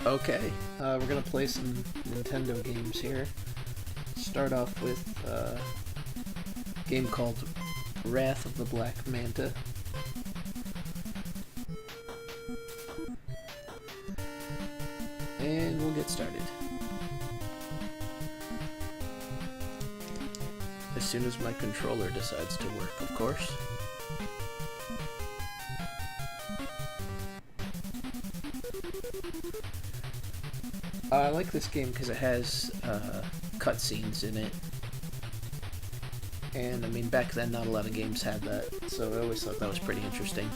Okay, we're gonna play some Nintendo games here. Start off with a game called Wrath of the Black Manta. And we'll get started. As soon as my controller decides to work, of course. I like this game because it has cutscenes in it. And, I mean, back then not a lot of games had that, so I always thought that was pretty interesting.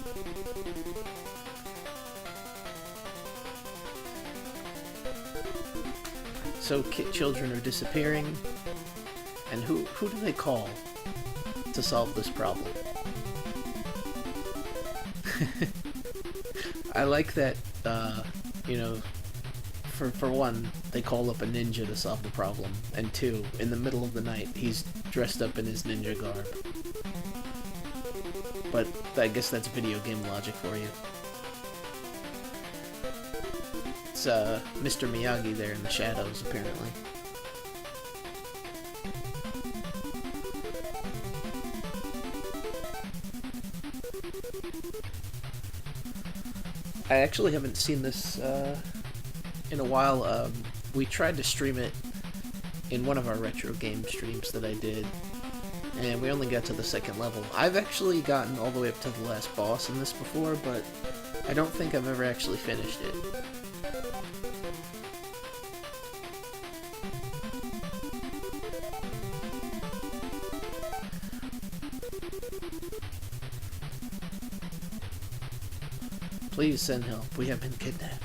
So, children are disappearing, and who do they call to solve this problem? I like that, you know, for one, they call up a ninja to solve the problem, and two, in the middle of the night, he's dressed up in his ninja garb. But I guess that's video game logic for you. It's Mr. Miyagi there in the shadows, apparently. I actually haven't seen this in a while. We tried to stream it in one of our retro game streams that I did, and we only got to the second level. I've actually gotten all the way up to the last boss in this before, but I don't think I've ever actually finished it. Please send help. We have been kidnapped.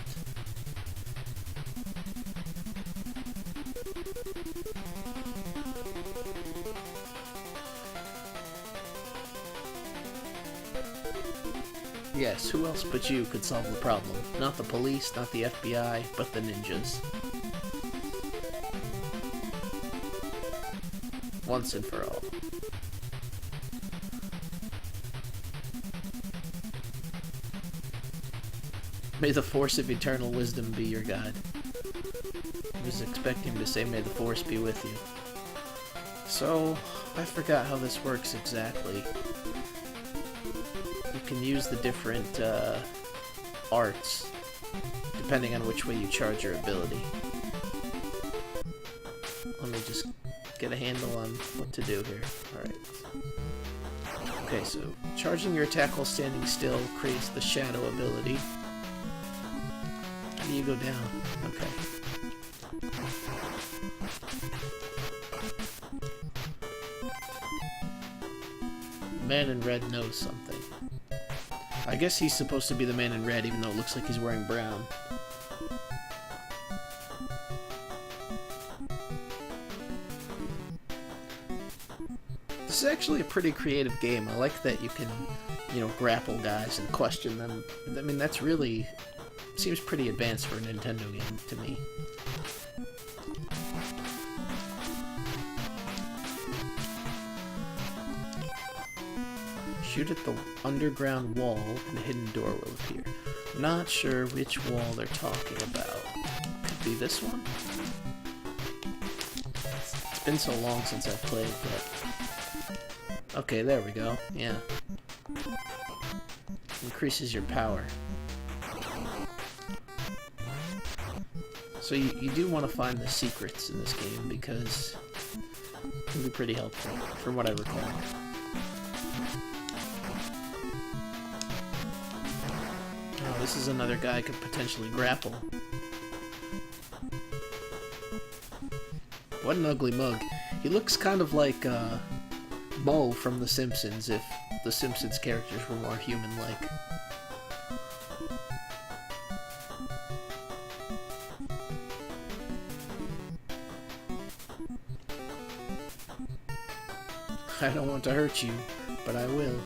Yes, who else but you could solve the problem? Not the police, not the FBI, but the ninjas. Once and for all. May the force of eternal wisdom be your guide. I was expecting to say, may the force be with you. So, I forgot how this works exactly. You can use the different arts depending on which way you charge your ability. Let me just get a handle on what to do here. Alright. Okay, so charging your attack while standing still creates the shadow ability. How do you go down? Okay. The man in red knows something. I guess he's supposed to be the man in red, even though it looks like he's wearing brown. This is actually a pretty creative game. I like that you can, you know, grapple guys and question them. I mean, that's really... seems pretty advanced for a Nintendo game to me. Shoot at the underground wall and a hidden door will appear. Not sure which wall they're talking about. Could be this one? It's been so long since I've played, but... okay, there we go. Yeah. Increases your power. So you do want to find the secrets in this game because it can be pretty helpful, from what I recall. Oh, this is another guy I could potentially grapple. What an ugly mug. He looks kind of like Moe from The Simpsons if The Simpsons characters were more human-like. I don't want to hurt you, but I will.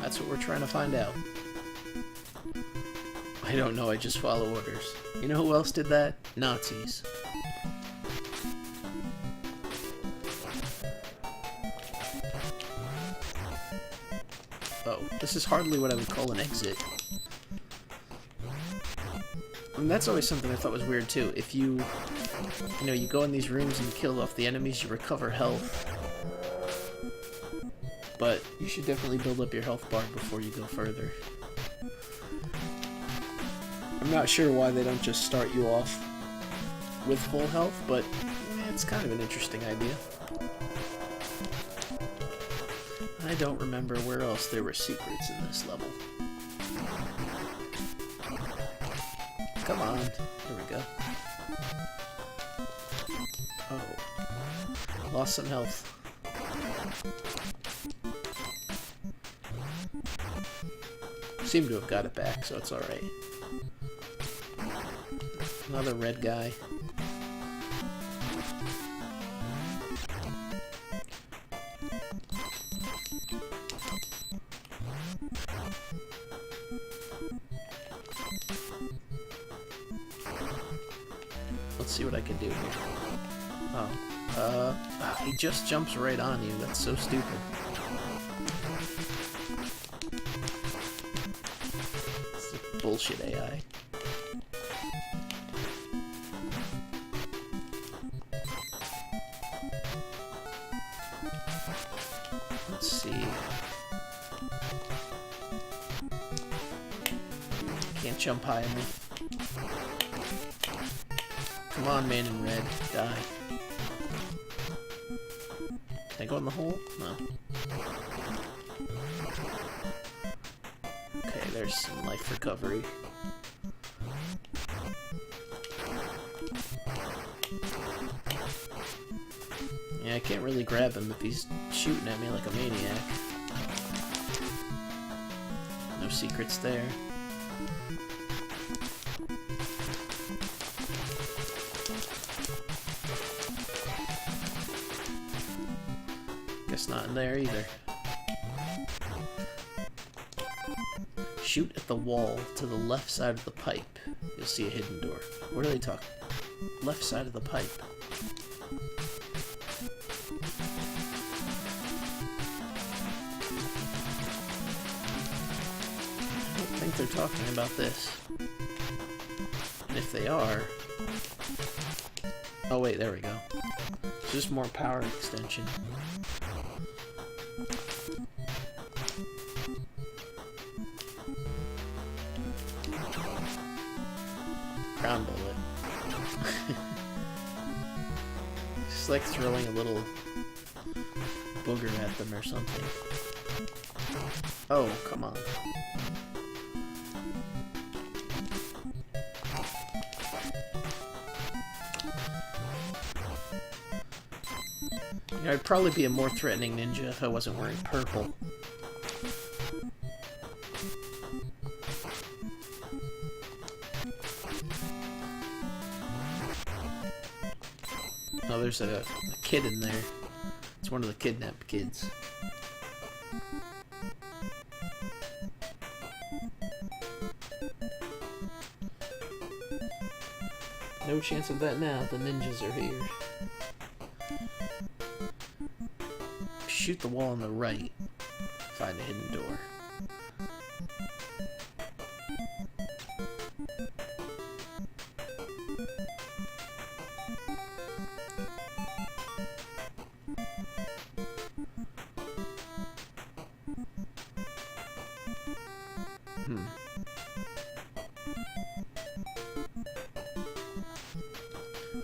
That's what we're trying to find out. I don't know, I just follow orders. You know who else did that? Nazis. Oh, this is hardly what I would call an exit. And that's always something I thought was weird too. If you know, you go in these rooms and kill off the enemies, you recover health. But you should definitely build up your health bar before you go further. I'm not sure why they don't just start you off with full health, but it's kind of an interesting idea. I don't remember where else there were secrets in this level. Come on. There we go. Oh. Lost some health. Seem to have got it back, so it's alright. Another red guy. Let's see what I can do here. Oh. He just jumps right on you. That's so stupid. It's a bullshit AI. Let's see. Can't jump high enough. Come on, man in red. Die. Can I go in the hole? No. Okay, there's some life recovery. Yeah, I can't really grab him if he's shooting at me like a maniac. No secrets there. Guess not in there either. Shoot at the wall to the left side of the pipe. You'll see a hidden door. What are they talking? Left side of the pipe. I don't think they're talking about this. And if they are... Oh wait, there we go. It's just more power extension. Crown bullet. Just like throwing a little booger at them or something. Oh, come on. You know, I'd probably be a more threatening ninja if I wasn't wearing purple. Oh, there's a kid in there. It's one of the kidnapped kids. No chance of that now. The ninjas are here. Shoot the wall on the right. Find a hidden door.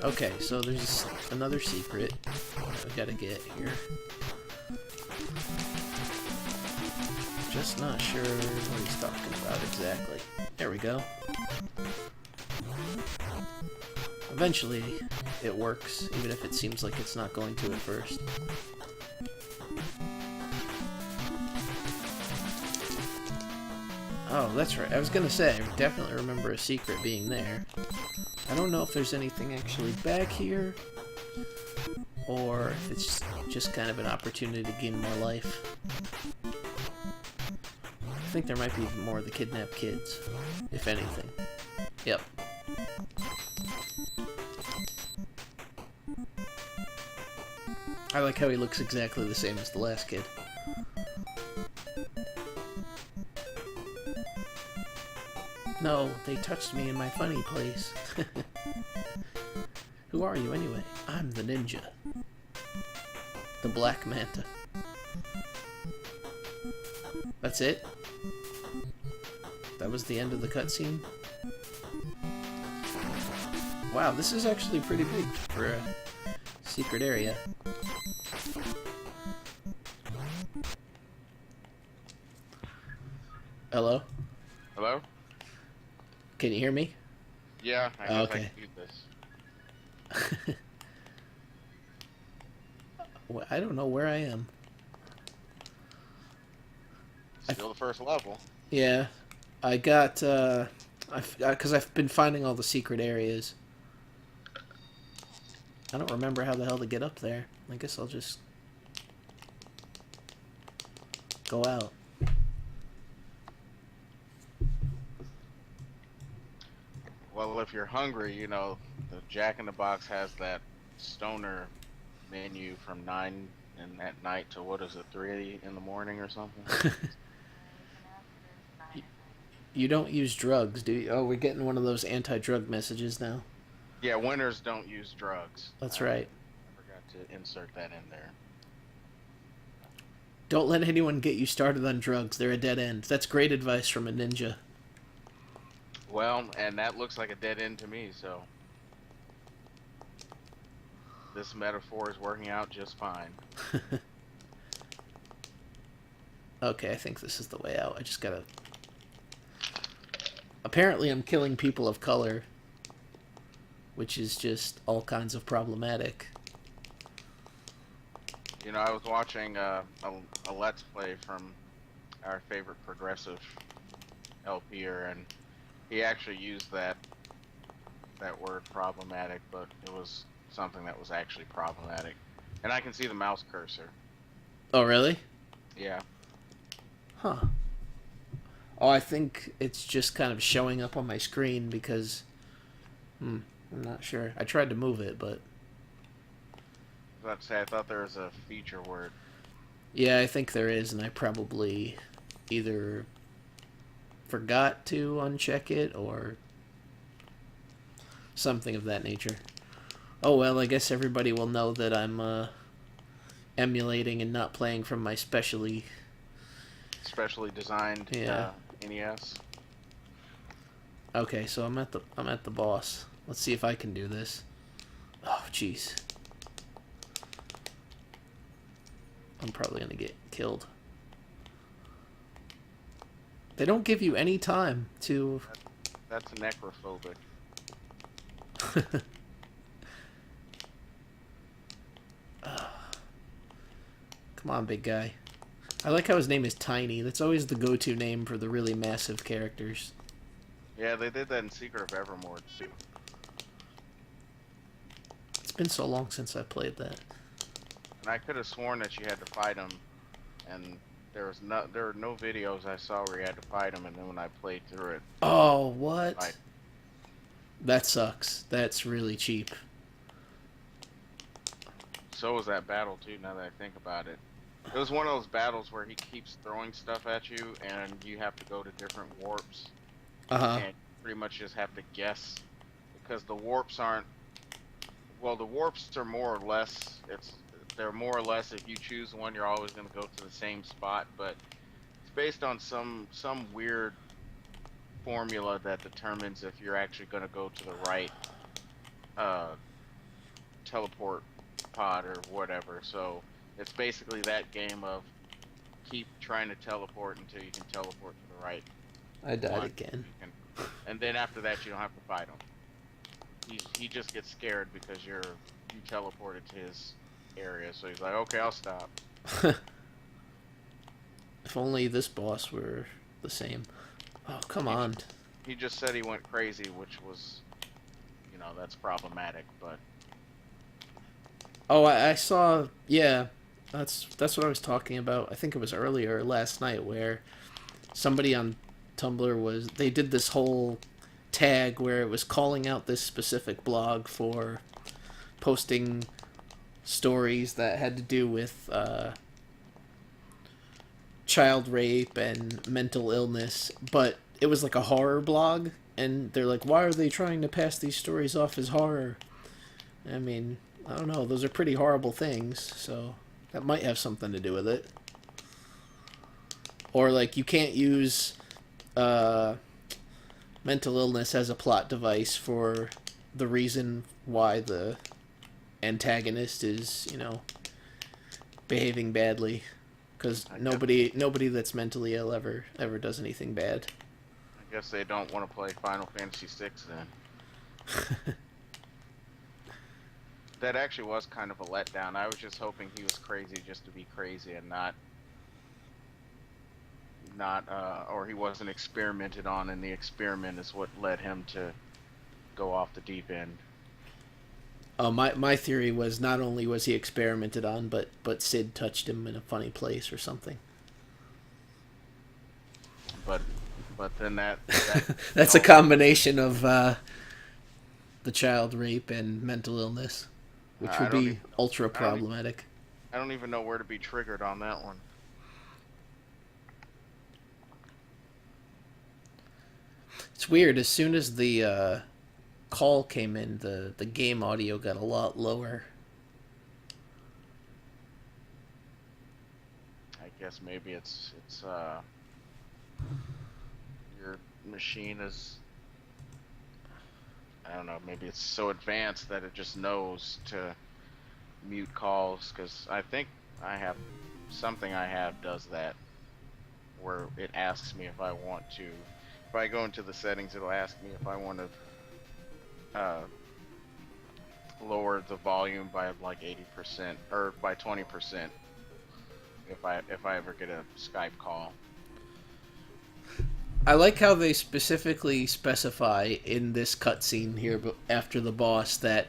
Okay, so there's another secret we gotta get here. Just not sure what he's talking about exactly. There we go. Eventually, it works, even if it seems like it's not going to at first. Oh, that's right. I was gonna say, I definitely remember a secret being there. I don't know if there's anything actually back here, or if it's just kind of an opportunity to gain more life. I think there might be more of the kidnapped kids, if anything. Yep. I like how he looks exactly the same as the last kid. No, they touched me in my funny place. Who are you anyway? I'm the ninja. The Black Manta. That's it? That was the end of the cutscene? Wow, this is actually pretty big for a secret area. Hello? Hello? Can you hear me? Yeah, I guess Okay. I can do this. Well, I don't know where I am. Still the first level. Yeah, I got, because I've been finding all the secret areas. I don't remember how the hell to get up there. I guess I'll just go out. Well, if you're hungry, you know, the Jack in the Box has that stoner menu from 9 at night to, what is it, 3 in the morning or something? You don't use drugs, do you? Oh, we're getting one of those anti-drug messages now. Yeah, winners don't use drugs. That's right. I forgot to insert that in there. Don't let anyone get you started on drugs. They're a dead end. That's great advice from a ninja. Well, and that looks like a dead end to me, so this metaphor is working out just fine. Okay, I think this is the way out. I just gotta... Apparently I'm killing people of color, which is just all kinds of problematic. You know, I was watching a Let's Play from our favorite progressive LPer, and he actually used that word problematic, but it was something that was actually problematic. And I can see the mouse cursor. Oh, really? Yeah. Huh. Oh, I think it's just kind of showing up on my screen because... I'm not sure. I tried to move it, but... I was about to say, I thought there was a feature word. Yeah, I think there is, and I probably either forgot to uncheck it or something of that nature. Oh well, I guess everybody will know that I'm emulating and not playing from my specially Specially designed NES. Okay, so I'm at the boss. Let's see if I can do this. Oh, jeez. I'm probably gonna get killed. They don't give you any time to... That's necrophobic. Come on, big guy. I like how his name is Tiny. That's always the go-to name for the really massive characters. Yeah, they did that in Secret of Evermore too. It's been so long since I played that. And I could have sworn that you had to fight him, and there were no videos I saw where you had to fight him, and then when I played through it... Oh, what? That sucks. That's really cheap. So was that battle too, now that I think about it. It was one of those battles where he keeps throwing stuff at you, and you have to go to different warps. Uh-huh. And pretty much just have to guess, because the warps aren't... Well, the warps are more or less... They're more or less, if you choose one, you're always going to go to the same spot, but it's based on some weird formula that determines if you're actually going to go to the right teleport pod or whatever. So it's basically that game of keep trying to teleport until you can teleport to the right I died one. again. And then after that you don't have to fight him. He just gets scared because you teleported to his area, so he's like, okay, I'll stop. If only this boss were the same. Oh, come on. He just said he went crazy, which was, you know, that's problematic, but... Oh, I saw... Yeah, that's what I was talking about. I think it was earlier last night where somebody on Tumblr they did this whole tag where it was calling out this specific blog for posting stories that had to do with child rape and mental illness, but it was like a horror blog, and they're like, why are they trying to pass these stories off as horror? I mean, I don't know. Those are pretty horrible things, so that might have something to do with it. Or like you can't use mental illness as a plot device for the reason why the antagonist is, behaving badly, because nobody that's mentally ill ever does anything bad. I guess they don't want to play Final Fantasy VI then. That actually was kind of a letdown. I was just hoping he was crazy just to be crazy and not or he wasn't experimented on, and the experiment is what led him to go off the deep end. My theory was not only was he experimented on, but Sid touched him in a funny place or something. But then that that's a combination of the child rape and mental illness, which would be ultra problematic. I don't even know where to be triggered on that one. It's weird. As soon as the call came in, the game audio got a lot lower. I guess maybe it's your machine is, I don't know, maybe it's so advanced that it just knows to mute calls, because I think I have something does that, where it asks me if I want to. If I go into the settings, it'll ask me if I want to lower the volume by like 80% or by 20% if I ever get a Skype call. I like how they specifically specify in this cutscene here after the boss that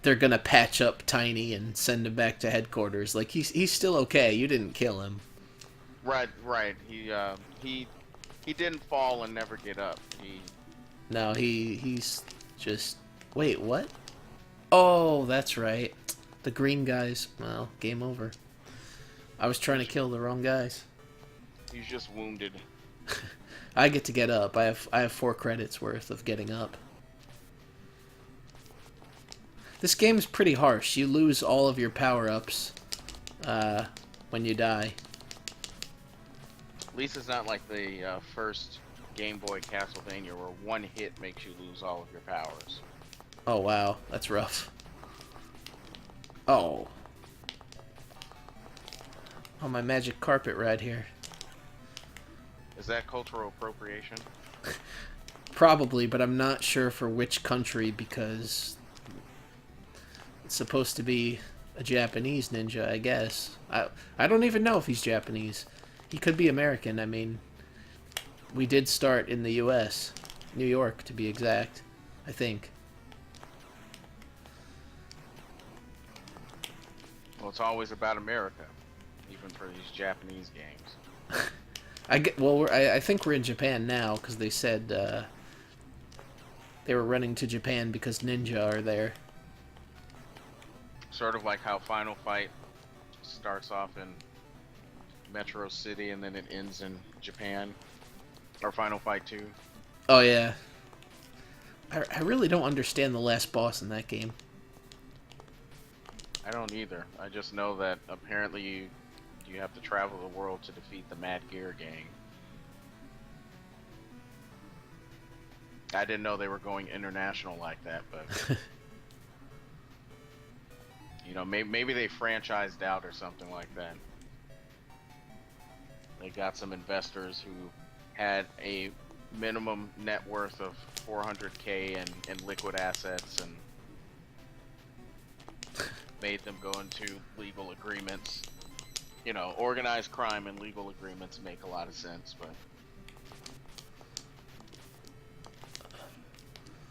they're gonna patch up Tiny and send him back to headquarters. Like he's still okay. You didn't kill him. Right. He didn't fall and never get up. He's just... Wait, what? Oh, that's right. The green guys. Well, game over. I was trying to kill the wrong guys. He's just wounded. I get to get up. I have 4 credits worth of getting up. This game's pretty harsh. You lose all of your power-ups when you die. At least it's not like the first Game Boy Castlevania where one hit makes you lose all of your powers. Oh wow, that's rough. Oh, my magic carpet right here. Is that cultural appropriation? Probably, but I'm not sure for which country, because it's supposed to be a Japanese ninja, I guess. I don't even know if he's Japanese. He could be American. I mean, we did start in the U.S., New York to be exact, I think. Well, it's always about America, even for these Japanese games. I think we're in Japan now, because they said they were running to Japan because Ninja are there. Sort of like how Final Fight starts off in Metro City and then it ends in Japan. Or Final Fight 2. Oh, yeah. I really don't understand the last boss in that game. I don't either. I just know that apparently you have to travel the world to defeat the Mad Gear Gang. I didn't know they were going international like that, but maybe they franchised out or something like that. They got some investors who had a minimum net worth of $400K in liquid assets and made them go into legal agreements. Organized crime and legal agreements make a lot of sense, but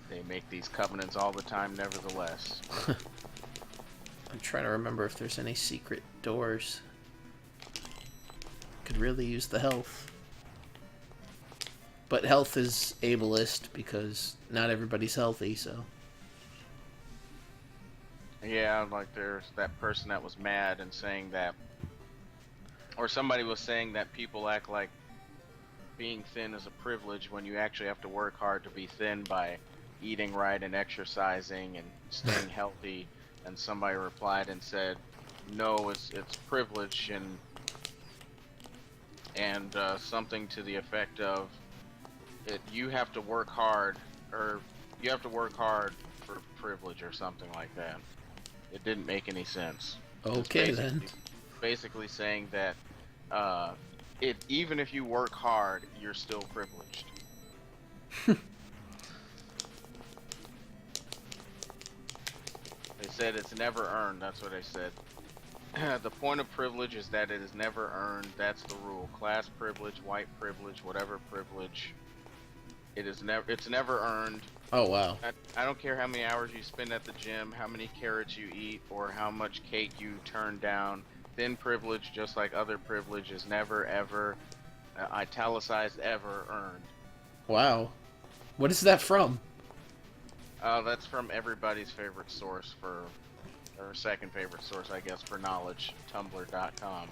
they make these covenants all the time nevertheless. I'm trying to remember if there's any secret doors. Could really use the health. But health is ableist because not everybody's healthy, so... Yeah, like there's that person that was mad and saying that, or somebody was saying that people act like, being thin is a privilege when you actually have to work hard to be thin by eating right and exercising and staying healthy. And somebody replied and said, "No, it's privilege," and something to the effect of, you have to work hard, or you have to work hard for privilege or something like that. It didn't make any sense. Okay then. Basically saying that even if you work hard, you're still privileged. They said it's never earned. That's what they said. The point of privilege is that it is never earned. That's the rule. Class privilege, white privilege, whatever privilege. It's never earned. Oh wow. I don't care how many hours you spend at the gym, how many carrots you eat, or how much cake you turn down. Thin privilege, just like other privilege, is never ever, italicized, ever earned. Wow. What is that from? That's from everybody's favorite source or second favorite source, I guess, for knowledge, Tumblr.com.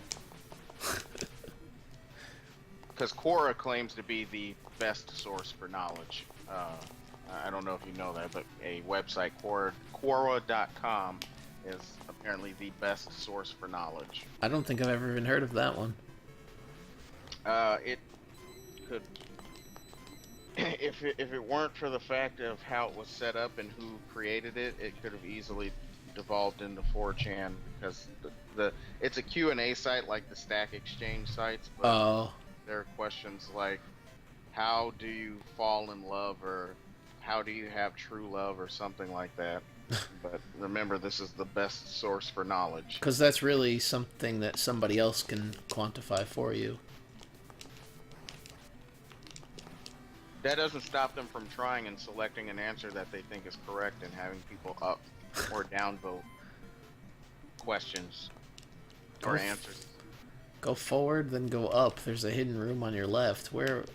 Because Quora claims to be the best source for knowledge. I don't know if you know that, but a website, Quora.com, is apparently the best source for knowledge. I don't think I've ever even heard of that one. It could, if it weren't for the fact of how it was set up and who created it, it could have easily devolved into 4chan, because it's a Q&A site like the Stack Exchange sites, but there are questions like, how do you fall in love, or how do you have true love, or something like that. But remember, this is the best source for knowledge. Because that's really something that somebody else can quantify for you. That doesn't stop them from trying and selecting an answer that they think is correct and having people up or down vote questions or answers. Go forward, then go up. There's a hidden room on your left. Where?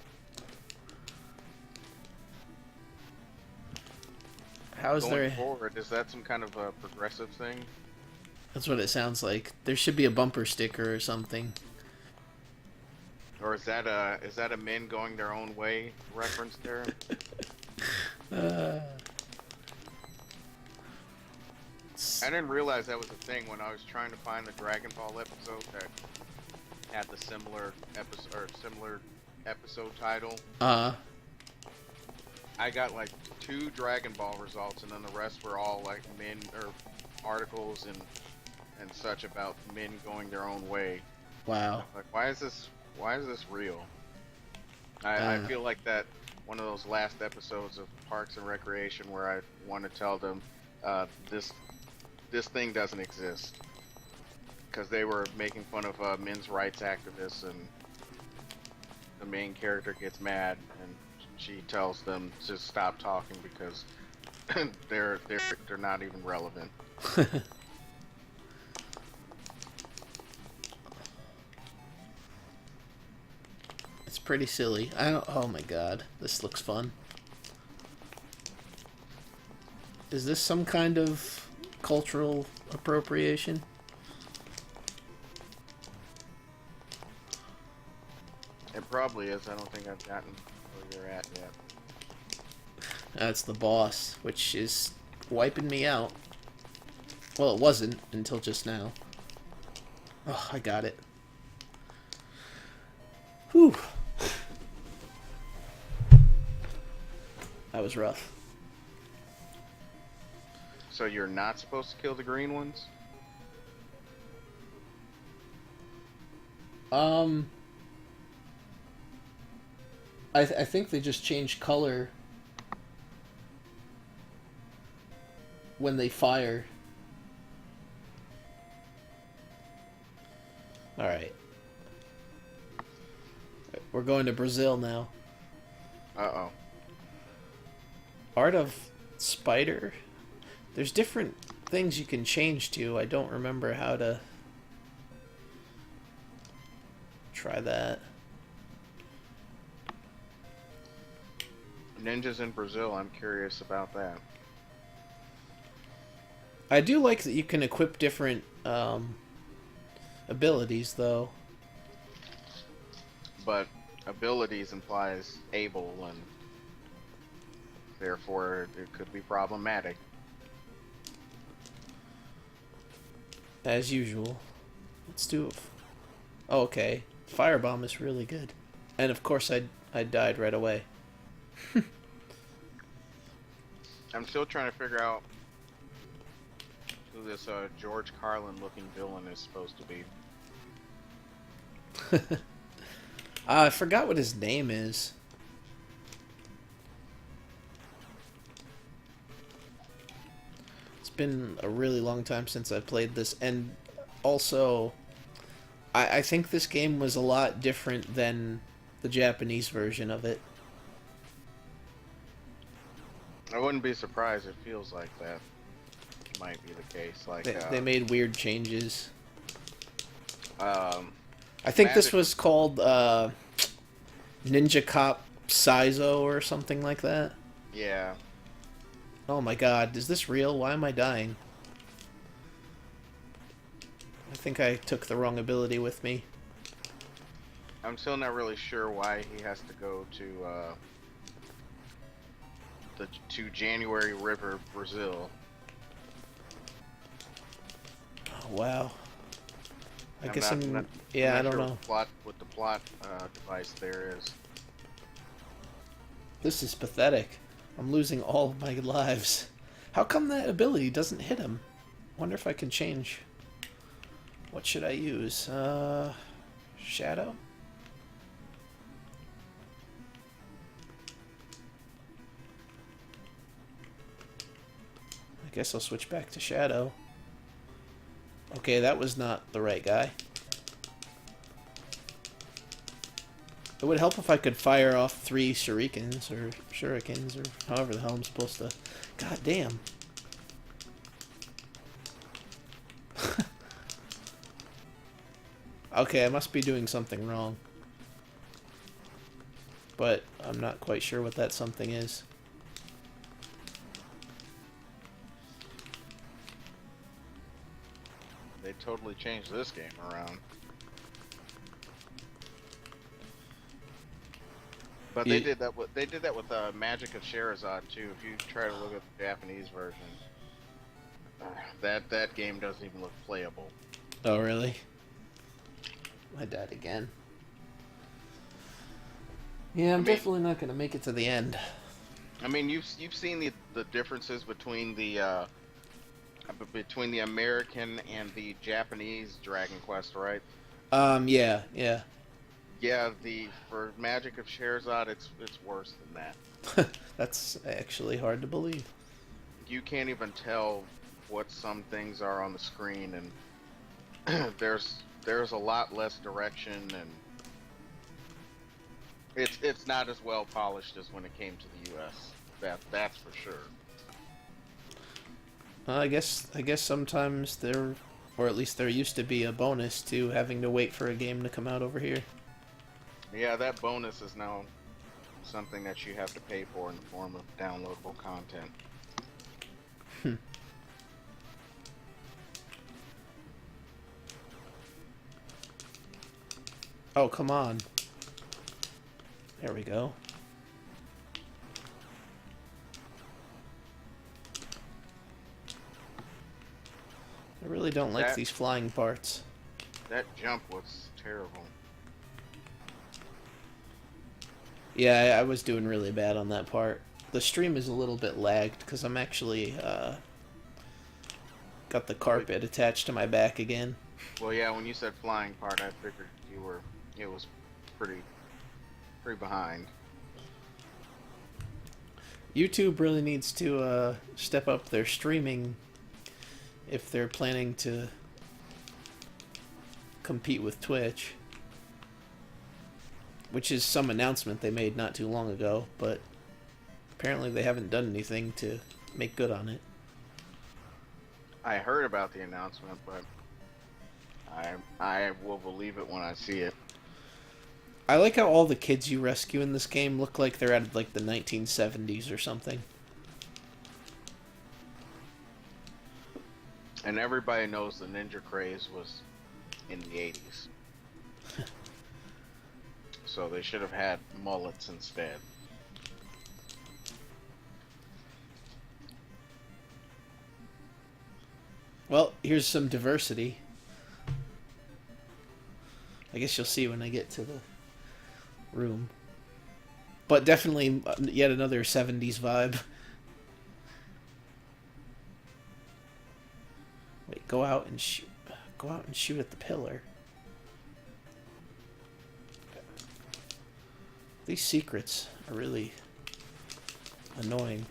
How is there? Going forward, is that some kind of a progressive thing? That's what it sounds like. There should be a bumper sticker or something. Or is that a men going their own way reference there? I didn't realize that was a thing when I was trying to find the Dragon Ball episode that had the similar episode title. I got like 2 Dragon Ball results, and then the rest were all like men or articles and such about men going their own way. Wow. Like, why is this real? I feel like that one of those last episodes of Parks and Recreation where I want to tell them this thing doesn't exist, because they were making fun of men's rights activists, and the main character gets mad and she tells them to stop talking because they're not even relevant. It's pretty silly. Oh my god, this looks fun. Is this some kind of cultural appropriation? It probably is. I don't think I've gotten where you're at yet. That's the boss, which is wiping me out. Well, it wasn't until just now. Oh, I got it. Whew. That was rough. So you're not supposed to kill the green ones? I think they just change color when they fire. Alright. We're going to Brazil now. Uh-oh. Art of Spider? There's different things you can change to. I don't remember how to try that. Ninjas in Brazil, I'm curious about that. I do like that you can equip different abilities, though. But abilities implies able, and therefore it could be problematic. As usual. Let's do it. Oh, okay. Firebomb is really good. And of course I died right away. I'm still trying to figure out who this George Carlin looking villain is supposed to be. I forgot what his name is. It's been a really long time since I played this, and also I think this game was a lot different than the Japanese version of it. I wouldn't be surprised. It feels like that might be the case. Like They made weird changes. um, I think this Magic- was called Ninja Cop Saizo or something like that. yeah, Oh my god, is this real? Why am I dying? I think I took the wrong ability with me. I'm still not really sure why he has to go to January River, Brazil. Oh, wow. I I'm guess not- I'm... not- Yeah, I I'm not don't sure know. what the plot device there is. This is pathetic. I'm losing all of my lives. How come that ability doesn't hit him? Wonder if I can change. What should I use? Shadow? I guess I'll switch back to Shadow. Okay, that was not the right guy. It would help if I could fire off 3 shurikens, or shurikens, or however the hell I'm supposed to... God damn. Okay, I must be doing something wrong. But I'm not quite sure what that something is. They totally changed this game around. But they You- did that with Magic of Sherazad too. If you try to look at the Japanese version, that game doesn't even look playable. Oh, really? I died again. Yeah, I'm mean- definitely not going to make it to the end. I mean, you've seen the differences between the American and the Japanese Dragon Quest, right? Yeah. Yeah, for Magic of Sherazad, it's worse than that. That's actually hard to believe. You can't even tell what some things are on the screen, and there's a lot less direction, and it's not as well polished as when it came to the U.S. That's for sure. I guess sometimes there, or at least there used to be a bonus to having to wait for a game to come out over here. Yeah, that bonus is now something that you have to pay for in the form of downloadable content. Oh, come on. There we go. I really don't like That- these flying parts. That jump was terrible. Yeah, I was doing really bad on that part. The stream is a little bit lagged because I'm actually got the carpet attached to my back again. Well, yeah, when you said flying part, I figured it was pretty behind. YouTube really needs to step up their streaming if they're planning to compete with Twitch. Which is some announcement they made not too long ago, but apparently they haven't done anything to make good on it. I heard about the announcement, but I will believe it when I see it. I like how all the kids you rescue in this game look like they're out of like the 1970s or something. And everybody knows the ninja craze was in the 80s. so they should have had mullets instead. Well, here's some diversity. I guess you'll see when I get to the room. But definitely yet another 70s vibe. Wait, go out and shoot. Go out and shoot at the pillar. These secrets are really annoying.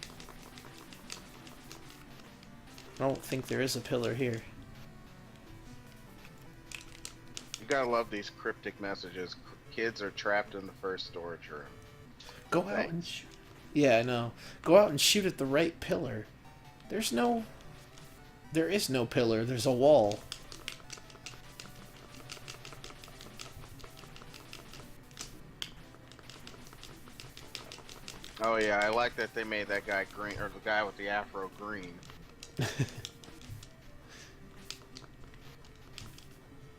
I don't think there is a pillar here. You gotta love these cryptic messages. Kids are trapped in the first storage room. Go out and shoot. Yeah, I know. Go out and shoot at the right pillar. There is no pillar. There's a wall. Oh yeah, I like that they made that guy green, or the guy with the afro green.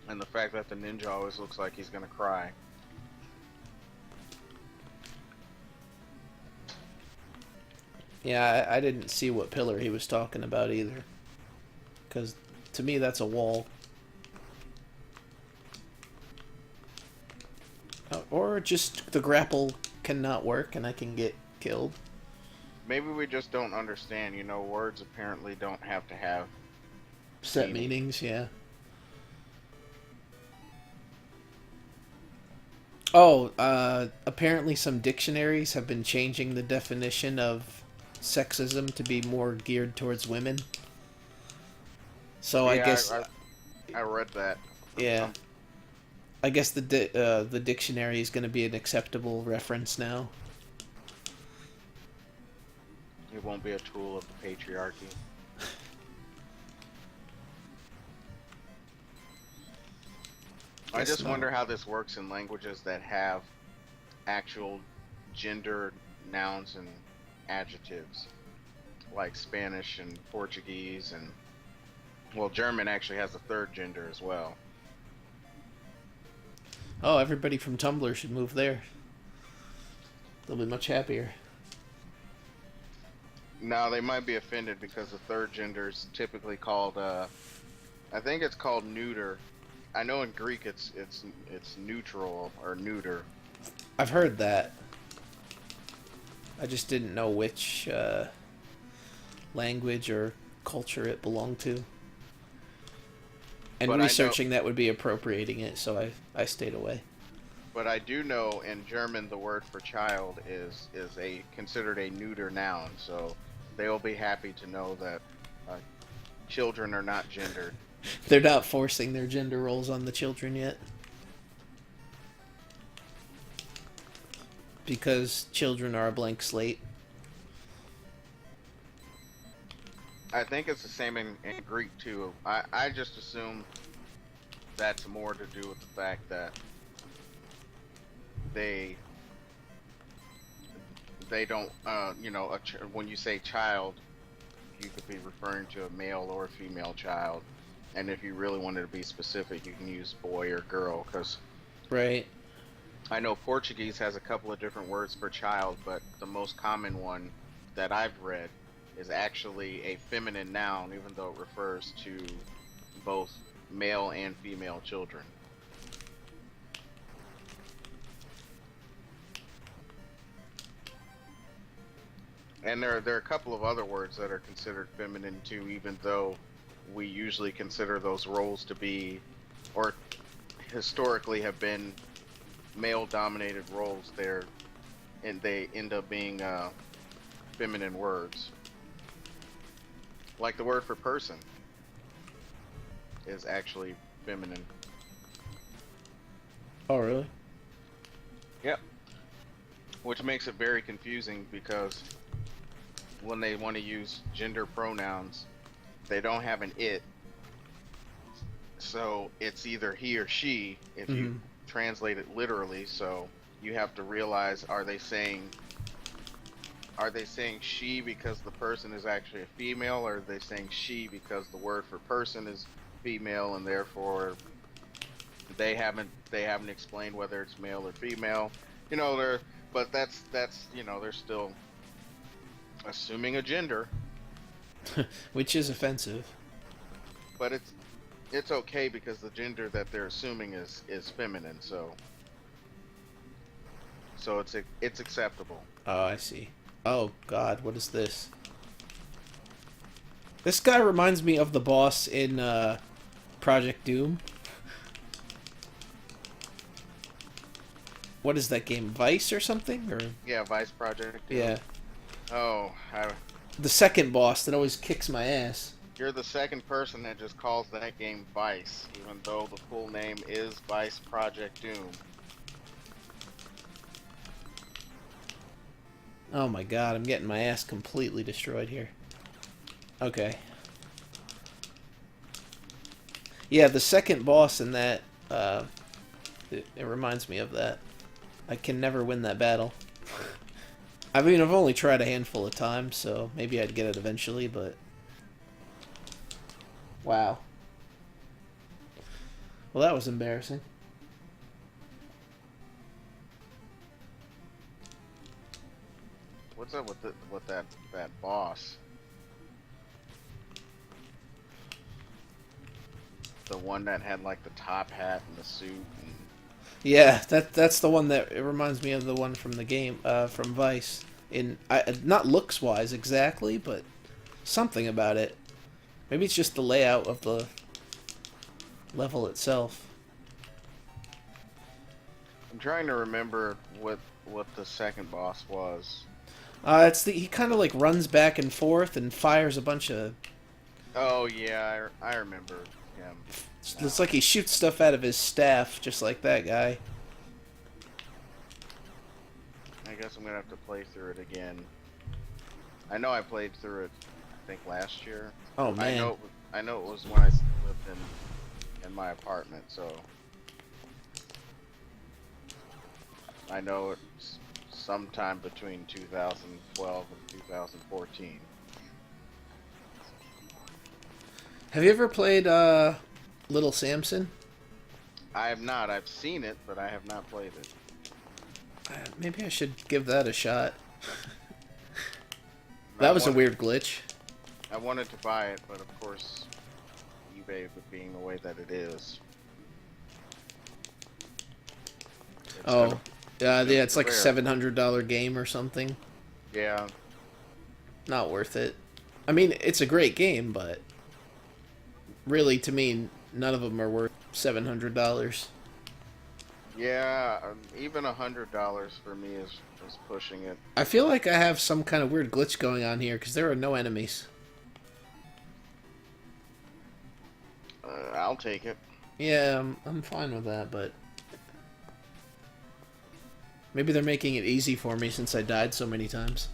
And the fact that the ninja always looks like he's gonna cry. Yeah, I didn't see what pillar he was talking about either. Because to me, that's a wall. Or just the grapple cannot work and I can get killed. Maybe we just don't understand. You know, words apparently don't have to have set meanings, yeah. Oh, apparently some dictionaries have been changing the definition of sexism to be more geared towards women. So yeah, I guess I read that. Yeah. I guess the dictionary is going to be an acceptable reference now. It won't be a tool of the patriarchy. I just wonder how this works in languages that have actual gender nouns and adjectives, like Spanish and Portuguese, and well, German actually has a third gender as well. Oh, everybody from Tumblr should move there. They'll be much happier. No, they might be offended because the third gender is typically called, I think it's called neuter. I know in Greek it's neutral or neuter. I've heard that. I just didn't know which language or culture it belonged to. And but researching that would be appropriating it, so I stayed away. But I do know in German the word for child is considered a neuter noun, so they will be happy to know that children are not gendered. They're not forcing their gender roles on the children yet. Because children are a blank slate. I think it's the same in Greek too. I just assume that's more to do with the fact that they don't, you know, when you say child, you could be referring to a male or a female child. And if you really wanted to be specific, you can use boy or girl, because right. I know Portuguese has a couple of different words for child, but the most common one that I've read is actually a feminine noun, even though it refers to both male and female children. And there are a couple of other words that are considered feminine too, even though we usually consider those roles to be, or historically have been, male-dominated roles there, and they end up being feminine words. Like the word for person is actually feminine. Oh, really? Yep. Which makes it very confusing because when they want to use gender pronouns, they don't have an it. So it's either he or she if you translate it literally. So you have to realize, are they saying she because the person is actually a female, or are they saying she because the word for person is female and therefore they haven't explained whether it's male or female. You know, but that's they're still assuming a gender, Which is offensive. but it's okay because the gender that they're assuming is feminine, so it's acceptable. Oh, I see. Oh, God, what is this? This guy reminds me of the boss in Project Doom. What is that game? Vice or something? Or Yeah, Vice Project. yeah, Oh, the second boss that always kicks my ass. you're the second person that just calls that game Vice, even though the full name is Vice Project Doom. Oh my God, I'm getting my ass completely destroyed here. Okay. Yeah, the second boss in that, it reminds me of that. I can never win that battle. I mean, I've only tried a handful of times, so maybe I'd get it eventually, but... Wow. Well, that was embarrassing. What's up with that boss? The one that had like the top hat and the suit and Yeah, that's the one that... It reminds me of the one from the game, from Vice. Not looks-wise exactly, but something about it. Maybe it's just the layout of the level itself. I'm trying to remember what the second boss was. He kind of like runs back and forth and fires a bunch of... Oh yeah, I remember him. Looks like he shoots stuff out of his staff, just like that guy. I guess I'm gonna have to play through it again. I know I played through it, I think last year. Oh man. I know it was when I lived in my apartment, so I know it's sometime between 2012 and 2014. Have you ever played Little Samson? I have not. I've seen it, but I have not played it. Maybe I should give that a shot. That was a weird glitch. I wanted to buy it, but of course, eBay being the way that it is. Oh, yeah, it's like a rare. $700 game or something. Yeah, Not worth it. I mean, it's a great game, but really, to me, none of them are worth $700. yeah. Even $100 for me is pushing it. I feel like I have some kind of weird glitch going on here because there are no enemies. I'll take it. Yeah, I'm fine with that, but maybe they're making it easy for me since I died so many times.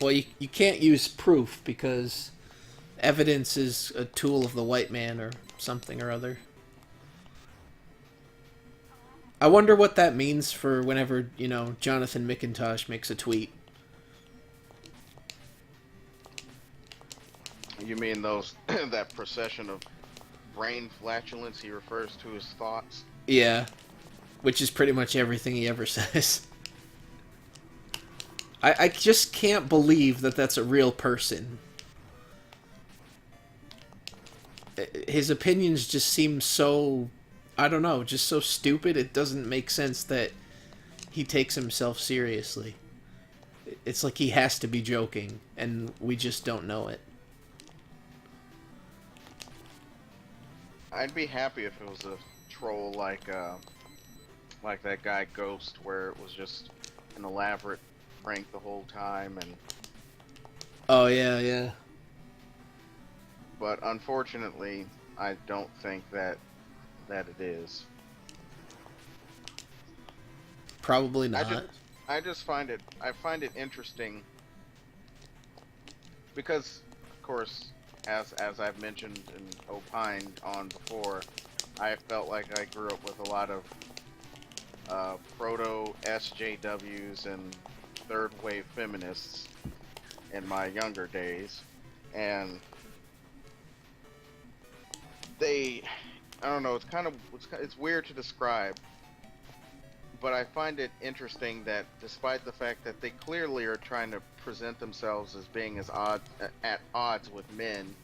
Well, you can't use proof because evidence is a tool of the white man or something or other. I wonder what that means for whenever, Jonathan McIntosh makes a tweet. You mean those that procession of brain flatulence he refers to his thoughts? Yeah, which is pretty much everything he ever says. I just can't believe that that's a real person. His opinions just seem so, I don't know, just so stupid. It doesn't make sense that he takes himself seriously. It's like he has to be joking, and we just don't know it. I'd be happy if it was a troll like that guy Ghost, where it was just an elaborate prank the whole time, and Oh, yeah. but unfortunately, I don't think that it is. Probably not. I find it interesting because, of course, as I've mentioned and opined on before, I felt like I grew up with a lot of proto SJWs and third wave feminists in my younger days, and I don't know, it's weird to describe, but I find it interesting that despite the fact that they clearly are trying to present themselves as being at odds with men,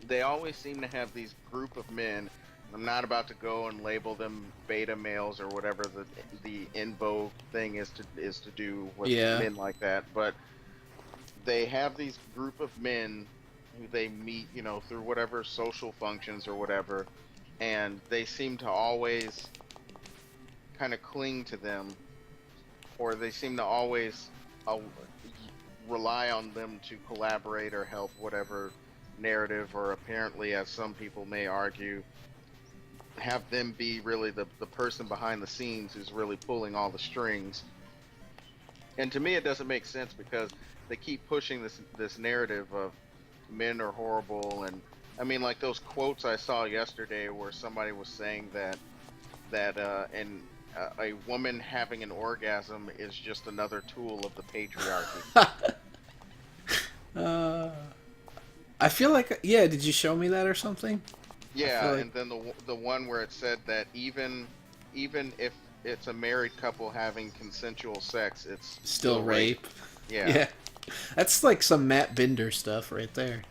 they always seem to have these group of men. I'm not about to go and label them beta males or whatever the in vogue thing is to do with men like that, but they have these group of men who they meet, through whatever social functions or whatever, and they seem to always kind of cling to them, or they seem to always rely on them to collaborate or help whatever narrative, or apparently, as some people may argue, have them be really the person behind the scenes who's really pulling all the strings. And to me, it doesn't make sense, because they keep pushing this narrative of men are horrible, and I mean, like those quotes I saw yesterday where somebody was saying that a woman having an orgasm is just another tool of the patriarchy. I feel like, yeah, did you show me that or something? Yeah, like... and then the one where it said that even if it's a married couple having consensual sex, it's still rape. Yeah. That's like some Matt Binder stuff right there.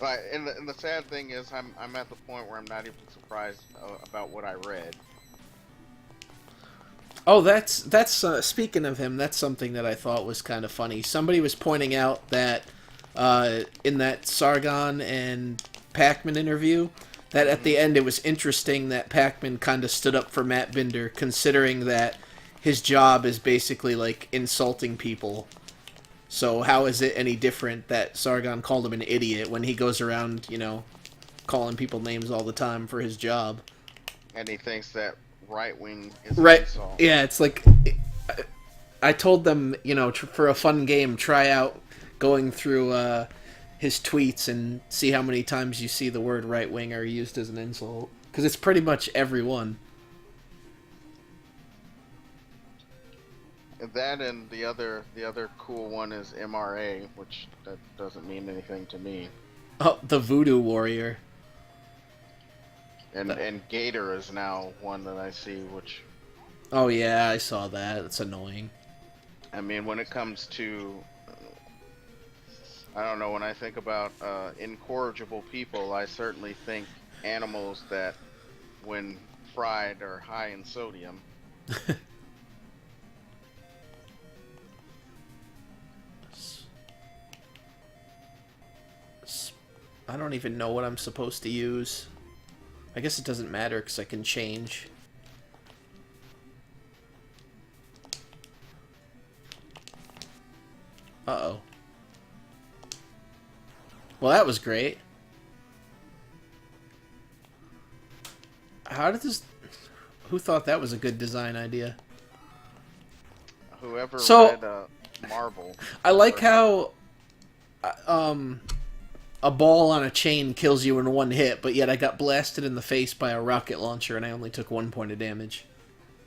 But and the sad thing is, I'm at the point where I'm not even surprised about what I read. Oh, that's speaking of him, that's something that I thought was kind of funny. Somebody was pointing out that in that Sargon and Pac-Man interview, that at the end it was interesting that Pac-Man kind of stood up for Matt Binder, considering that his job is basically like insulting people. So how is it any different that Sargon called him an idiot when he goes around, calling people names all the time for his job? And he thinks that right wing is right. An insult. Yeah, it's like I told them, for a fun game, try out going through his tweets and see how many times you see the word right winger used as an insult, because it's pretty much everyone. That and the other cool one is MRA, which that doesn't mean anything to me. Oh, the Voodoo Warrior. And Gator is now one that I see, which... Oh yeah, I saw that. It's annoying. I mean, when it comes to... I don't know, when I think about incorrigible people, I certainly think animals that, when fried, are high in sodium. I don't even know what I'm supposed to use. I guess it doesn't matter because I can change. Uh-oh. Well, that was great. How did this... Who thought that was a good design idea? Whoever read Marvel. I like how... a ball on a chain kills you in one hit, but yet I got blasted in the face by a rocket launcher and I only took 1 point of damage.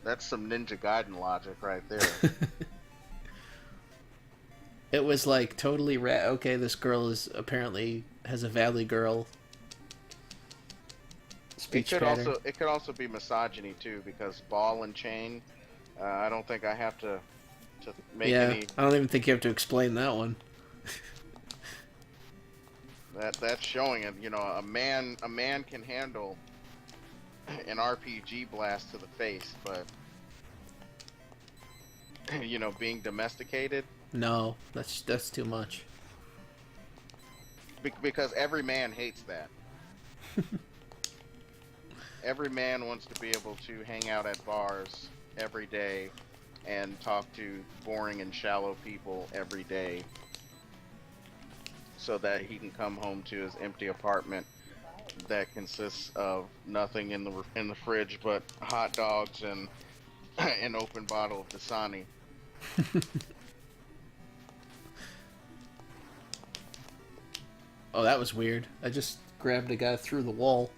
That's some Ninja Gaiden logic right there. It was like totally okay, this girl is apparently has a Valley Girl speech pattern. It could also be misogyny too, because ball and chain, I don't think I have to make any... I don't even think you have to explain that one. That's showing it. A man can handle an RPG blast to the face, but being domesticated. No, that's too much. Because every man hates that. Every man wants to be able to hang out at bars every day and talk to boring and shallow people every day, so that he can come home to his empty apartment that consists of nothing in the fridge but hot dogs and an open bottle of Dasani. Oh, that was weird. I just grabbed a guy through the wall.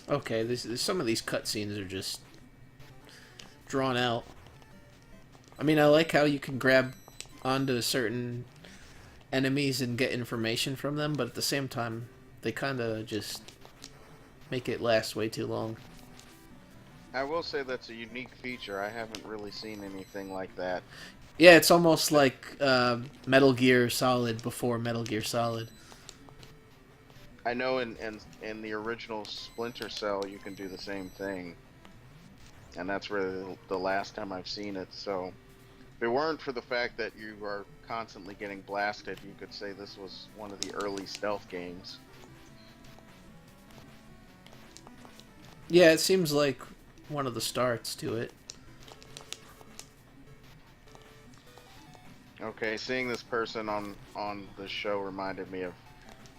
Okay, some of these cutscenes are just drawn out. I mean, I like how you can grab onto certain enemies and get information from them, but at the same time, they kind of just make it last way too long. I will say that's a unique feature. I haven't really seen anything like that. Yeah, it's almost like Metal Gear Solid before Metal Gear Solid. I know in the original Splinter Cell you can do the same thing, and that's really the last time I've seen it. So if it weren't for the fact that you are constantly getting blasted, you could say this was one of the early stealth games. Yeah, it seems like one of the starts to it. Okay, seeing this person on the show reminded me of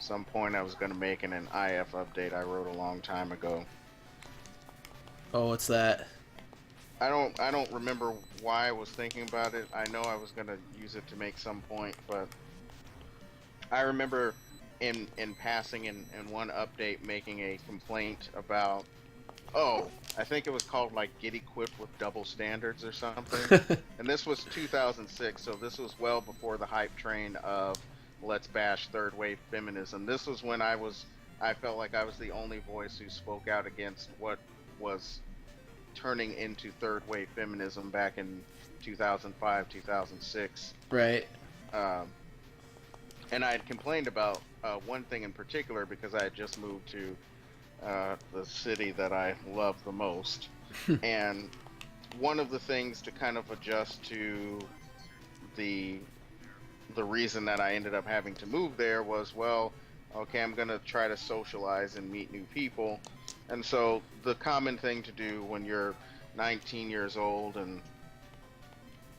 some point I was going to make in an IF update I wrote a long time ago. Oh, what's that? I don't remember why I was thinking about it. I know I was going to use it to make some point, but I remember in passing in one update making a complaint about, oh, I think it was called like get equipped with double standards or something. And this was 2006, so this was well before the hype train of let's bash third wave feminism. This was when I felt like I was the only voice who spoke out against what was turning into third wave feminism back in 2005, 2006. Right. And I had complained about one thing in particular because I had just moved to the city that I love the most. And one of the things to kind of adjust to the reason that I ended up having to move there was, well, okay, I'm going to try to socialize and meet new people. And so the common thing to do when you're 19 years old and,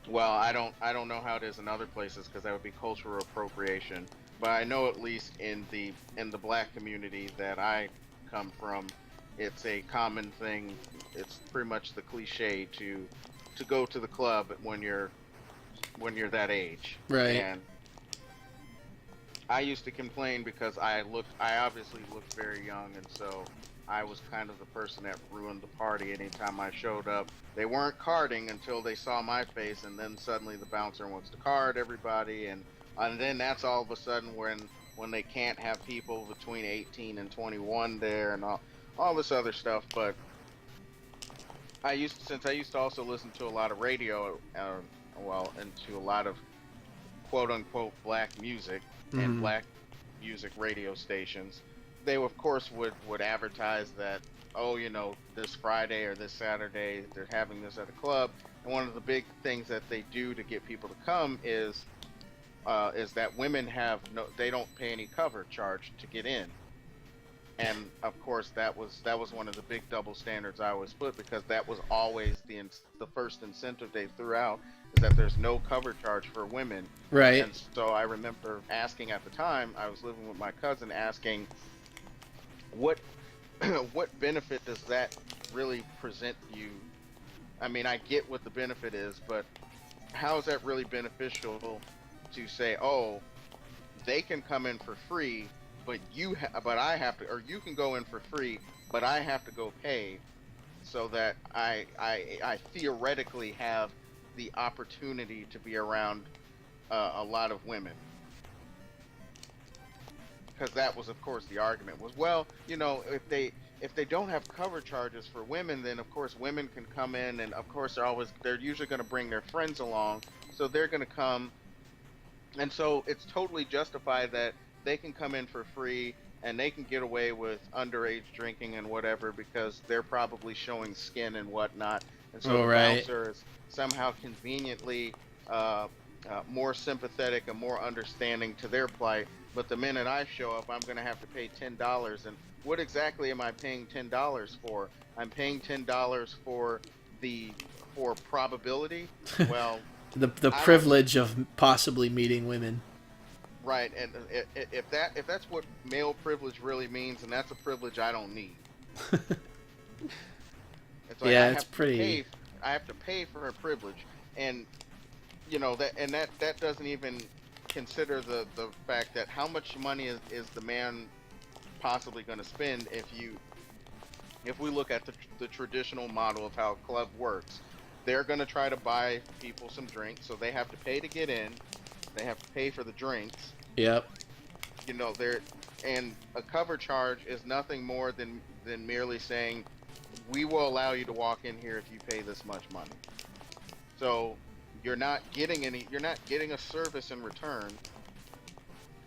well, I don't know how it is in other places because that would be cultural appropriation, but I know at least in the black community that I come from, it's a common thing. It's pretty much the cliche to go to the club when you're that age. Right. And I used to complain because I obviously looked very young, and so I was kind of the person that ruined the party anytime I showed up. They weren't carding until they saw my face, and then suddenly the bouncer wants to card everybody, and then that's all of a sudden when they can't have people between 18 and 21 there, and all this other stuff. But since I used to also listen to a lot of radio, and to a lot of quote unquote black music and black music radio stations, they of course would advertise that, oh, this Friday or this Saturday they're having this at a club, and one of the big things that they do to get people to come is that women they don't pay any cover charge to get in. And of course that was one of the big double standards I always put, because that was always the first incentive they threw out, is that there's no cover charge for women. Right. And so I remember asking at the time, I was living with my cousin, asking, what benefit does that really present you? I mean, I get what the benefit is, but how is that really beneficial to say, oh, they can come in for free, but I have to, or you can go in for free, but I have to go pay, so that I theoretically have the opportunity to be around a lot of women. Because that was, of course, the argument was, well, if they don't have cover charges for women, then of course women can come in, and of course they're usually going to bring their friends along, so they're going to come, and so it's totally justified that they can come in for free and they can get away with underage drinking and whatever because they're probably showing skin and whatnot, and so the bouncer is somehow conveniently more sympathetic and more understanding to their plight. But the minute I show up, I'm going to have to pay $10. And what exactly am I paying $10 for? I'm paying $10 for probability. Well, the privilege of possibly meeting women. Right, and if that's what male privilege really means, and that's a privilege I don't need. It's like yeah, I have to pay for a privilege, and that doesn't even consider the fact that how much money is the man possibly going to spend if we look at the traditional model of how a club works, they're going to try to buy people some drinks, so they have to pay to get in. They have to pay for the drinks. Yep. You know, they're and a cover charge is nothing more than merely saying we will allow you to walk in here if you pay this much money. So you're not getting a service in return,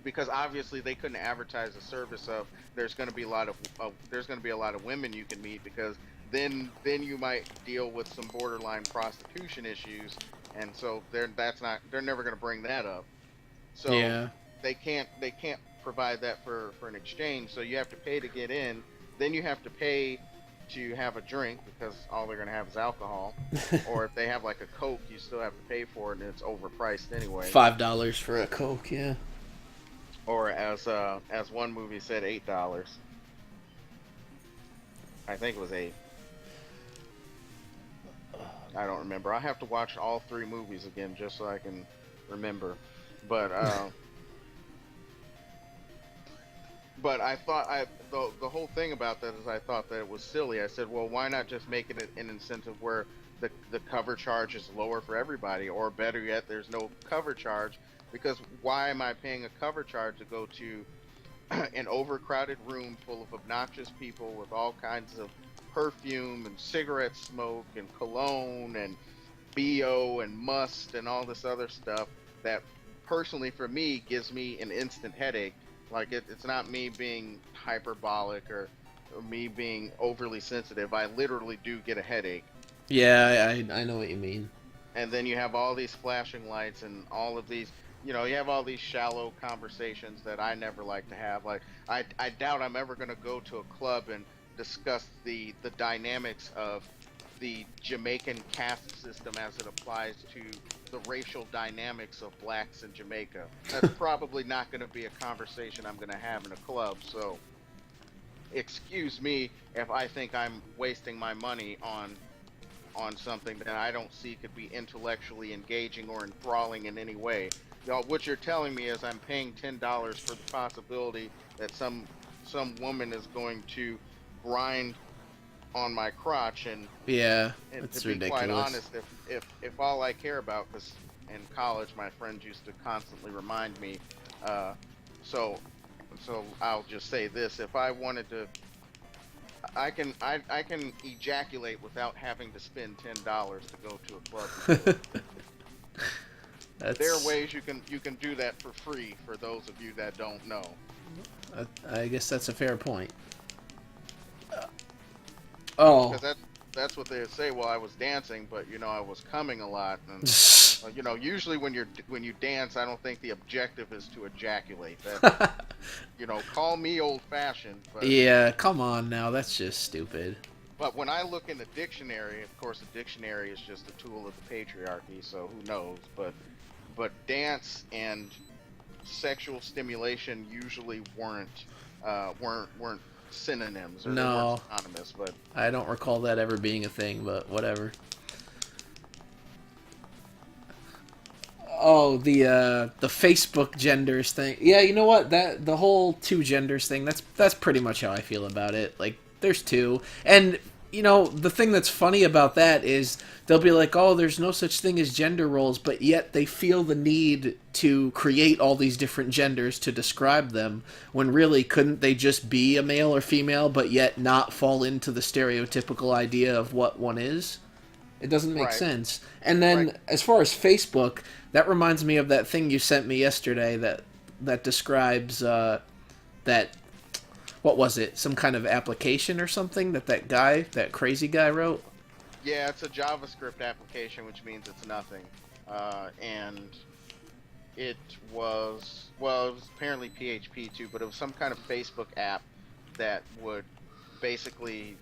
because obviously they couldn't advertise the service of there's going to be a lot of women you can meet, because then you might deal with some borderline prostitution issues, and so they're never going to bring that up. So Yeah. they can't provide that for an exchange. So you have to pay to get in, then you have to pay to have a drink, because all they're going to have is alcohol. Or if they have like a Coke, you still have to pay for it, and it's overpriced anyway. $5 for a Coke, yeah. Or as one movie said, $8. I think it was 8. I don't remember. I have to watch all 3 movies again just so I can remember. But but I thought the whole thing about that is I thought that it was silly. I said, well, why not just make it an incentive where the cover charge is lower for everybody, or better yet, there's no cover charge, because why am I paying a cover charge to go to an overcrowded room full of obnoxious people with all kinds of perfume and cigarette smoke and cologne and BO and must and all this other stuff that personally for me gives me an instant headache. Like it's not me being hyperbolic or me being overly sensitive. I literally do get a headache. Yeah, I know what you mean. And then you have all these flashing lights and all of these, you have all these shallow conversations that I never like to have. Like I doubt I'm ever going to go to a club and discuss the dynamics of the Jamaican caste system as it applies to the racial dynamics of blacks in Jamaica. That's probably not going to be a conversation I'm going to have in a club. So excuse me if I think I'm wasting my money on something that I don't see could be intellectually engaging or enthralling in any way. Y'all, what you're telling me is I'm paying $10 for the possibility that some woman is going to grind on my crotch, and Yeah, and that's to be ridiculous. quite honest, if all I care about, because in college my friends used to constantly remind me, so I'll just say this: if I wanted to, I can ejaculate without having to spend $10 to go to a club. There are ways you can do that for free for those of you that don't know. I guess that's a fair point. Oh. Because that's what they say while I was dancing, but I was coming a lot, and usually when you dance, I don't think the objective is to ejaculate. That call me old-fashioned, but yeah, come on now, that's just stupid. But when I look in the dictionary, of course, the dictionary is just a tool of the patriarchy, so who knows? But dance and sexual stimulation usually weren't synonyms, or no, they weren't synonymous. But I don't recall that ever being a thing, but whatever. Oh, the Facebook genders thing. Yeah, you know what? That the whole 2 genders thing, that's pretty much how I feel about it. Like, there's 2. And the thing that's funny about that is they'll be like, "Oh, there's no such thing as gender roles," but yet they feel the need to create all these different genders to describe them, when really couldn't they just be a male or female but yet not fall into the stereotypical idea of what one is? It doesn't make sense. And then as far as Facebook, that reminds me of that thing you sent me yesterday that describes that, what was it? Some kind of application or something that crazy guy wrote? Yeah, it's a JavaScript application, which means it's nothing. And it was apparently PHP too, but it was some kind of Facebook app that would basically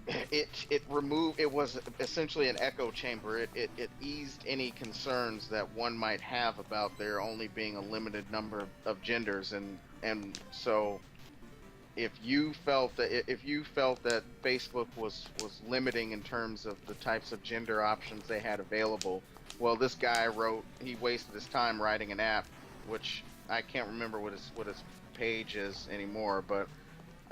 it was essentially an echo chamber. It eased any concerns that one might have about there only being a limited number of genders, and so if you felt that Facebook was limiting in terms of the types of gender options they had available, well, this guy he wasted his time writing an app, which I can't remember what his page is anymore, but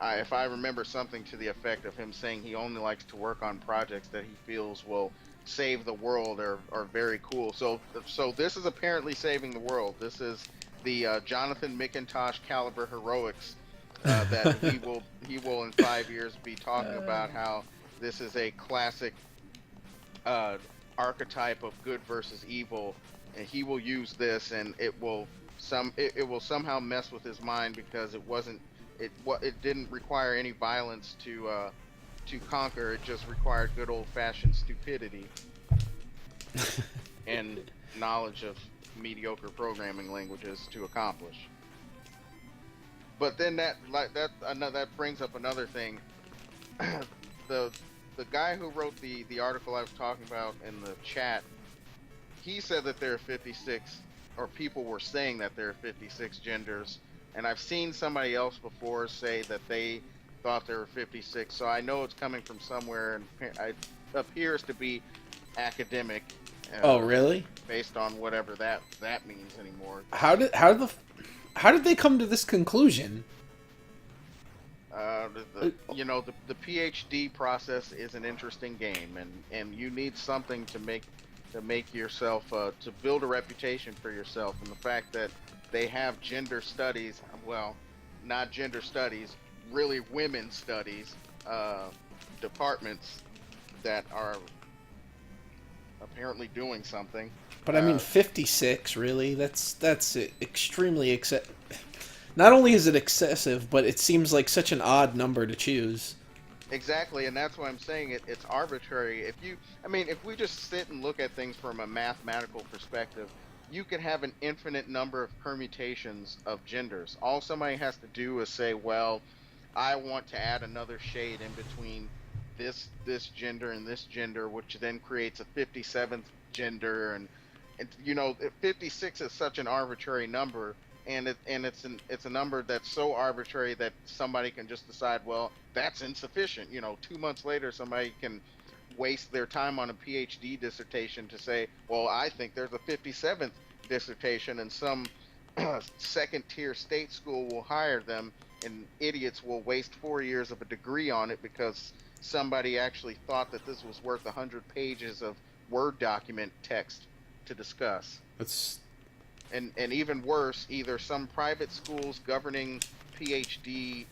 if I remember something to the effect of him saying he only likes to work on projects that he feels will save the world or are very cool. So this is apparently saving the world. This is the Jonathan McIntosh caliber heroics that he will in 5 years be talking about how this is a classic uh, archetype of good versus evil, and he will use this, and it will somehow mess with his mind because it didn't require any violence to conquer. It just required good old fashioned stupidity and knowledge of mediocre programming languages to accomplish. But then that brings up another thing. the the guy who wrote the article I was talking about in the chat, he said that there are 56, or people were saying that there are 56 genders, and I've seen somebody else before say that they thought there were 56. So I know it's coming from somewhere, and it appears to be academic. Oh, really? Based on whatever that means anymore. How did they come to this conclusion? The PhD process is an interesting game, and you need something to make yourself to build a reputation for yourself. And the fact that they have gender studies, well, not gender studies, really women's studies departments that are apparently doing something. But I mean, 56, really? That's extremely Not only is it excessive, but it seems like such an odd number to choose. Exactly, and that's why I'm saying it's arbitrary. If we just sit and look at things from a mathematical perspective, you could have an infinite number of permutations of genders. All somebody has to do is say, well, I want to add another shade in between this gender and this gender, which then creates a 57th gender, and 56 is such an arbitrary number, and it's a number that's so arbitrary that somebody can just decide, well, that's insufficient. 2 months later, somebody can waste their time on a PhD dissertation to say, well, I think there's a 57th dissertation, and some second tier state school will hire them, and idiots will waste 4 years of a degree on it because somebody actually thought that this was worth 100 pages of Word document text to discuss. And even worse, either some private school's governing PhD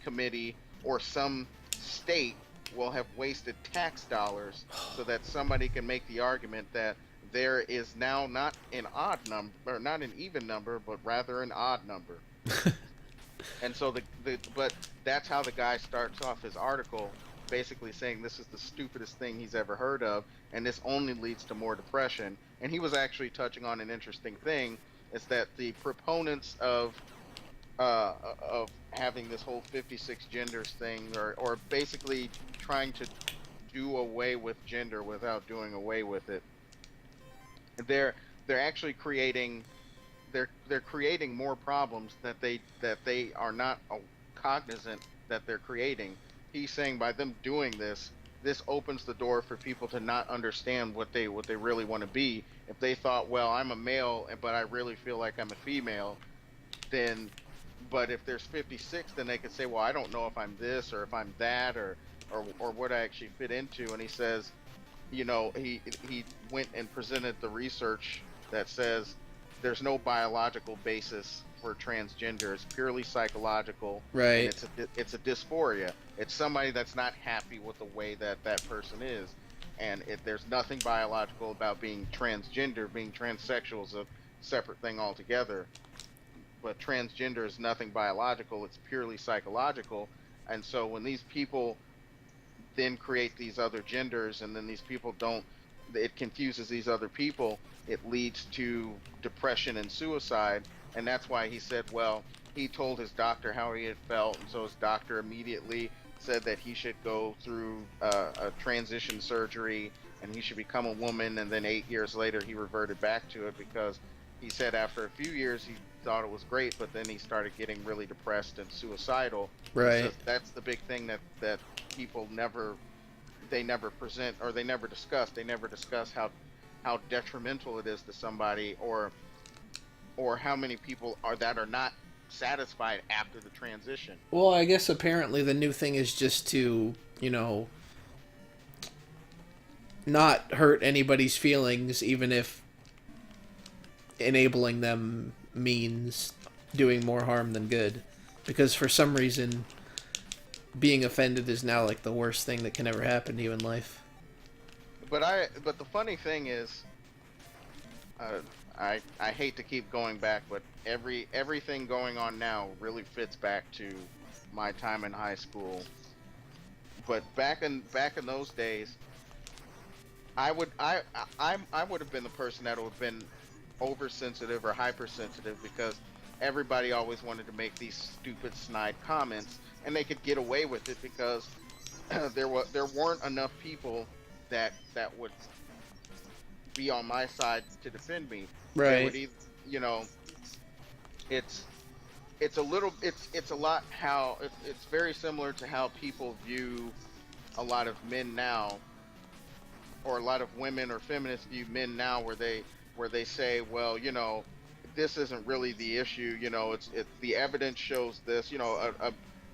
committee or some state will have wasted tax dollars so that somebody can make the argument that there is now not an odd number, or not an even number, but rather an odd number. And so but that's how the guy starts off his article, basically saying this is the stupidest thing he's ever heard of, and this only leads to more depression. And he was actually touching on an interesting thing, is that the proponents of having this whole 56 genders thing, or basically trying to do away with gender without doing away with it, they're actually creating more problems that they are not cognizant that they're creating. He's saying by them doing this opens the door for people to not understand what they really want to be. If they thought, well, I'm a male, but I really feel like I'm a female, then, but if there's 56, then they could say, well, I don't know if I'm this or if I'm that or what I actually fit into. And he says, he went and presented the research that says there's no biological basis for transgender. It's purely psychological. Right. And it's a dysphoria. It's somebody that's not happy with the way that person is. And there's nothing biological about being transgender. Being transsexual is a separate thing altogether. But transgender is nothing biological. It's purely psychological. And so when these people then create these other genders, and then these people it confuses these other people, it leads to depression and suicide. And that's why he said, well, he told his doctor how he had felt, and so his doctor immediately said that he should go through a transition surgery and he should become a woman. And then 8 years later he reverted back to it because he said after a few years he thought it was great, but then he started getting really depressed and suicidal. Right. So that's the big thing that people never present, or they never discuss. They never discuss how detrimental it is to somebody, or how many people are not satisfied after the transition. Well, I guess apparently the new thing is just to, you know, not hurt anybody's feelings, even if enabling them means doing more harm than good. Because for some reason, being offended is now like the worst thing that can ever happen to you in life. But the funny thing is, I hate to keep going back, but everything going on now really fits back to my time in high school. But back in those days, I would have been the person that would have been oversensitive or hypersensitive because everybody always wanted to make these stupid snide comments, and they could get away with it because there weren't enough people that would be on my side to defend me. They would Right. you know, it's it's a little it's a lot how it's very similar to how people view a lot of men now, or a lot of women or feminists view men now, where they say, well, this isn't really the issue. The evidence shows this.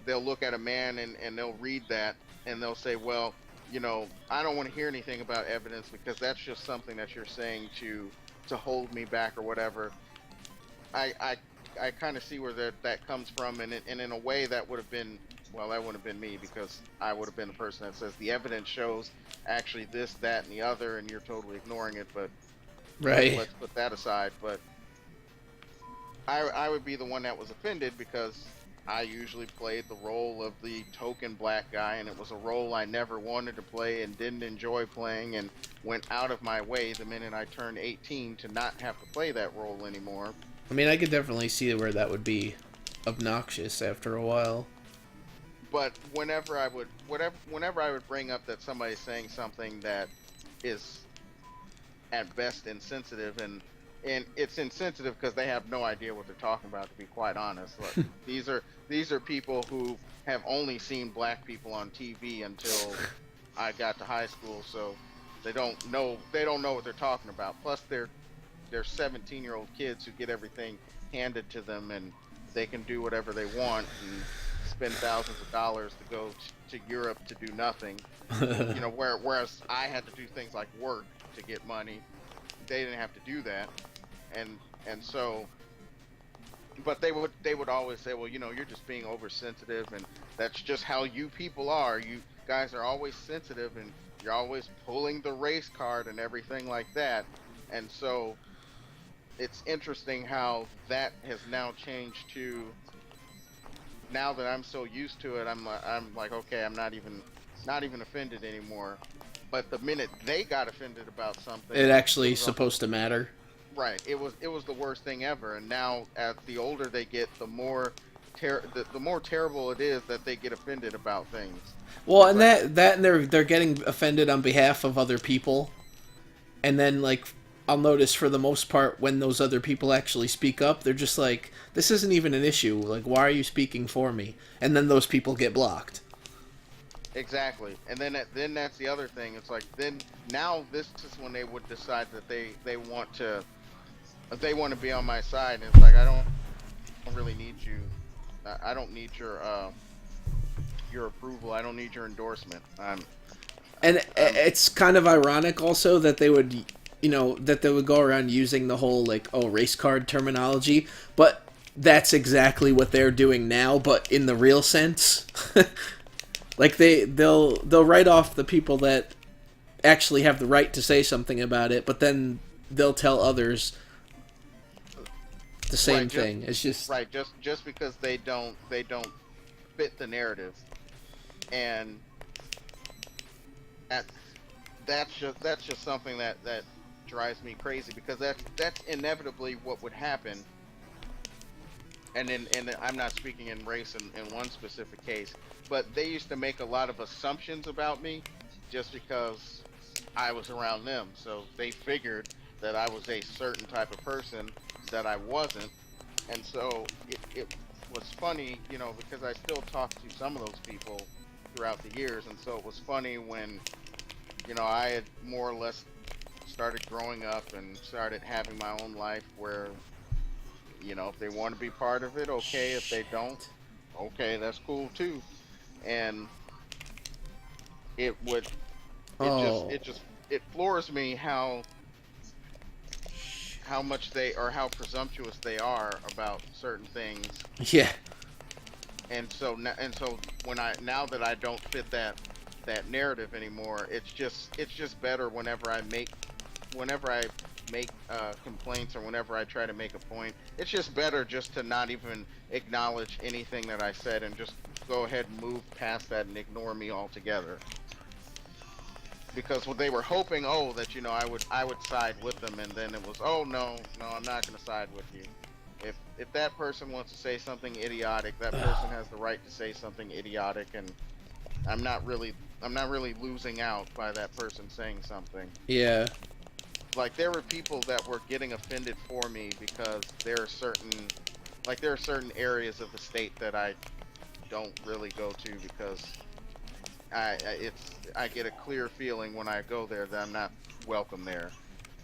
They'll look at a man and they'll read that and they'll say, well, I don't want to hear anything about evidence because that's just something that you're saying to hold me back or whatever. I kind of see where that comes from, and in a way that would have been, well, that wouldn't have been me because I would have been the person that says the evidence shows actually this, that, and the other, and you're totally ignoring it. But Right. let's put that aside. But I would be the one that was offended because I usually played the role of the token black guy, and it was a role I never wanted to play and didn't enjoy playing, and went out of my way the minute I turned 18 to not have to play that role anymore. I mean, I could definitely see where that would be obnoxious after a while. But whenever I would bring up that somebody's saying something that is at best insensitive, and it's insensitive because they have no idea what they're talking about, to be quite honest. Look, these are people who have only seen black people on TV until I got to high school, so they don't know what they're talking about. Plus they're 17-year-old kids who get everything handed to them, and they can do whatever they want and spend thousands of dollars to go to Europe to do nothing. Whereas I had to do things like work to get money. They didn't have to do that, and so. But they would always say, well, you're just being oversensitive, and that's just how you people are. You guys are always sensitive, and you're always pulling the race card and everything like that. And so it's interesting how that has now changed to, now that I'm so used to it, I'm like, okay, I'm not even offended anymore. But the minute they got offended about something, It actually supposed to matter. right, it was the worst thing ever. And now, as the older they get, the more more terrible it is that they get offended about things. Well, It's and like, that and they're getting offended on behalf of other people, and then like I'll notice for the most part when those other people actually speak up, they're just like, this isn't even an issue. Like, why are you speaking for me? And then those people get blocked. exactly. And then that's the other thing. It's like, then now this is when they would decide that they want to be on my side, and it's like, I don't really need you. I don't need your approval. I don't need your endorsement. And I'm it's kind of ironic also that they would, that they would go around using the whole like, oh, race card terminology, but that's exactly what they're doing now, but in the real sense. Like they'll write off the people that actually have the right to say something about it, but then they'll tell others the same right, thing. It's just right. Just because they don't fit the narrative, and that that's just something that drives me crazy, because that's inevitably what would happen. And I'm not speaking in race in one specific case, but they used to make a lot of assumptions about me just because I was around them. So they figured that I was a certain type of person that I wasn't. And so it was funny, because I still talk to some of those people throughout the years. And so it was funny when, I had more or less started growing up and started having my own life, where You know, if they want to be part of it, okay. If they don't, okay, that's cool too. And it would, Oh. it floors me how much they or how presumptuous they are about certain things. Yeah. And so when I now that I don't fit that narrative anymore, it's just better whenever I make complaints or whenever I try to make a point. It's just better just to not even acknowledge anything that I said and just go ahead and move past that and ignore me altogether. Because what they were hoping, oh, that I would side with them, and then it was, oh no, no, I'm not going to side with you. If that person wants to say something idiotic, that person has the right to say something idiotic, and I'm not really losing out by that person saying something. Yeah. Like there were people that were getting offended for me because there are certain areas of the state that I don't really go to because I get a clear feeling when I go there that I'm not welcome there.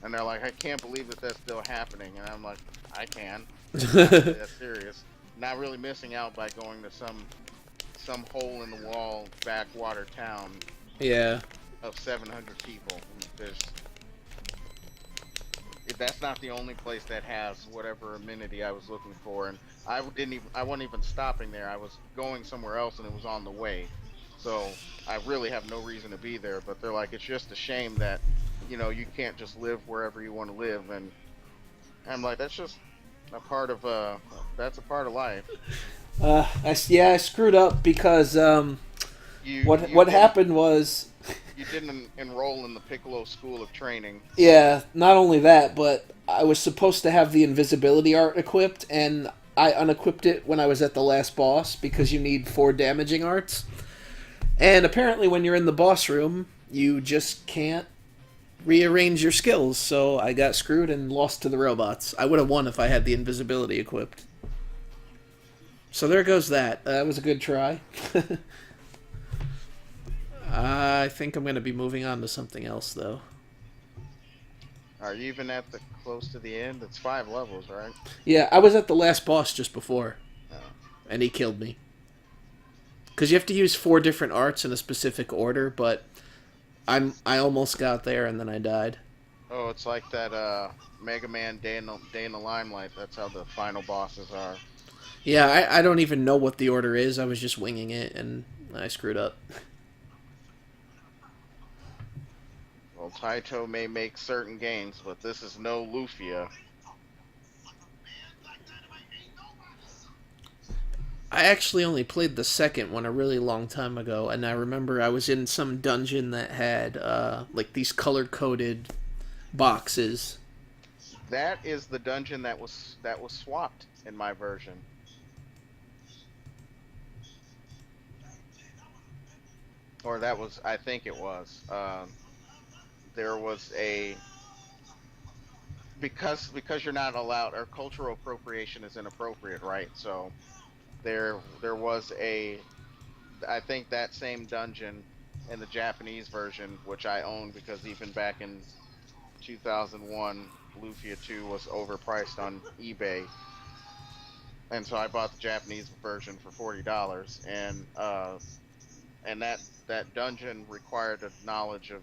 And they're like, I can't believe that that's still happening. And I'm like, I can. It's not really that serious. Not really missing out by going to some hole in the wall backwater town Yeah. of 700 people. There's That's not the only place that has whatever amenity I was looking for, and I wasn't even stopping there. I was going somewhere else, and it was on the way. So I really have no reason to be there. But they're like, it's just a shame that, you can't just live wherever you want to live, and I'm like, that's just a part of that's a part of life. I screwed up because You what you what didn't happened was, you didn't enroll in the Piccolo School of Training. yeah, not only that, but I was supposed to have the invisibility art equipped, and I unequipped it when I was at the last boss because you need 4 damaging arts. And apparently, when you're in the boss room, you just can't rearrange your skills. So I got screwed and lost to the robots. I would have won if I had the invisibility equipped. So there goes that. That was a good try. I think I'm going to be moving on to something else, though. Are you even at the close to the end? It's 5 levels, right? Yeah, I was at the last boss just before, No. and he killed me. Because you have to use 4 different arts in a specific order, but I almost got there and then I died. Oh, it's like that Mega Man Day in the Limelight. That's how the final bosses are. Yeah, I don't even know what the order is. I was just winging it, and I screwed up. Well, Taito may make certain games, but this is no Lufia. I actually only played the second one a really long time ago, and I remember I was in some dungeon that had like these color-coded boxes. That is the dungeon that was swapped in my version. Or that was, I think it was. There was a because you're not allowed, or cultural appropriation is inappropriate, right? So there was I think that same dungeon in the Japanese version, which I own because even back in 2001, Lufia 2 was overpriced on eBay, and so I bought the Japanese version for $40, and that dungeon required a knowledge of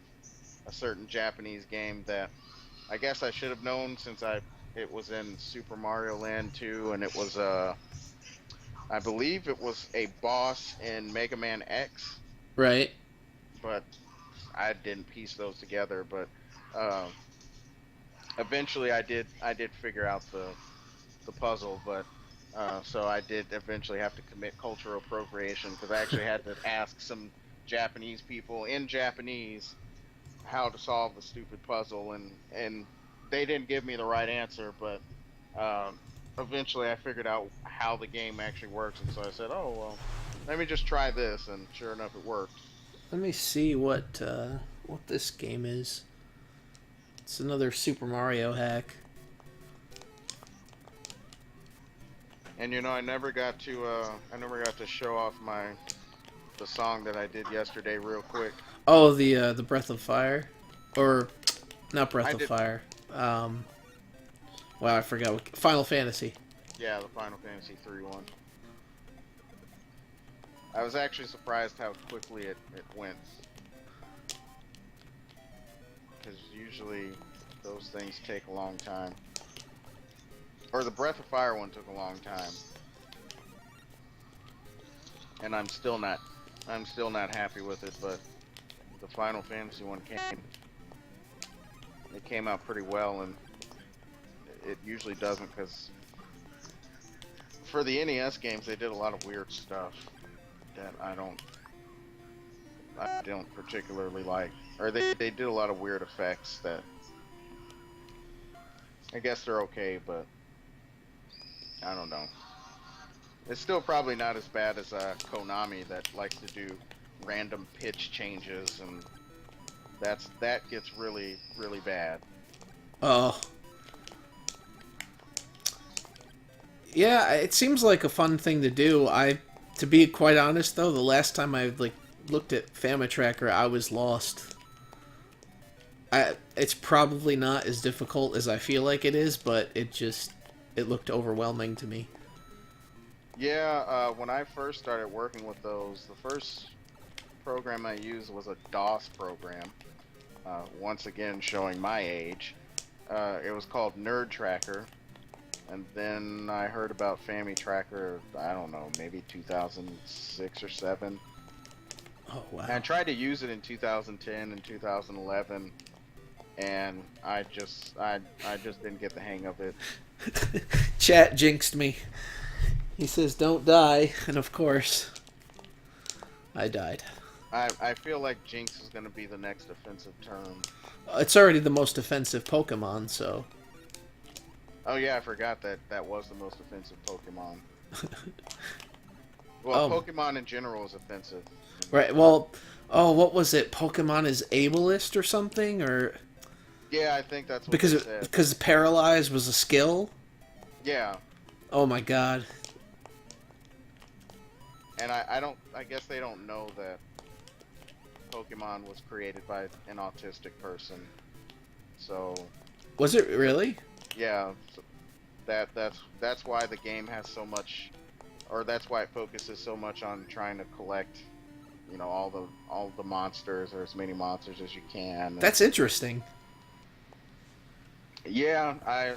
a certain Japanese game that I guess I should have known since it was in Super Mario Land 2, and it was I believe it was a boss in Mega Man X, Right. but I didn't piece those together. But eventually I did figure out the puzzle, but so I did eventually have to commit cultural appropriation because I actually had to ask some Japanese people in Japanese how to solve the stupid puzzle, and they didn't give me the right answer, but eventually I figured out how the game actually works, and so I said, oh well, let me just try this, and sure enough it worked. Let me see what this game is. It's another Super Mario hack. And I never got to show off the song that I did yesterday real quick. Oh, the Breath of Fire, or not Breath I of did Fire. Wow, I forgot what Final Fantasy. Yeah, the Final Fantasy 3 one. I was actually surprised how quickly it went. Because usually those things take a long time. Or the Breath of Fire one took a long time. And I'm still not happy with it, but the Final Fantasy one it came out pretty well, and it usually doesn't, because for the NES games they did a lot of weird stuff that I don't particularly like. Or they did a lot of weird effects that I guess they're okay, but I don't know. It's still probably not as bad as Konami, that likes to do random pitch changes, and that gets really, really bad. Oh. Yeah, it seems like a fun thing to do. To be quite honest though, the last time I looked at FamiTracker, I was lost. It's probably not as difficult as I feel like it is, but it looked overwhelming to me. Yeah, when I first started working with those, the first program I used was a DOS program. Once again, showing my age. It was called Nerd Tracker, and then I heard about FamiTracker, I don't know, maybe 2006 or 7. Oh wow! And I tried to use it in 2010 and 2011, and I just didn't get the hang of it. Chat jinxed me. He says, "Don't die," and of course, I died. I feel like Jinx is going to be the next offensive term. It's already the most offensive Pokemon, so. Oh yeah, I forgot that was the most offensive Pokemon. Well, Pokemon in general is offensive. Right. Well, what was it? Pokemon is ableist or something, or? Yeah, I think that's what they said. Because paralyzed was a skill. Yeah. Oh my god. And I guess they don't know that Pokemon was created by an autistic person. So. Was it really? Yeah. So that's why the game has so much, or that's why it focuses so much on trying to collect, all the monsters, or as many monsters as you can. That's interesting. Yeah, I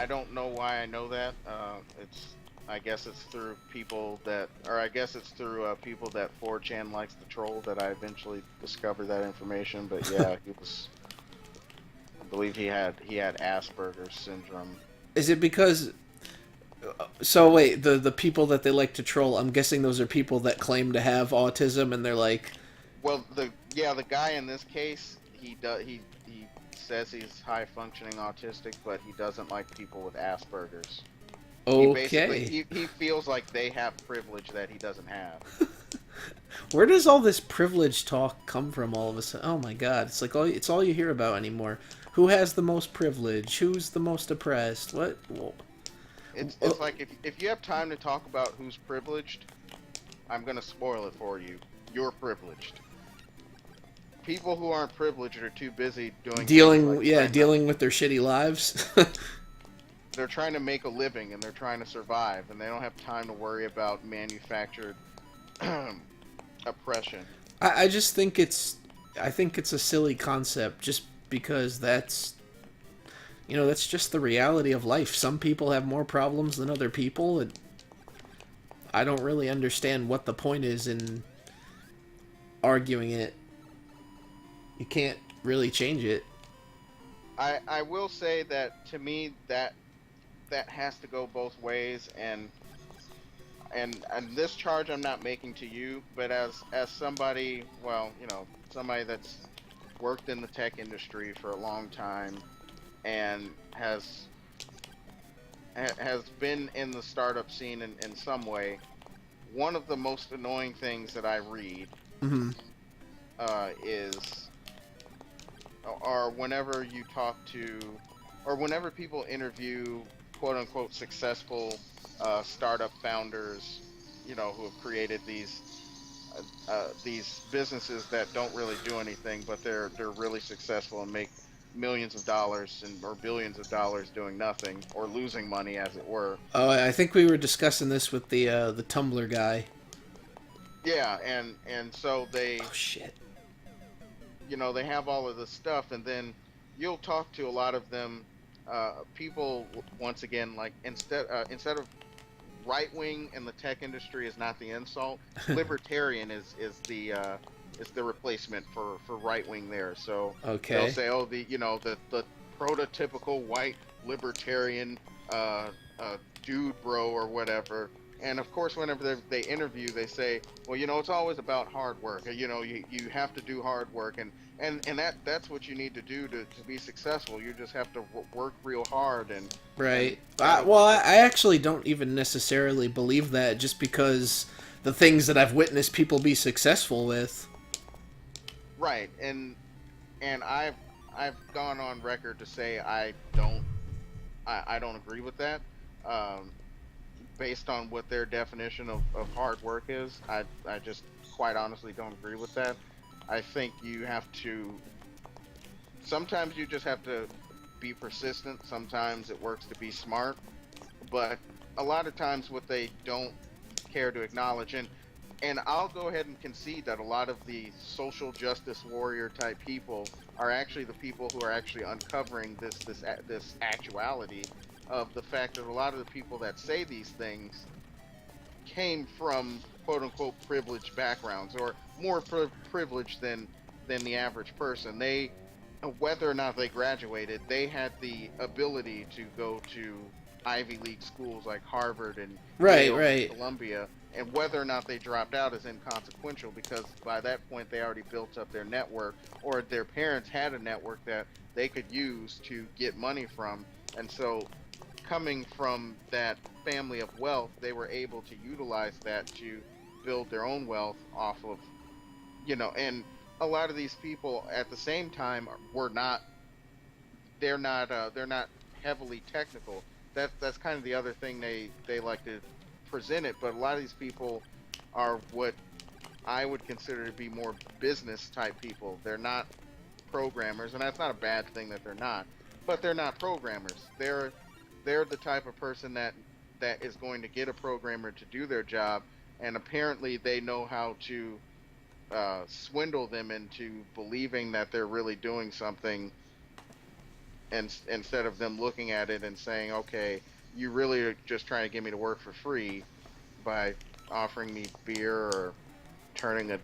don't know why I know that. I guess it's through people that 4chan likes to troll that I eventually discovered that information. But yeah, I believe he had Asperger's syndrome. Is it because? So wait, the people that they like to troll, I'm guessing those are people that claim to have autism, and they're like. Well, the guy in this case, he says he's high functioning autistic, but he doesn't like people with Asperger's. Okay. He feels like they have privilege that he doesn't have. Where does all this privilege talk come from all of a sudden? Oh my god, it's all you hear about anymore. Who has the most privilege? Who's the most oppressed? What? Whoa. It's like if you have time to talk about who's privileged, I'm gonna spoil it for you. You're privileged. People who aren't privileged are too busy dealing with their shitty lives. They're trying to make a living, and they're trying to survive, and they don't have time to worry about manufactured oppression. I just think it's a silly concept, just because that's just the reality of life. Some people have more problems than other people, and I don't really understand what the point is in arguing it. You can't really change it. I will say that, to me, that has to go both ways, and this charge I'm not making to you, but as somebody, somebody that's worked in the tech industry for a long time and has been in the startup scene in some way, one of the most annoying things that I read are whenever you talk to, or whenever people interview quote-unquote successful startup founders, who have created these businesses that don't really do anything, but they're really successful and make millions of dollars or billions of dollars doing nothing or losing money, as it were. Oh, I think we were discussing this with the Tumblr guy. Yeah, and so Oh shit. they have all of this stuff, and then you'll talk to a lot of them, people, once again, like instead of right wing in the tech industry is not the insult. Libertarian is the replacement for right wing there. So they'll Okay. say, oh, the prototypical white libertarian dude bro or whatever. And of course, whenever they interview, they say, well, it's always about hard work. You have to do hard work, and that's what you need to do to be successful. You just have to work real hard and Right. Well, I actually don't even necessarily believe that, just because the things that I've witnessed people be successful with. right. And I've gone on record to say I don't agree with that. Um, Based on what their definition of hard work is, I just quite honestly don't agree with that. I think you have to sometimes you just have to be persistent. Sometimes it works to be smart, but a lot of times what they don't care to acknowledge, and I'll go ahead and concede that a lot of the social justice warrior type people are actually the people who are actually uncovering this actuality of the fact that a lot of the people that say these things came from quote unquote privileged backgrounds, or more privileged than the average person. They, whether or not they graduated, they had the ability to go to Ivy League schools like Harvard and Right, Yale and right. Columbia, and whether or not they dropped out is inconsequential, because by that point they already built up their network, or their parents had a network that they could use to get money from. And so, coming from that family of wealth, they were able to utilize that to build their own wealth off of, and a lot of these people at the same time were not, they're not heavily technical. That's kind of the other thing they like to present it, but a lot of these people are what I would consider to be more business type people. They're not programmers, and that's not a bad thing that they're not, but they're not programmers. They're the type of person that is going to get a programmer to do their job, and apparently they know how to swindle them into believing that they're really doing something, and instead of them looking at it and saying, okay, you really are just trying to get me to work for free by offering me beer or turning a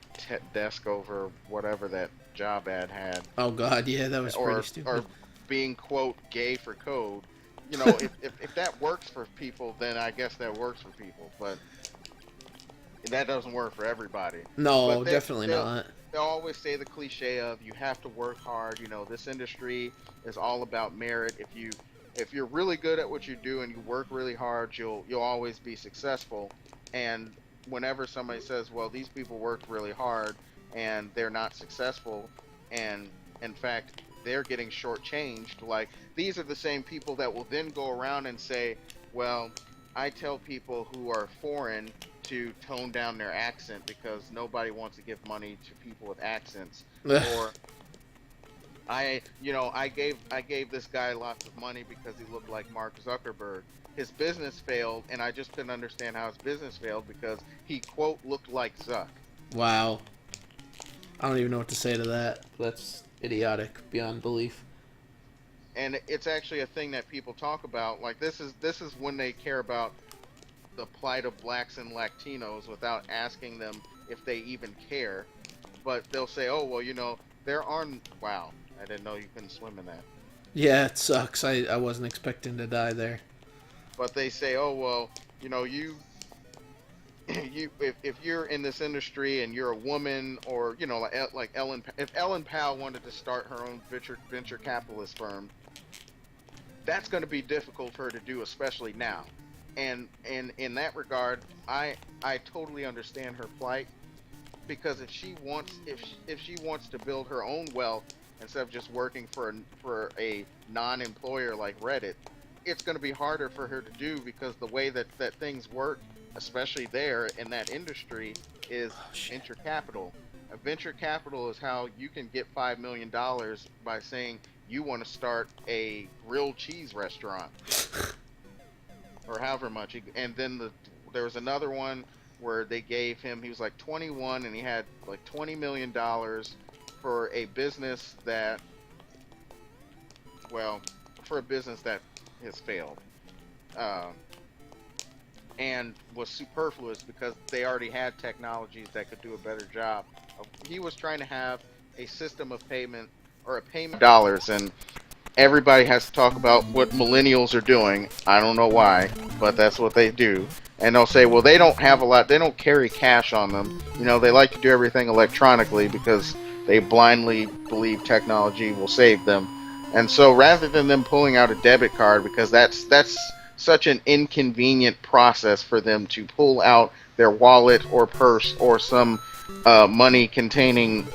desk over, whatever that job ad had, Oh god, yeah, that was pretty or stupid. being quote gay for code. If that works for people, then I guess that works for people, but that doesn't work for everybody. But No, definitely not. they'll always say the cliche of you have to work hard. This industry is all about merit. If you're really good at what you do and you work really hard, you'll always be successful. And whenever somebody says, well, these people worked really hard and they're not successful, and in fact they're getting shortchanged, like, these are the same people that will then go around and say, well, I tell people who are foreign to tone down their accent because nobody wants to give money to people with accents. Or I gave this guy lots of money because he looked like Mark Zuckerberg. His business failed, and I just couldn't understand how his business failed because he quote looked like Zuck. Wow. I don't even know what to say to that. That's idiotic beyond belief. And it's actually a thing that people talk about. Like, this is when they care about the plight of blacks and Latinos without asking them if they even care. But they'll say, oh, well, there aren't. Wow, I didn't know you couldn't swim in that. Yeah, it sucks. I wasn't expecting to die there. But they say, oh, well, you if you're in this industry and you're a woman, or like Ellen, if Ellen Powell wanted to start her own venture capitalist firm, that's going to be difficult for her to do, especially now. And in that regard, I totally understand her plight, because if she wants to build her own wealth instead of just working for a non-employer like Reddit, it's going to be harder for her to do, because the way that things work, especially there in that industry, is Oh shit. venture capital. A venture capital is how you can get $5 million by saying you want to start a grilled cheese restaurant or however much. And then there was another one where they gave him, he was like 21 and he had like $20 million for a business that, well, for a business that has failed. Um, and was superfluous because they already had technologies that could do a better job. He was trying to have a system of payment or a payment dollars, and everybody has to talk about what millennials are doing. I don't know why, but that's what they do. And they'll say, well, they don't have a lot, they don't carry cash on them. You know, they like to do everything electronically because they blindly believe technology will save them. And so rather than them pulling out a debit card, because that's such an inconvenient process for them to pull out their wallet or purse or some money containing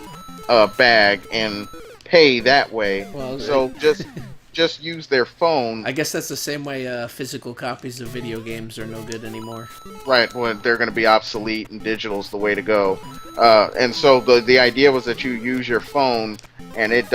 bag and pay that way. Well, so just use their phone. I guess that's the same way physical copies of video games are no good anymore. Right, when they're going to be obsolete and digital's the way to go. And so the idea was that you use your phone and it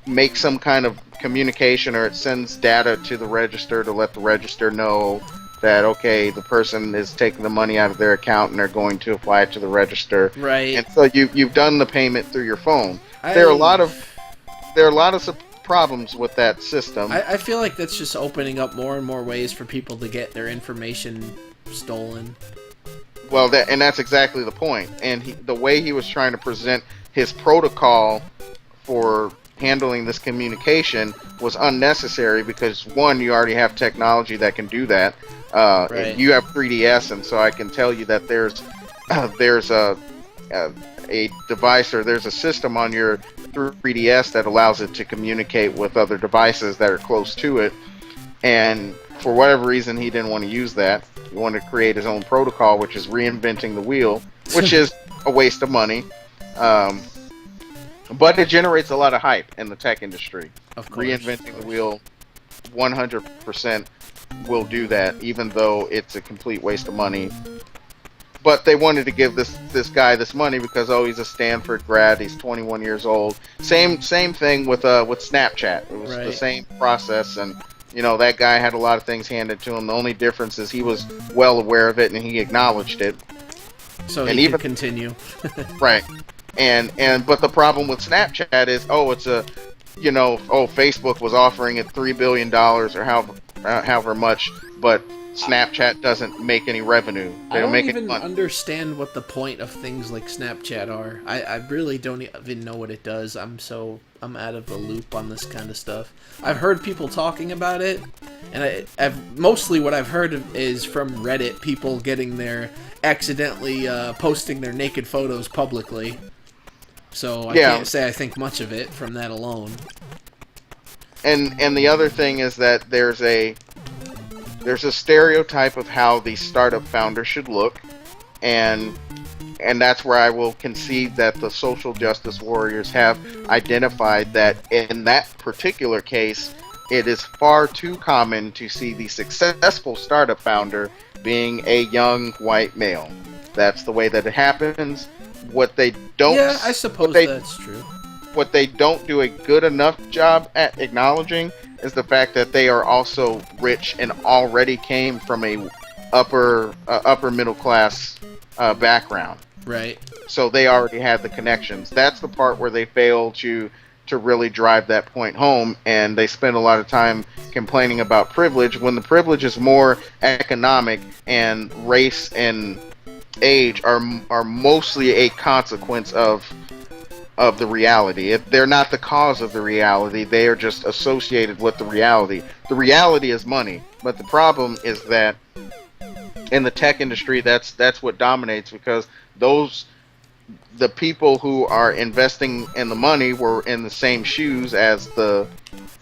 makes some kind of communication, or it sends data to the register to let the register know that, okay, the person is taking the money out of their account and they're going to apply it to the register. Right. And so you've done the payment through your phone. There are a lot of problems with that system. I feel like that's just opening up more and more ways for people to get their information stolen. Well, that's exactly the point. And the way he was trying to present his protocol for handling this communication was unnecessary because, one, you already have technology that can do that. Right. You have 3DS, and so I can tell you that there's a device, or there's a system on your 3DS that allows it to communicate with other devices that are close to it. And for whatever reason, he didn't want to use that. He wanted to create his own protocol, which is reinventing the wheel, which is a waste of money. But it generates a lot of hype in the tech industry. Of course. Reinventing the wheel 100% will do that, even though it's a complete waste of money. But they wanted to give this guy this money because, oh, he's a Stanford grad, he's 21 years old. Same thing with Snapchat. It was Right. the same process, and you know, that guy had a lot of things handed to him. The only difference is he was well aware of it and he acknowledged it. So and he even could continue. Right. But the problem with Snapchat is, Facebook was offering it $3 billion or however much, but Snapchat doesn't make any revenue. They I don't make any even money. understand what the point of things like Snapchat are. I really don't even know what it does. I'm out of the loop on this kind of stuff. I've heard people talking about it, and mostly what I've heard is from Reddit, people getting accidentally posting their naked photos publicly. So I can't say I think much of it from that alone. And the other thing is that there's a stereotype of how the startup founder should look, and that's where I will concede that the social justice warriors have identified that in that particular case, it is far too common to see the successful startup founder being a young white male. That's the way that it happens. What they don't... Yeah, I suppose that's true. What they don't do a good enough job at acknowledging is the fact that they are also rich and already came from a upper middle class background. Right. So they already had the connections. That's the part where they fail to really drive that point home, and they spend a lot of time complaining about privilege when the privilege is more economic, and race and age are mostly a consequence of the reality. They're not the cause of the reality. They are just associated with the reality. The reality is money, but the problem is that in the tech industry, that's what dominates, because the people who are investing in the money were in the same shoes as the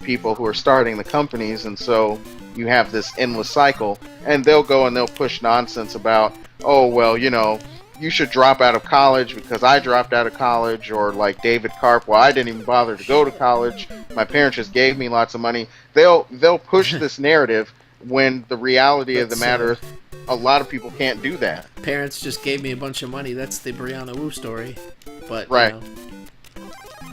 people who are starting the companies, and so you have this endless cycle. And they'll go and they'll push nonsense about, oh, well, you should drop out of college because I dropped out of college, or like David Karp, well, I didn't even bother to go to college. My parents just gave me lots of money. They'll push this narrative when the reality of the matter is a lot of people can't do that. Parents just gave me a bunch of money. That's the Brianna Wu story. But Right. you know,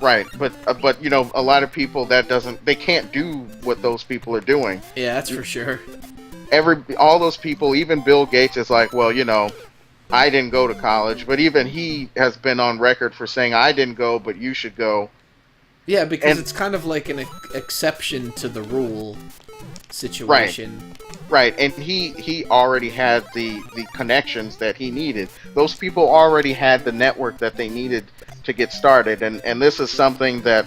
Right, but you know, a lot of people they can't do what those people are doing. yeah, that's for sure. All those people, even Bill Gates is like, well, you know, I didn't go to college, but even he has been on record for saying I didn't go, but you should go. Yeah, because And- it's kind of like an exception to the rule situation. Right, and he already had the connections that he needed. Those people already had the network that they needed to get started, and this is something that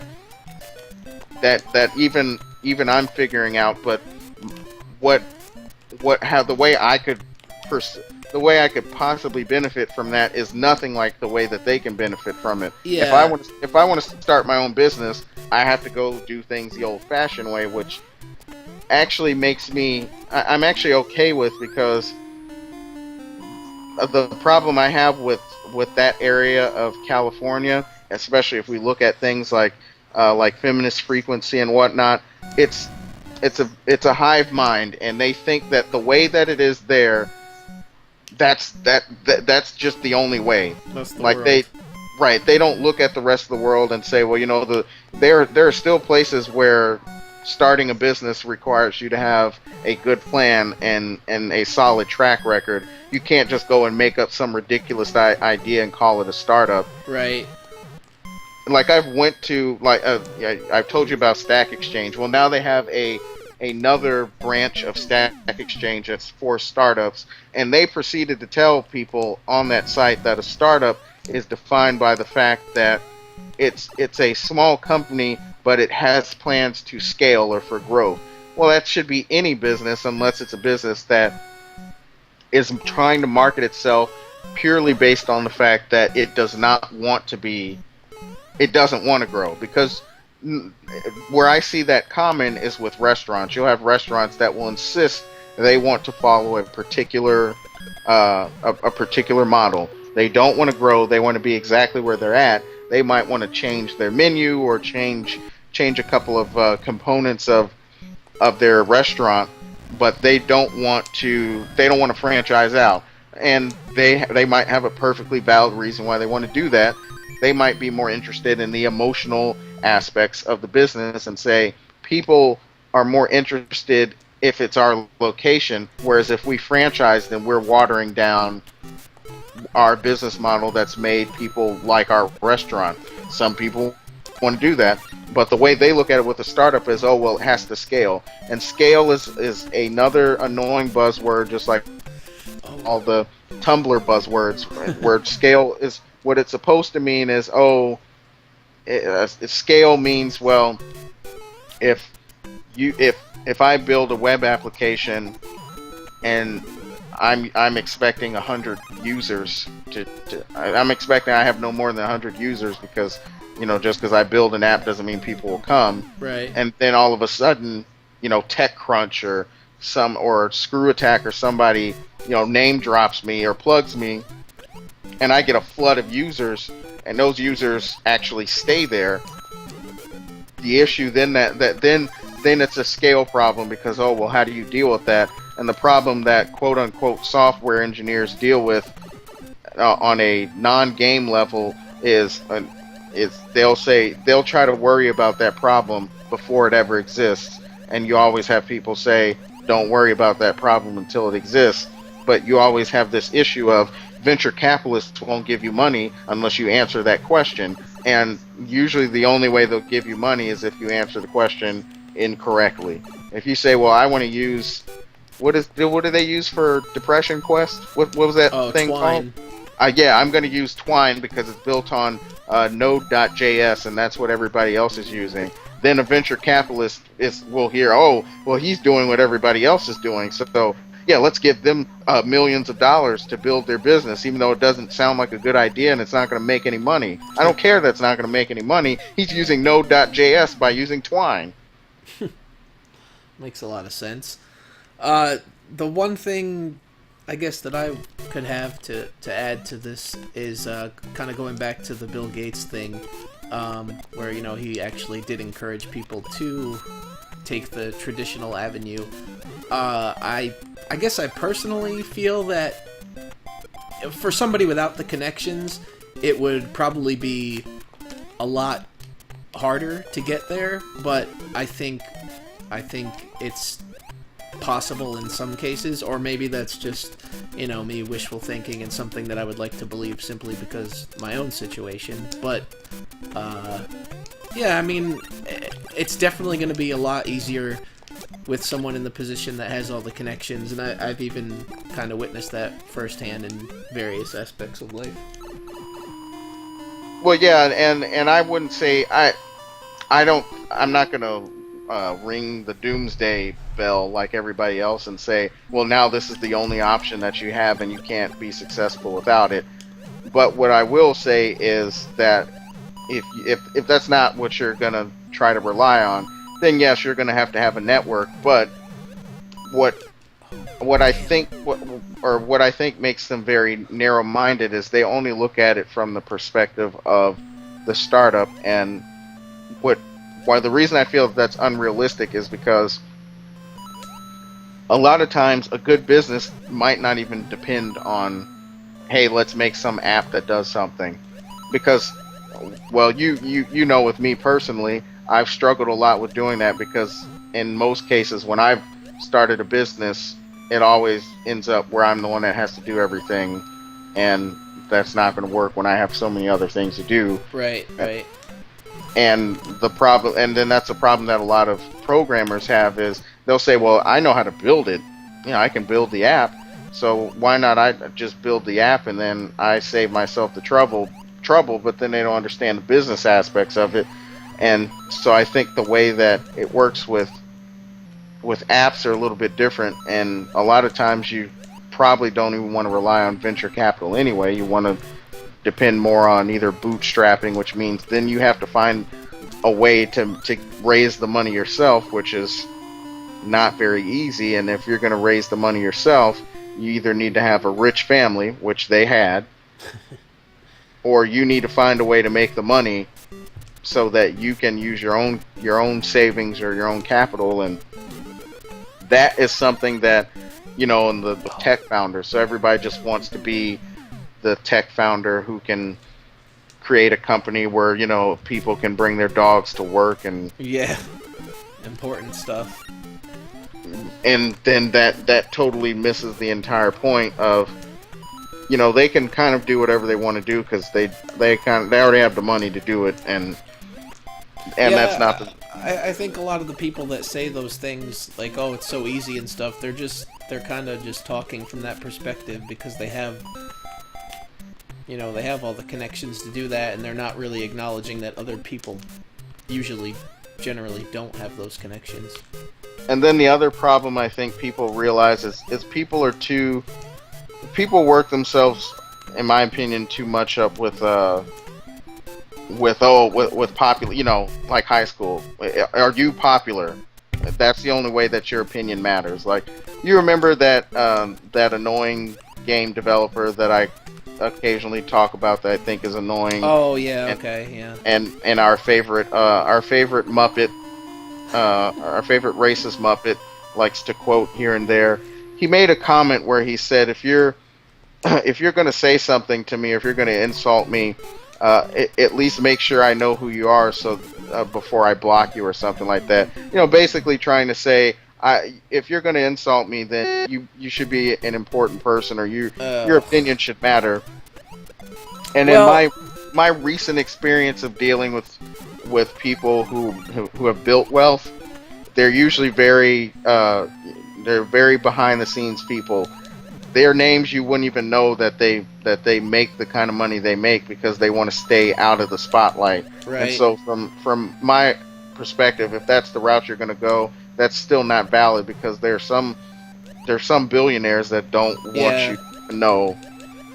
even I'm figuring out. But the way I could possibly benefit from that is nothing like the way that they can benefit from it. Yeah. If I want to start my own business, I have to go do things the old-fashioned way, which actually makes me I'm actually okay with, because of the problem I have with that area of California, especially if we look at things like feminist frequency and whatnot. It's a hive mind, and they think that the way that it is there, that's just the only way. That's the Like world. they don't look at the rest of the world and say, well, you know, there are still places where starting a business requires you to have a good plan and a solid track record. You can't just go and make up some ridiculous idea and call it a startup. Right. Like I've told you about Stack Exchange. Well, now they have another branch of Stack Exchange that's for startups, and they proceeded to tell people on that site that a startup is defined by the fact that it's a small company, but it has plans to scale or for growth. Well, that should be any business, unless it's a business that is trying to market itself purely based on the fact that it doesn't want to grow. Because where I see that common is with restaurants. You'll have restaurants that will insist they want to follow a particular model. They don't want to grow. They want to be exactly where they're at. They might want to change their menu or change a couple of components of their restaurant, but they don't want to franchise out. And they might have a perfectly valid reason why they want to do that. They might be more interested in the emotional aspects of the business and say people are more interested if it's our location, whereas if we franchise, then we're watering down our business model that's made people like our restaurant. Some people want to do that, but the way they look at it with a startup is, oh, well, it has to scale. And scale is another annoying buzzword, just like all the Tumblr buzzwords, where scale is what it's supposed to mean is, scale means, well, if I build a web application and I'm expecting 100 users I'm expecting I have no more than 100 users, because, you know, just because I build an app doesn't mean people will come. Right. And then all of a sudden, you know, TechCrunch or Screw Attack or somebody, you know, name drops me or plugs me, and I get a flood of users, and those users actually stay there. The issue then then it's a scale problem, because, oh, well, how do you deal with that? And the problem that quote unquote software engineers deal with on a non-game level is they'll try to worry about that problem before it ever exists, and you always have people say, don't worry about that problem until it exists. But you always have this issue of venture capitalists won't give you money unless you answer that question, and usually the only way they'll give you money is if you answer the question incorrectly. If you say, well, I want to use what do they use for Depression Quest? What was that thing Twine. called? Yeah, I'm going to use Twine because it's built on Node.js, and that's what everybody else is using. Then a venture capitalist will hear, oh, well, he's doing what everybody else is doing, so yeah, let's give them millions of dollars to build their business, even though it doesn't sound like a good idea and it's not going to make any money. I don't care that it's not going to make any money. He's using Node.js by using Twine. Makes a lot of sense. The one thing I guess that I could have to add to this is kind of going back to the Bill Gates thing, where, you know, he actually did encourage people to take the traditional avenue. I guess I personally feel that for somebody without the connections, it would probably be a lot harder to get there, but I think it's possible in some cases, or maybe that's just, me wishful thinking and something that I would like to believe simply because my own situation. But yeah, I mean, it's definitely going to be a lot easier with someone in the position that has all the connections, and I've even kind of witnessed that firsthand in various aspects of life. Well, yeah, and I wouldn't say I'm not gonna ring the doomsday bell like everybody else and say, well, now this is the only option that you have and you can't be successful without it. But what I will say is that if that's not what you're gonna try to rely on, then yes, you're gonna have to have a network. But what I think makes them very narrow-minded is they only look at it from the perspective of the startup. And why the reason I feel that's unrealistic is because a lot of times a good business might not even depend on, hey, let's make some app that does something. Because, well, you know, with me personally, I've struggled a lot with doing that, because in most cases when I've started a business, it always ends up where I'm the one that has to do everything, and that's not going to work when I have so many other things to do. Right. And the problem, and then that's a problem that a lot of programmers have, is they'll say, well, I know how to build it. I can build the app, so why not I just build the app and then I save myself the trouble, but then they don't understand the business aspects of it. And so I think the way that it works with apps are a little bit different, and a lot of times you probably don't even want to rely on venture capital anyway. You want to depend more on either bootstrapping, which means then you have to find a way to raise the money yourself, which is not very easy. And if you're going to raise the money yourself, you either need to have a rich family, which they had, or you need to find a way to make the money so that you can use your own savings or your own capital. And that is something that, in the tech founder, so everybody just wants to be the tech founder who can create a company where, people can bring their dogs to work, and yeah, important stuff. And then that totally misses the entire point of, they can kind of do whatever they want to do because they already have the money to do it, and yeah, that's not the... I think a lot of the people that say those things, like, oh, it's so easy and stuff, they're kind of just talking from that perspective because they have all the connections to do that, and they're not really acknowledging that other people generally don't have those connections. And then the other problem I think people realize is people work themselves, in my opinion, too much up with popular, like high school. Are you popular? That's the only way that your opinion matters. Like, you remember that annoying game developer that I occasionally talk about that I think is annoying. Oh yeah, okay, yeah. And our favorite Muppet, our favorite racist Muppet, likes to quote here and there. He made a comment where he said, if you're going to say something to me, or if you're going to insult me, at least make sure I know who you are, so before I block you or something like that. Basically trying to say, if you're going to insult me, then you should be an important person, or your opinion should matter. And in my recent experience of dealing with people who have built wealth, they're usually very behind the scenes people. Their names, you wouldn't even know that they make the kind of money they make, because they want to stay out of the spotlight. Right. And so from my perspective, if that's the route you're going to go, that's still not valid, because there's some billionaires that don't want you to know.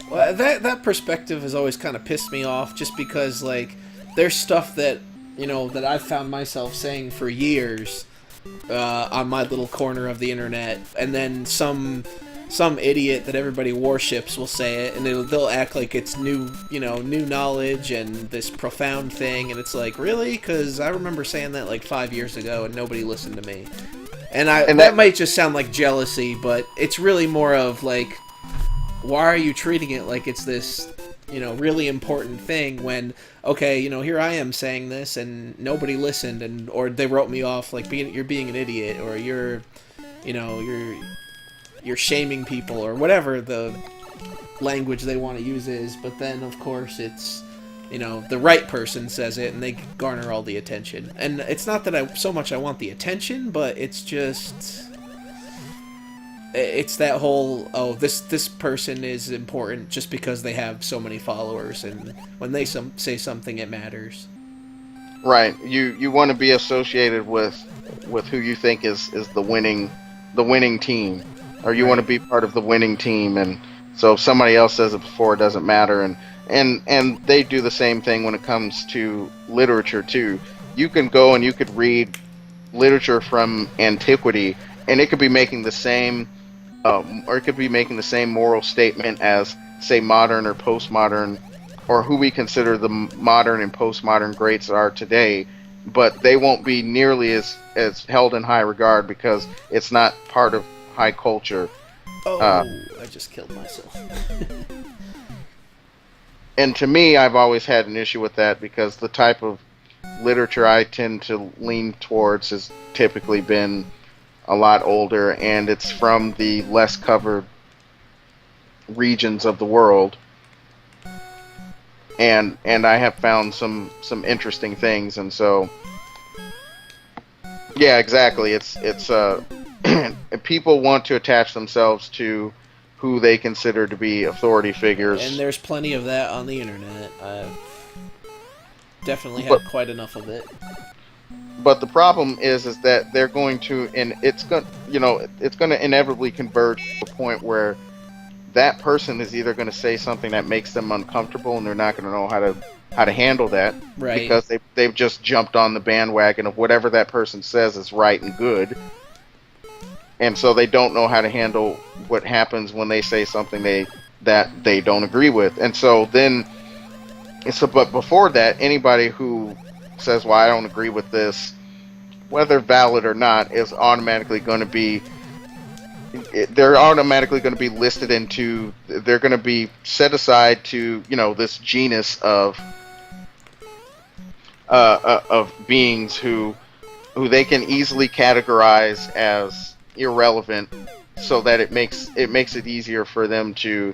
Well, that perspective has always kind of pissed me off, just because, like, there's stuff that that I've found myself saying for years on my little corner of the internet, and then some idiot that everybody worships will say it, and they'll act like it's new knowledge and this profound thing, and it's like, really? Because I remember saying that like 5 years ago and nobody listened to me. And And that might just sound like jealousy, but it's really more of like, why are you treating it like it's this, really important thing when, okay, here I am saying this and nobody listened, and or they wrote me off like you're being an idiot, or you're shaming people, or whatever the language they want to use is. But then of course it's, the right person says it and they garner all the attention. And it's not that I want the attention, but it's just, it's that whole, oh, this person is important just because they have so many followers, and when they say something, it matters. Right. You want to be associated with who you think is the winning team, or you want to be part of the winning team. And so if somebody else says it before, it doesn't matter. And they do the same thing when it comes to literature too. You can go and you could read literature from antiquity, and it could be making the same, or it could be making the same moral statement as, say, modern or postmodern, or who we consider the modern and postmodern greats are today, but they won't be nearly as held in high regard because it's not part of high culture. Oh, I just killed myself. And to me, I've always had an issue with that, because the type of literature I tend to lean towards has typically been a lot older, and it's from the less covered regions of the world. And I have found some interesting things, and so yeah, exactly. It's people want to attach themselves to who they consider to be authority figures. And there's plenty of that on the internet. I've definitely had quite enough of it. But the problem is that they're going to, and it's going to inevitably converge to a point where that person is either going to say something that makes them uncomfortable, and they're not going to know how to handle that, right? Because they've just jumped on the bandwagon of whatever that person says is right and good, and so they don't know how to handle what happens when they say something that they don't agree with. And so then, but before that, anybody who says, well, I don't agree with this, whether valid or not, is automatically going to be, they're automatically going to be listed into, they're going to be set aside to, this genus of beings who they can easily categorize as irrelevant, so that it makes it easier for them to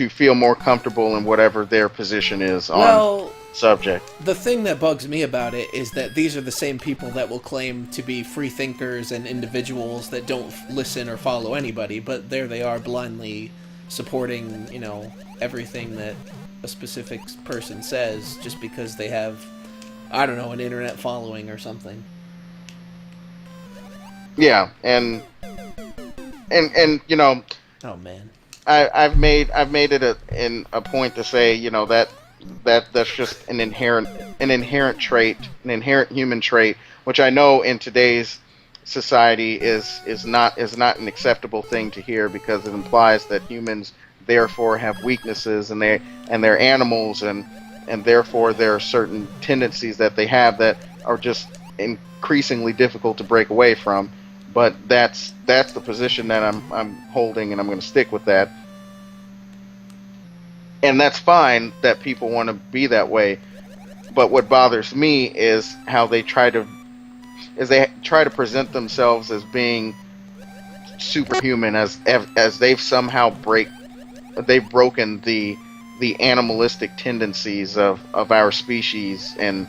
feel more comfortable in whatever their position is on subject. The thing that bugs me about it is that these are the same people that will claim to be free thinkers and individuals that don't listen or follow anybody, but there they are blindly supporting, everything that a specific person says just because they have, I don't know, an internet following or something. Yeah, and oh man, I've made it a point to say, that's just an inherent trait, an inherent human trait, which I know in today's society is not an acceptable thing to hear, because it implies that humans therefore have weaknesses, and they're animals, and therefore there are certain tendencies that they have that are just increasingly difficult to break away from. But that's the position that I'm holding, and I'm going to stick with that. And that's fine that people want to be that way. But what bothers me is how they try to present themselves as being superhuman, as they've somehow broken the animalistic tendencies of our species, and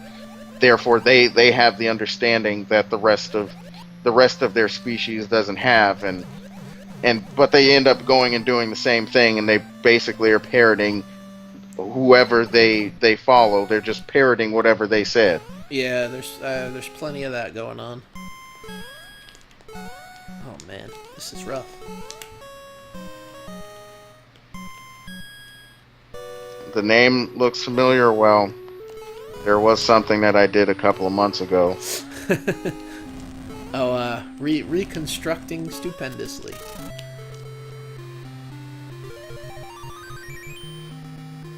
therefore they have the understanding that the rest of their species doesn't have, but they end up going and doing the same thing, and they basically are parroting whoever they follow. They're just parroting whatever they said. Yeah, there's plenty of that going on. Oh man, this is rough. The name looks familiar. Well, there was something that I did a couple of months ago. Reconstructing stupendously.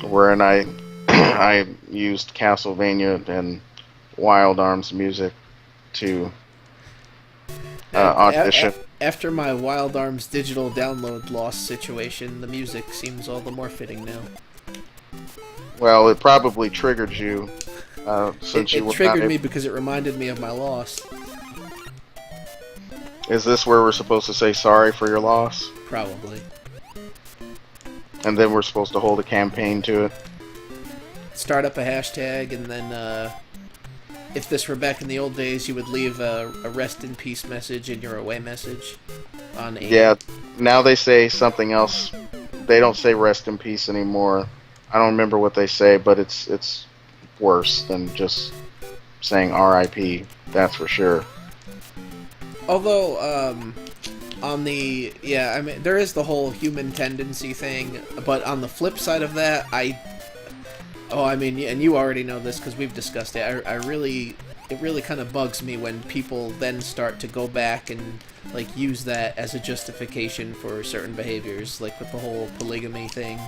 Wherein I used Castlevania and Wild Arms music to audition. After my Wild Arms digital download loss situation, the music seems all the more fitting now. Well, it probably triggered you, since you It were triggered not me because it reminded me of my loss. Is this where we're supposed to say sorry for your loss? Probably. And then we're supposed to hold a campaign to it? Start up a hashtag, and then, if this were back in the old days, you would leave a rest in peace message in your away message on AIM. Yeah, now they say something else. They don't say rest in peace anymore. I don't remember what they say, but it's worse than just saying RIP, that's for sure. Although, I mean, there is the whole human tendency thing, but on the flip side of that, I mean, and you already know this because we've discussed it, it really kind of bugs me when people then start to go back and, like, use that as a justification for certain behaviors, like with the whole polygamy thing.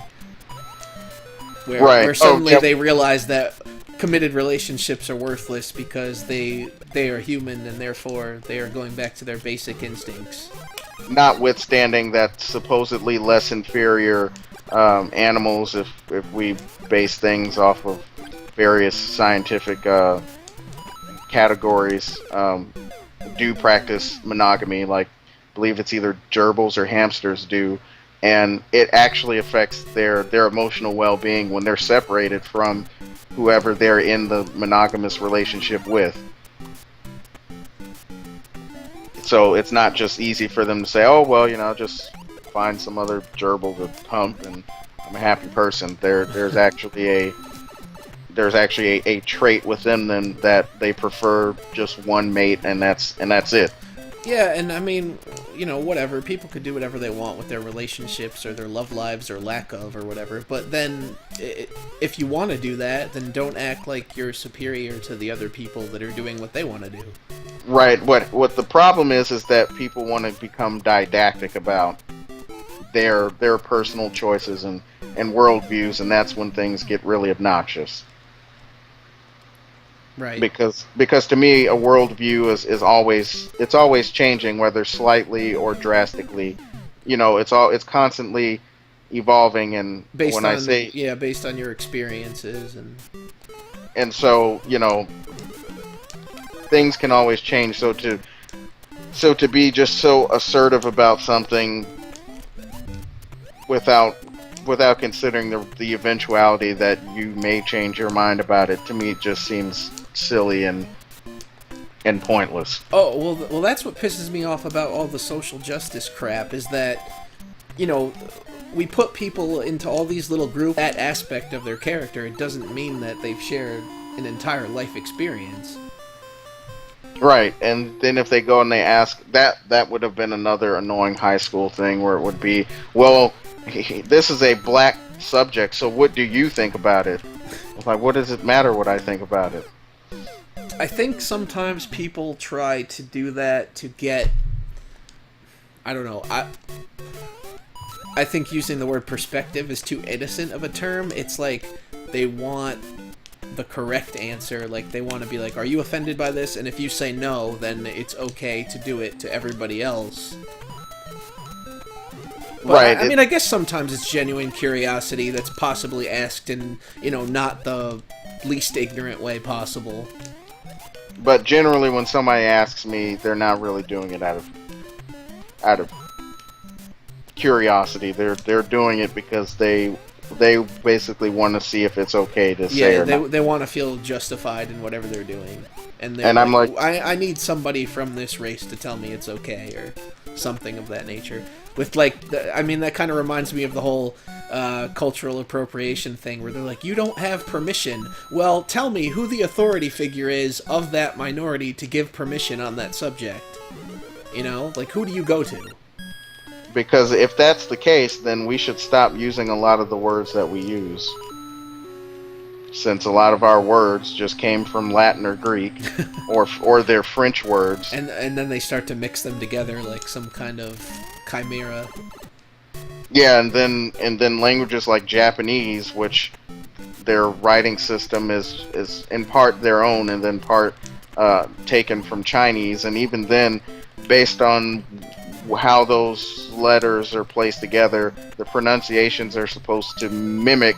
Where suddenly they realize that committed relationships are worthless because they are human and therefore they are going back to their basic instincts. Notwithstanding that supposedly less inferior animals, if we base things off of various scientific categories, do practice monogamy, like I believe it's either gerbils or hamsters do, and it actually affects their emotional well-being when they're separated from whoever they're in the monogamous relationship with. So it's not just easy for them to say, oh, well, just find some other gerbil to hump and I'm a happy person. There's actually a trait within them that they prefer just one mate, and that's it. Yeah, and I mean, whatever. People could do whatever they want with their relationships or their love lives or lack of or whatever. But then, if you want to do that, then don't act like you're superior to the other people that are doing what they want to do. Right. What the problem is that people want to become didactic about their personal choices and worldviews, and that's when things get really obnoxious. Right. Because to me, a worldview is always changing, whether slightly or drastically. It's constantly evolving, and based on your experiences and so things can always change. So to be just so assertive about something without considering the eventuality that you may change your mind about it, to me it just seems silly and pointless. Oh, well that's what pisses me off about all the social justice crap, is that we put people into all these little groups. That aspect of their character, it doesn't mean that they've shared an entire life experience. Right, and then if they go and they ask, that would have been another annoying high school thing where it would be, well, this is a black subject, so what do you think about it? It's like, what does it matter what I think about it? I think sometimes people try to do that to get, I don't know, I think using the word perspective is too innocent of a term. It's like they want the correct answer, like they want to be like, are you offended by this? And if you say no, then it's okay to do it to everybody else. But right. I mean, I guess sometimes it's genuine curiosity that's possibly asked in, not the least ignorant way possible. But generally, when somebody asks me, they're not really doing it out of curiosity. They're doing it because they basically want to see if it's okay to say or not. They want to feel justified in whatever they're doing. And I'm like, I need somebody from this race to tell me it's okay, or something of that nature. With that kind of reminds me of the whole cultural appropriation thing, where they're like, you don't have permission. Well, tell me who the authority figure is of that minority to give permission on that subject. Like, who do you go to? Because if that's the case, then we should stop using a lot of the words that we use. Since a lot of our words just came from Latin or Greek, or their French words. And then they start to mix them together like some kind of chimera. Yeah, and then languages like Japanese, which their writing system is in part their own and then part taken from Chinese, and even then based on how those letters are placed together, the pronunciations are supposed to mimic.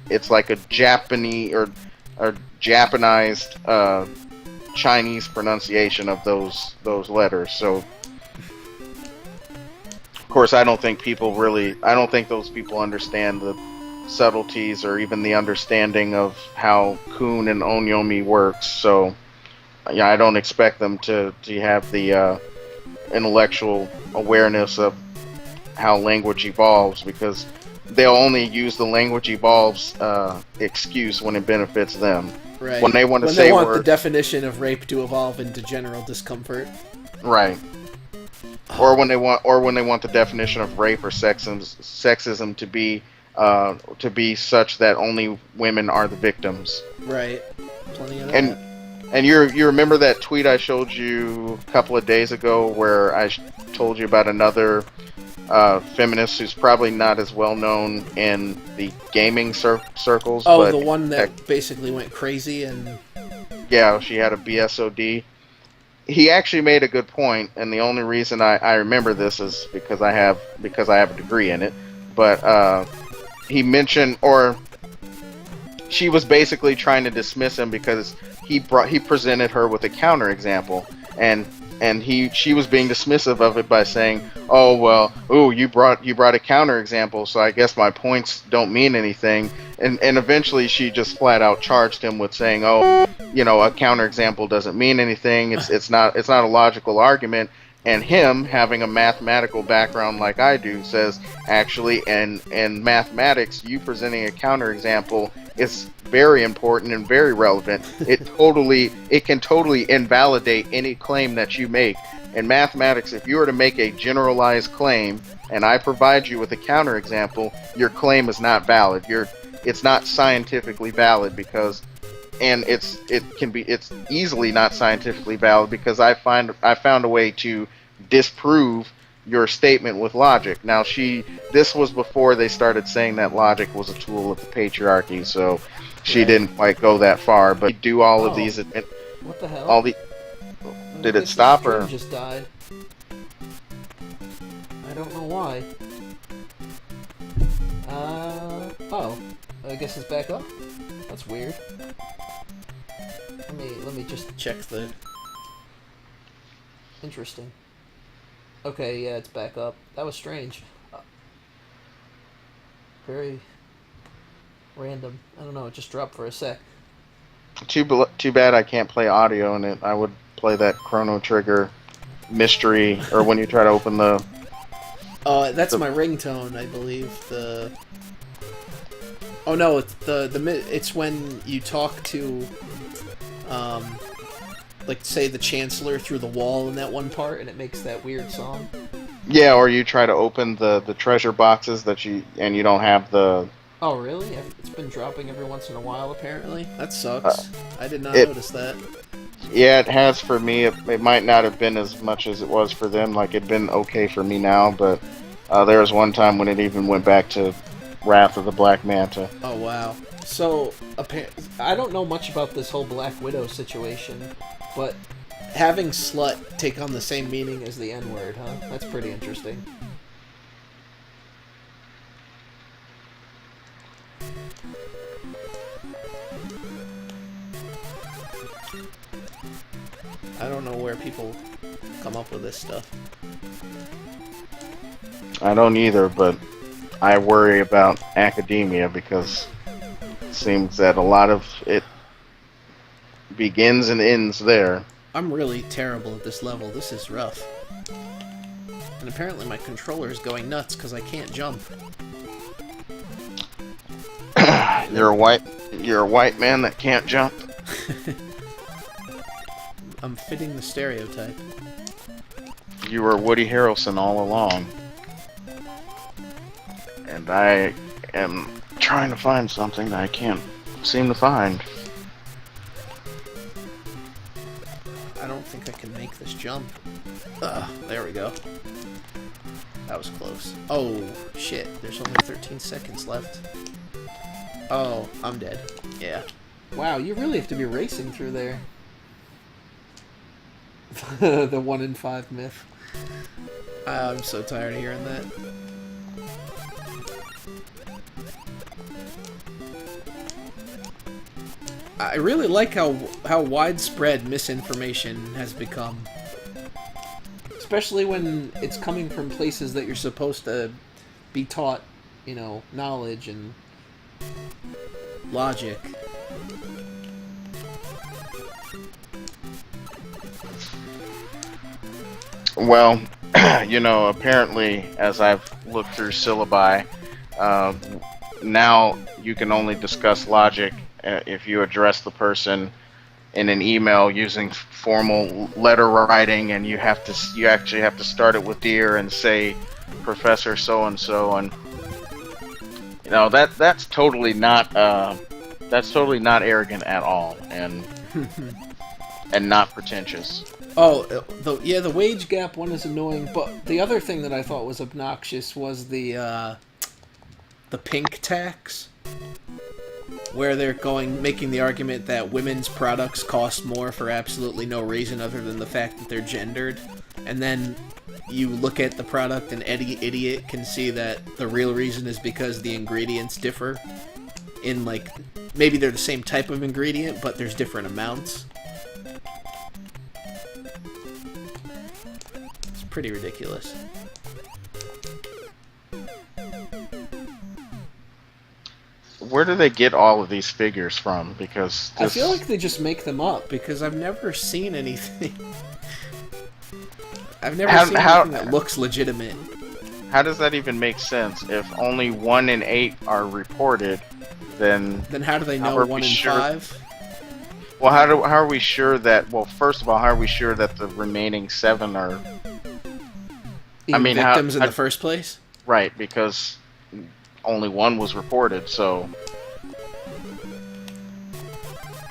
It's like a Japanese or Japanized Chinese pronunciation of those letters. So, of course, I don't think those people understand the subtleties or even the understanding of how Kun and Onyomi works. So, yeah, I don't expect them to have the intellectual awareness of how language evolves, because they'll only use the language evolves excuse when it benefits them. Right. When they want to when say they want words, the definition of rape to evolve into general discomfort. right? Or when they want the definition of rape or sexism to be such that only women are the victims. Right. Plenty of And that. and you remember that tweet I showed you a couple of days ago where I told you about another feminist who's probably not as well known in the gaming circles. Oh, but the one that basically went crazy and... Yeah, she had a BSOD. He actually made a good point, and the only reason I remember this is because I have a degree in it. But he mentioned, or she was basically trying to dismiss him because he presented her with a counter example, and she was being dismissive of it by saying, "Oh well, you brought a counter example, so I guess my points don't mean anything." And eventually she just flat out charged him with saying, "Oh, a counter example doesn't mean anything. It's not a logical argument." And him, having a mathematical background like I do, says, actually, in mathematics, you presenting a counterexample is very important and very relevant. It can totally invalidate any claim that you make. In mathematics, if you were to make a generalized claim, and I provide you with a counterexample, your claim is not valid. It's not scientifically valid because... And it's easily not scientifically valid because I found a way to disprove your statement with logic. Now this was before they started saying that logic was a tool of the patriarchy, so she didn't quite go that far. But do all of these. What the hell? Did it stop or just died? I don't know why. Oh, I guess it's back up. That's weird. Let me just check the... Interesting. Okay, yeah, it's back up. That was strange. Very random. I don't know, it just dropped for a sec. Too bad I can't play audio in it. I would play that Chrono Trigger mystery, or when you try to open the... That's my ringtone, I believe. Oh no, it's when you talk to... like, say, the Chancellor through the wall in that one part, and it makes that weird song. Yeah, or you try to open the treasure boxes and you don't have the... Oh, really? It's been dropping every once in a while, apparently? That sucks. I did not notice that. Yeah, it has for me. It might not have been as much as it was for them. Like, it'd been okay for me now, but there was one time when it even went back to Wrath of the Black Manta. Oh, wow. So, I don't know much about this whole Black Widow situation, but having slut take on the same meaning as the N-word, huh? That's pretty interesting. I don't know where people come up with this stuff. I don't either, but I worry about academia because it seems that a lot of it begins and ends there. I'm really terrible at this level. This is rough. And apparently my controller is going nuts because I can't jump. You're a white man that can't jump. I'm fitting the stereotype. You were Woody Harrelson all along. And I am trying to find something that I can't seem to find. I don't think I can make this jump. Ugh, there we go. That was close. Oh, shit. There's only 13 seconds left. Oh, I'm dead. Yeah. Wow, you really have to be racing through there. The 1 in 5 myth. I'm so tired of hearing that. I really like how widespread misinformation has become. Especially when it's coming from places that you're supposed to be taught, you know, knowledge and logic. Well, you know, apparently, as I've looked through syllabi, now you can only discuss logic if you address the person in an email using formal letter writing, and you actually have to start it with "Dear" and say "Professor so and so," and you know that's totally not arrogant at all, and not pretentious. Oh, the wage gap one is annoying, but the other thing that I thought was obnoxious was the pink tax, where they're making the argument that women's products cost more for absolutely no reason other than the fact that they're gendered, and then you look at the product and any idiot can see that the real reason is because the ingredients differ in, like, maybe they're the same type of ingredient, but there's different amounts. Pretty ridiculous. Where do they get all of these figures from? Because I feel like they just make them up, because I've never seen anything. I've never seen anything that looks legitimate. How does that even make sense? If only 1 in 8 are reported, then how do they know 1 in 5? Well, how are we sure that? Well, first of all, how are we sure that the remaining 7 are? Victims in the first place? Right, because only 1 was reported, so...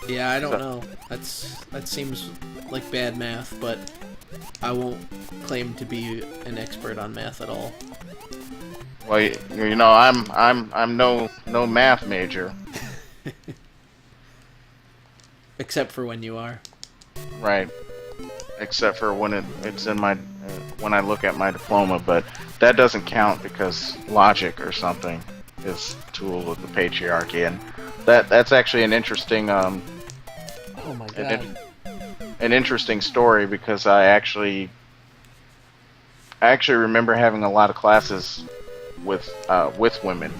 Yeah, I don't know. That seems like bad math, but I won't claim to be an expert on math at all. Well, you know, I'm no math major. Except for when you are. Right. Except for when it's in my when I look at my diploma, but that doesn't count because logic or something is a tool of the patriarchy, and that's actually an interesting oh my god, an interesting story, because I actually remember having a lot of classes with women.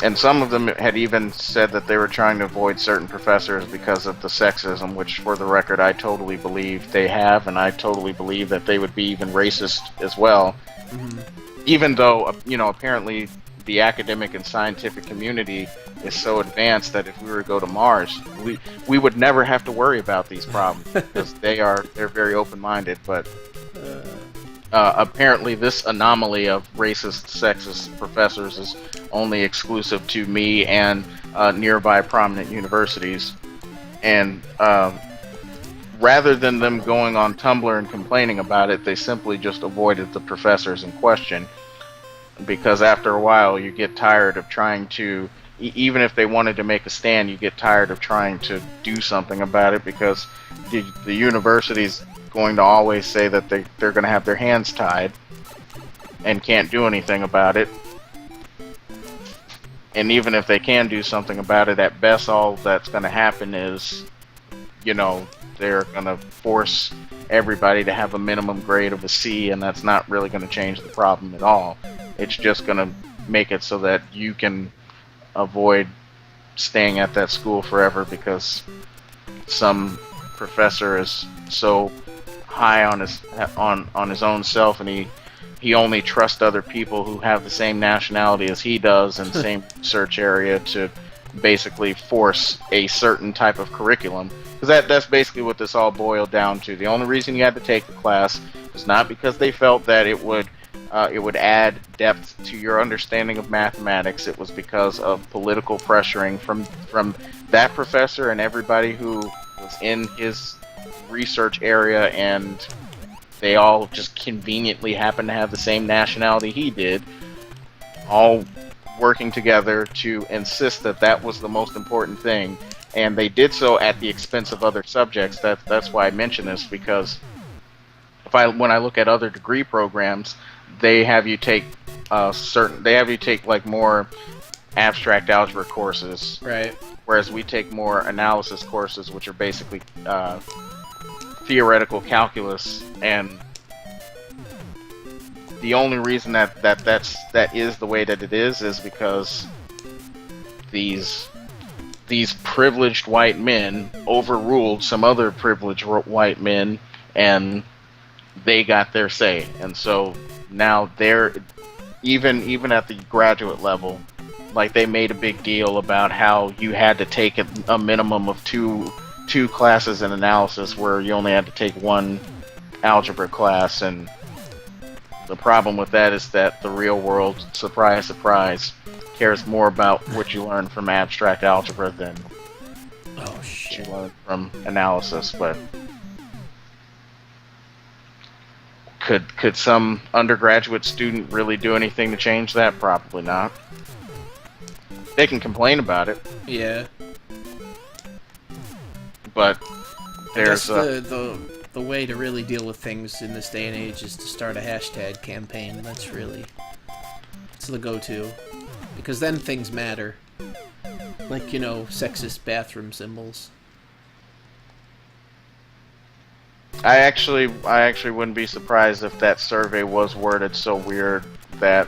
And some of them had even said that they were trying to avoid certain professors because of the sexism, which, for the record, I totally believe they have, and I totally believe that they would be even racist as well. Mm-hmm. Even though, you know, apparently the academic and scientific community is so advanced that if we were to go to Mars, we would never have to worry about these problems, because they're very open-minded, but... apparently this anomaly of racist, sexist professors is only exclusive to me and nearby prominent universities. And rather than them going on Tumblr and complaining about it, they simply just avoided the professors in question. Because after a while, you get tired of trying to, even if they wanted to make a stand, you get tired of trying to do something about it, because the university's going to always say that they're going to have their hands tied and can't do anything about it. And even if they can do something about it, at best all that's going to happen is, you know, they're going to force everybody to have a minimum grade of a C, and that's not really going to change the problem at all. It's just going to make it so that you can avoid staying at that school forever because some professor is so high on his own self, and he only trusts other people who have the same nationality as he does and same research area to basically force a certain type of curriculum. Because that's basically what this all boiled down to. The only reason you had to take the class was not because they felt that it would add depth to your understanding of mathematics. It was because of political pressuring from that professor and everybody who was in his research area, and they all just conveniently happened to have the same nationality he did, all working together to insist that that was the most important thing, and they did so at the expense of other subjects. That's why I mention this, because when I look at other degree programs, they have you take like more abstract algebra courses, Right. whereas we take more analysis courses, which are basically theoretical calculus. And the only reason that is the way that it is because these privileged white men overruled some other privileged white men, and they got their say. And so now they're even at the graduate level, like, they made a big deal about how you had to take a minimum of two classes in analysis, where you only had to take one algebra class. And the problem with that is that the real world, surprise, surprise, cares more about what you learn from abstract algebra than Oh what shit. you learn from analysis. But could some undergraduate student really do anything to change that? Probably not. They can complain about it, Yeah. but I guess there's the way to really deal with things in this day and age is to start a hashtag campaign. It's the go-to, because then things matter. Like, you know, sexist bathroom symbols. I actually wouldn't be surprised if that survey was worded so weird that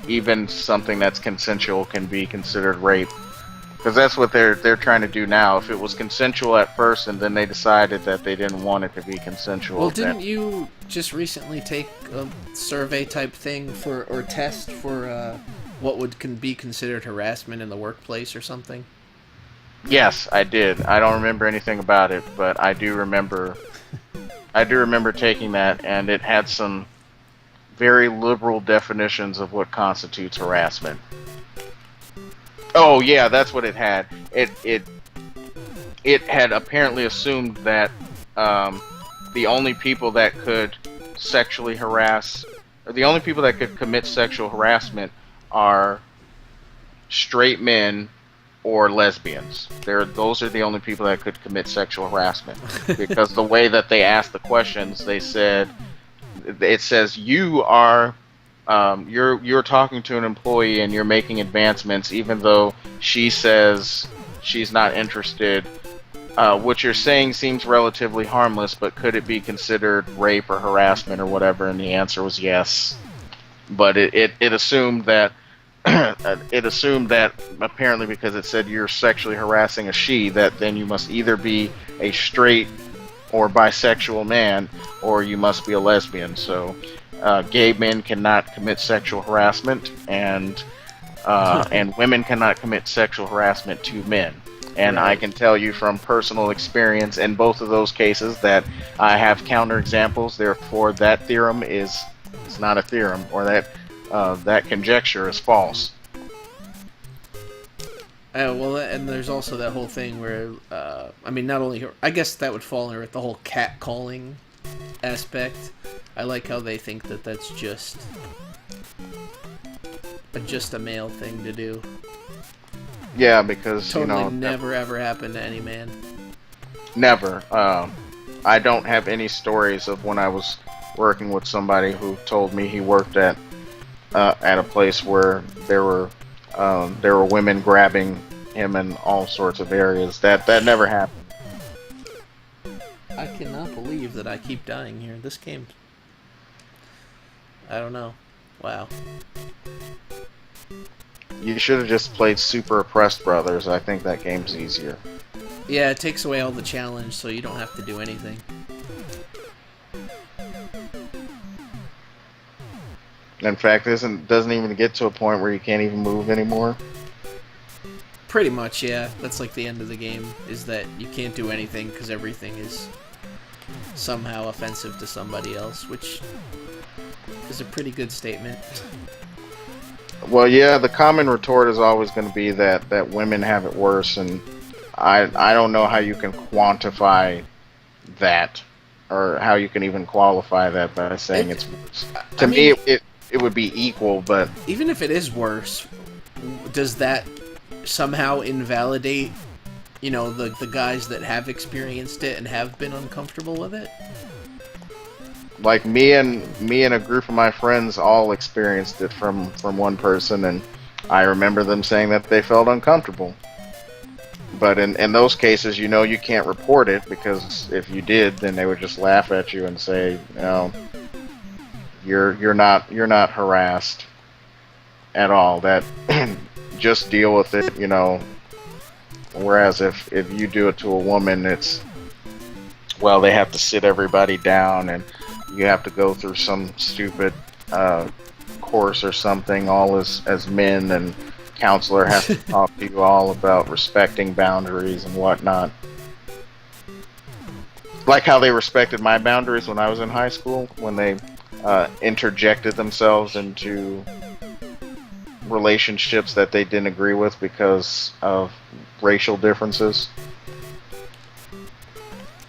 even something that's consensual can be considered rape. Because that's what they're trying to do now. If it was consensual at first and then they decided that they didn't want it to be consensual. Well, didn't you just recently take a survey type thing or test for what would be considered harassment in the workplace or something? Yes, I did. I don't remember anything about it, but I do remember taking that, and it had some very liberal definitions of what constitutes harassment. Oh yeah, that's what it had. It had apparently assumed that the only people that could sexually harass, or the only people that could commit sexual harassment, are straight men or lesbians. Those are the only people that could commit sexual harassment. Because the way that they asked the questions, it says you are you're talking to an employee and you're making advancements, even though she says she's not interested. What you're saying seems relatively harmless, but could it be considered rape or harassment or whatever? And the answer was yes. But it assumed that apparently, because it said you're sexually harassing a she, that then you must either be a straight or bisexual man, or you must be a lesbian. So gay men cannot commit sexual harassment, and women cannot commit sexual harassment to men. And Right. I can tell you from personal experience in both of those cases that I have counterexamples. Therefore, that theorem is not a theorem, or that conjecture is false. Well, and there's also that whole thing where, I mean, not only, I guess that would fall under the whole catcalling aspect. I like how they think that that's just a male thing to do. Yeah, because Totally never ever happened to any man. never. I don't have any stories of when I was working with somebody who told me he worked at a place where there were women grabbing him in all sorts of areas. That never happened. I cannot believe that I keep dying here. This game, I don't know. Wow. You should have just played Super Oppressed Brothers. I think that game's easier. Yeah, it takes away all the challenge, so you don't have to do anything. In fact, doesn't even get to a point where you can't even move anymore. Pretty much, yeah. That's like the end of the game, is that you can't do anything because everything is somehow offensive to somebody else, which is a pretty good statement. Well, yeah, the common retort is always going to be that women have it worse, and I don't know how you can quantify that, or how you can even qualify that by saying it's worse. To me, it would be equal, but Even if it is worse, does that somehow invalidate you know, the guys that have experienced it and have been uncomfortable with it? Like me and a group of my friends all experienced it from one person, and I remember them saying that they felt uncomfortable. But in those cases, you know, you can't report it, because if you did, then they would just laugh at you and say, you know, you're not harassed at all. That just deal with it, you know. Whereas if you do it to a woman, it's, well, they have to sit everybody down, and you have to go through some stupid course or something, all as men, and counselor has to talk to you all about respecting boundaries and whatnot. Like how they respected my boundaries when I was in high school, when they interjected themselves into relationships that they didn't agree with because of racial differences.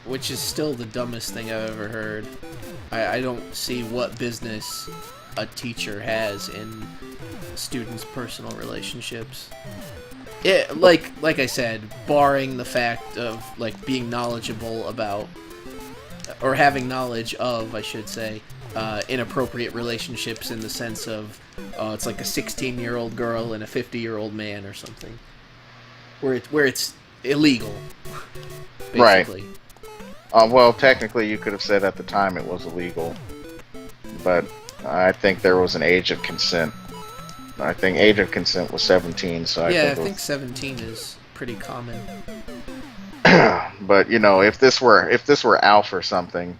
Which is still the dumbest thing I've ever heard. I don't see what business a teacher has in students' personal relationships. It, like I said, barring the fact of like being knowledgeable about, or having knowledge of, I should say, inappropriate relationships in the sense of, it's like a 16-year-old girl and a 50-year-old man or something, where it's illegal, basically. Right. Well, technically, you could have said at the time it was illegal, but I think there was an age of consent. I think age of consent was 17, so I think 17 is pretty common. But you know, if this were Alf or something,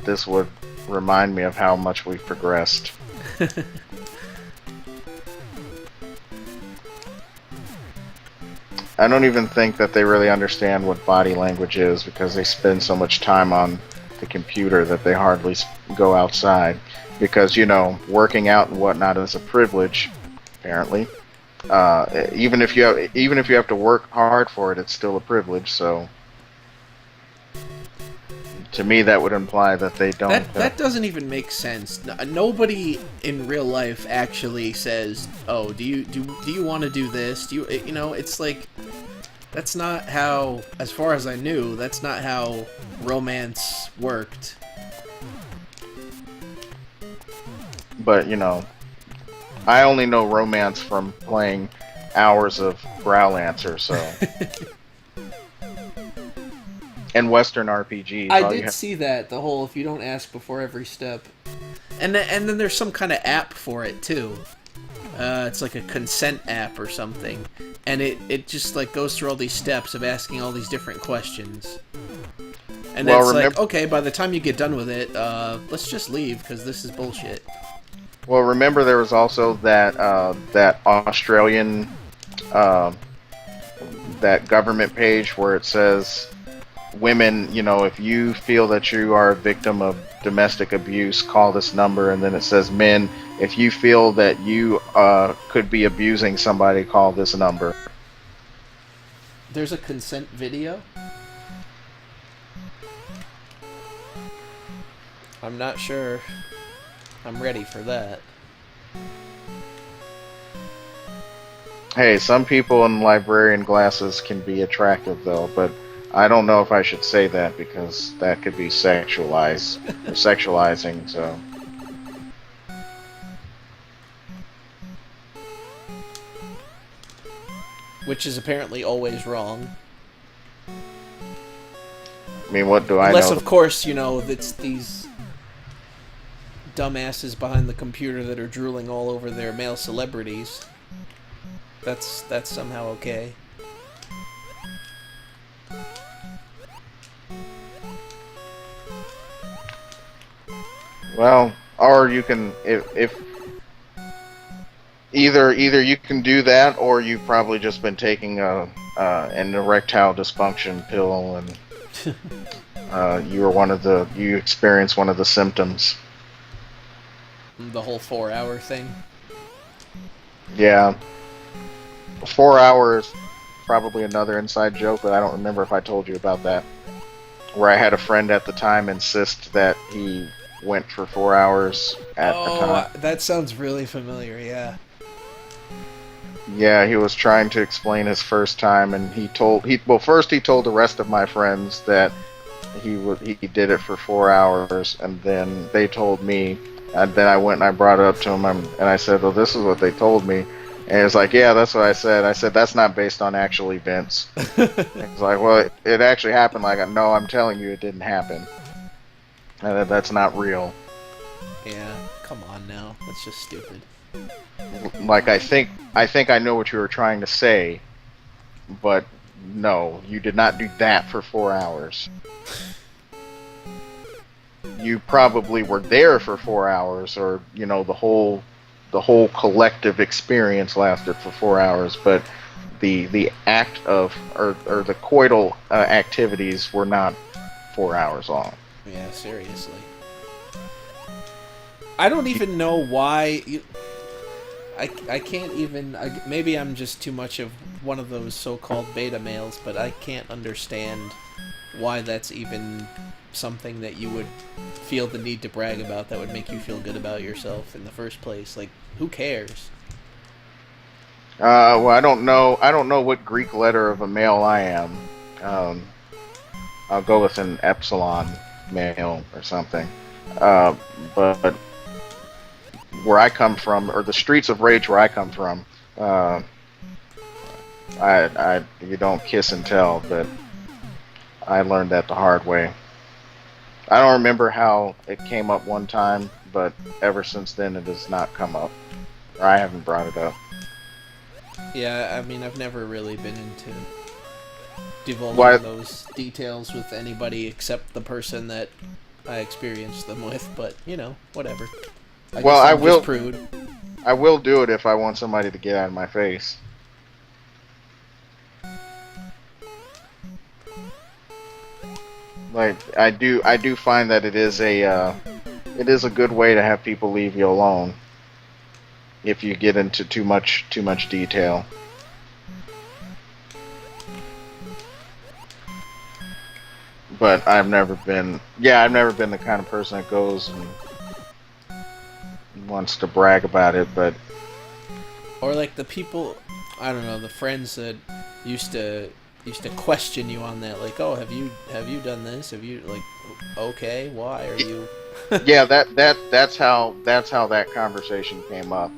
this would remind me of how much we've progressed. I don't even think that they really understand what body language is, because they spend so much time on the computer that they hardly go outside. Because, you know, working out and whatnot is a privilege, apparently. Even if you have to work hard for it, it's still a privilege. So, to me, that would imply that they don't. That doesn't even make sense. Nobody in real life actually says, "Oh, do you want to do this? Do you know?" It's like, that's not how, as far as I knew, that's not how romance worked. But, you know, I only know romance from playing hours of Growlancer, so. And Western RPGs. I did see that, the whole if you don't ask before every step. And then there's some kind of app for it, too. It's like a consent app or something. And it just, like, goes through all these steps of asking all these different questions. And then it's like, okay, by the time you get done with it, let's just leave, because this is bullshit. Well, remember there was also that that Australian that government page where it says, women, you know, if you feel that you are a victim of domestic abuse, call this number. And then it says, men, if you feel that you could be abusing somebody, call this number. There's a consent video? I'm not sure I'm ready for that. Hey, some people in librarian glasses can be attractive, though, but I don't know if I should say that, because that could be sexualizing, so. Which is apparently always wrong. I mean, what do I know? Unless, of course, you know, it's these dumbasses behind the computer that are drooling all over their male celebrities. That's somehow okay. Well, or you can, if either you can do that, or you've probably just been taking an erectile dysfunction pill, and you experienced one of the symptoms. The whole 4-hour thing? Yeah. 4 hours, probably another inside joke, but I don't remember if I told you about that. Where I had a friend at the time insist that he went for 4 hours at a time. That sounds really familiar, yeah. Yeah, he was trying to explain his first time, and first he told the rest of my friends that he did it for 4 hours, and then they told me, and then I went and I brought it up to him, and I said, well, this is what they told me, and it's like, yeah, that's what I said. I said that's not based on actual events. It's like, well, it actually happened. Like, no, I'm telling you, it didn't happen, and that's not real. Yeah, come on now, that's just stupid. Like, I think I know what you were trying to say, but no, you did not do that for 4 hours. You probably were there for 4 hours, or the whole collective experience lasted for 4 hours, but the act of or the coital activities were not 4 hours long. Yeah, seriously. I don't even know why. I can't even. Maybe I'm just too much of one of those so-called beta males, but I can't understand why that's even something that you would feel the need to brag about that would make you feel good about yourself in the first place. Like, who cares? Well, I don't know what Greek letter of a male I am. I'll go with an epsilon male or something. But where I come from, or the streets of rage where I come from, you don't kiss and tell, but I learned that the hard way. I don't remember how it came up one time, but ever since then it has not come up. Or I haven't brought it up. Yeah, I mean, I've never really been into divulging those details with anybody except the person that I experienced them with, but, whatever. I will. Prude. I will do it if I want somebody to get out of my face. Like, I do find that it is a good way to have people leave you alone if you get into too much detail. But I've never been the kind of person that goes and wants to brag about it, but or like the people, I don't know, the friends that used to question you on that, like, oh, have you done this? Have you, like, okay, why are you? Yeah, that's how that conversation came up,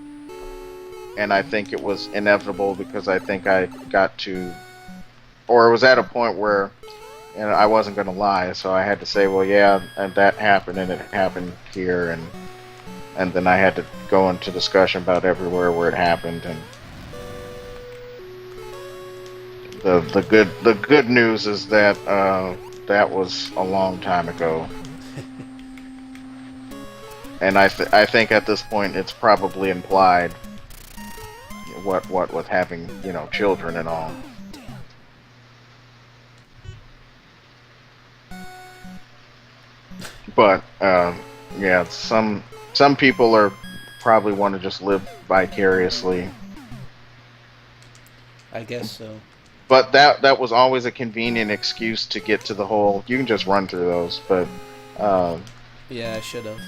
and I think it was inevitable because I think I got to, or it was at a point where, I wasn't going to lie, so I had to say, well, yeah, and that happened, and it happened here, and then I had to go into discussion about everywhere where it happened, and the good news is that that was a long time ago, and I think at this point it's probably implied what with having children and all. But yeah, some people probably want to just live vicariously. I guess so. But that was always a convenient excuse to get to the whole. You can just run through those, but yeah, I should have.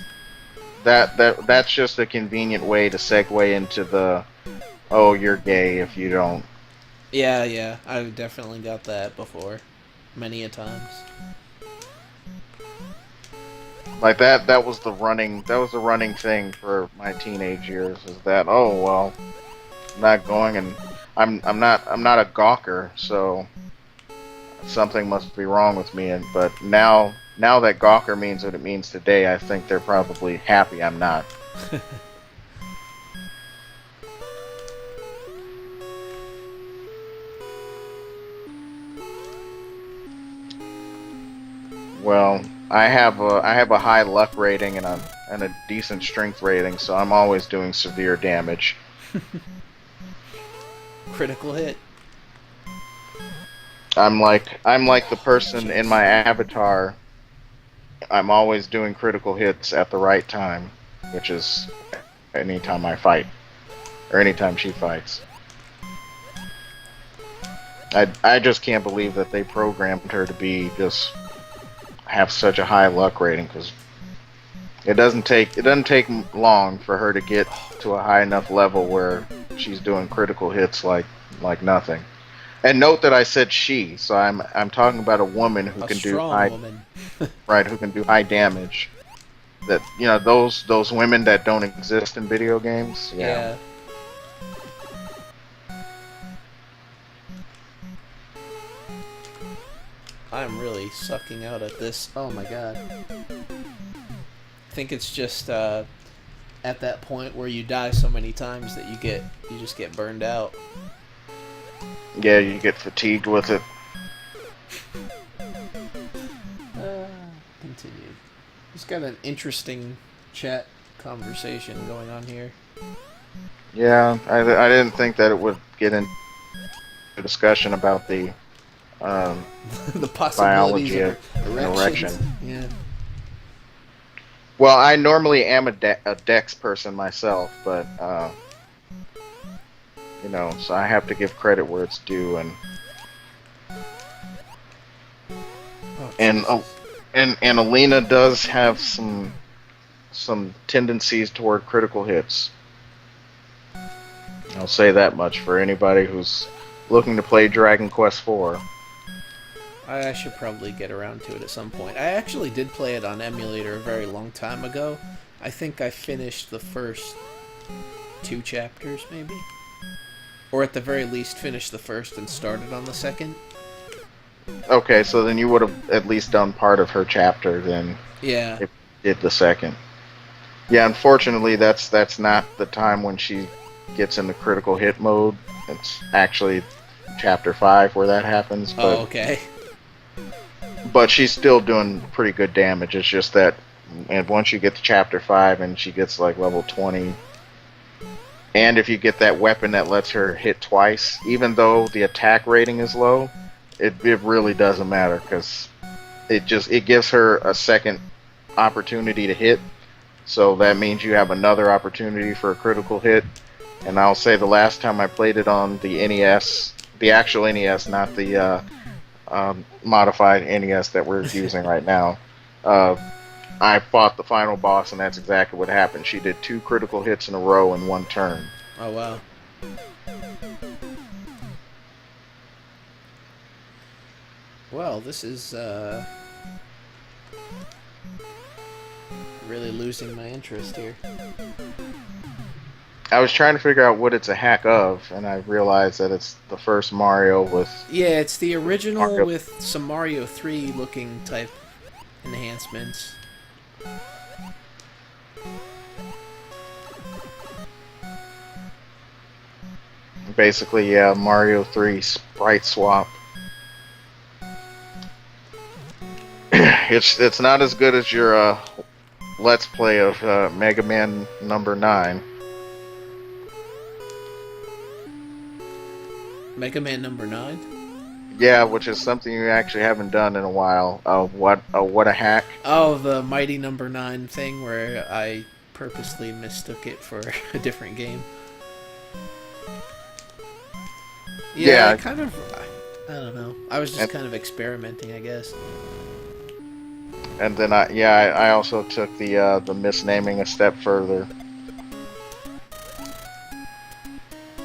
That's just a convenient way to segue into the, oh, you're gay if you don't. Yeah, I've definitely got that before, many a times. Like that was the running thing for my teenage years, is that, oh well, I'm not going, and I'm not a gawker, so something must be wrong with me. But now that gawker means what it means today, I think they're probably happy I'm not. Well, I have a high luck rating and a decent strength rating, so I'm always doing severe damage. Critical hit. I'm like the person in my avatar. I'm always doing critical hits at the right time, which is anytime I fight, or anytime she fights. I just can't believe that they programmed her to be have such a high luck rating, because it doesn't take long for her to get to a high enough level where she's doing critical hits like nothing. And note that I said she, so I'm talking about a woman who A can do strong high woman. right, who can do high damage. That those women that don't exist in video games. Yeah. I'm really sucking out at this. Oh my god. I think it's just at that point where you die so many times that you just get burned out. Yeah, you get fatigued with it. Continue. Just got an interesting chat conversation going on here. Yeah, I didn't think that it would get into a discussion about the The possibilities biology of of erections. erection. Yeah. Well, I normally am a Dex person myself, but so I have to give credit where it's due, and Alina does have some tendencies toward critical hits. I'll say that much for anybody who's looking to play Dragon Quest IV. I should probably get around to it at some point. I actually did play it on emulator a very long time ago. I think I finished the first 2 chapters, maybe? Or at the very least finished the first and started on the second. Okay, so then you would have at least done part of her chapter then. Yeah. If you did the second. Yeah, unfortunately that's not the time when she gets into critical hit mode. It's actually chapter 5 where that happens. But, Oh, okay. But she's still doing pretty good damage. It's just that and once you get to chapter 5 and she gets like level 20, and if you get that weapon that lets her hit twice, even though the attack rating is low, it really doesn't matter because it gives her a second opportunity to hit. So that means you have another opportunity for a critical hit. And I'll say the last time I played it on the NES, the actual NES, not the modified NES that we're using right now, I fought the final boss, and that's exactly what happened. She did 2 critical hits in a row in 1 turn. Oh, wow. Well, this is, really losing my interest here. I was trying to figure out what it's a hack of, and I realized that it's the first Mario with... Yeah, it's the original Mario. with some Mario 3 looking type enhancements. Basically, yeah, Mario 3 sprite swap. It's not as good as your Let's Play of Mega Man number 9. Mega Man number 9? Yeah, which is something you actually haven't done in a while. What a hack. Oh, the Mighty number 9 thing where I purposely mistook it for a different game. Yeah, I kind of... I don't know. I was just kind of experimenting, I guess. And then I also took the misnaming a step further.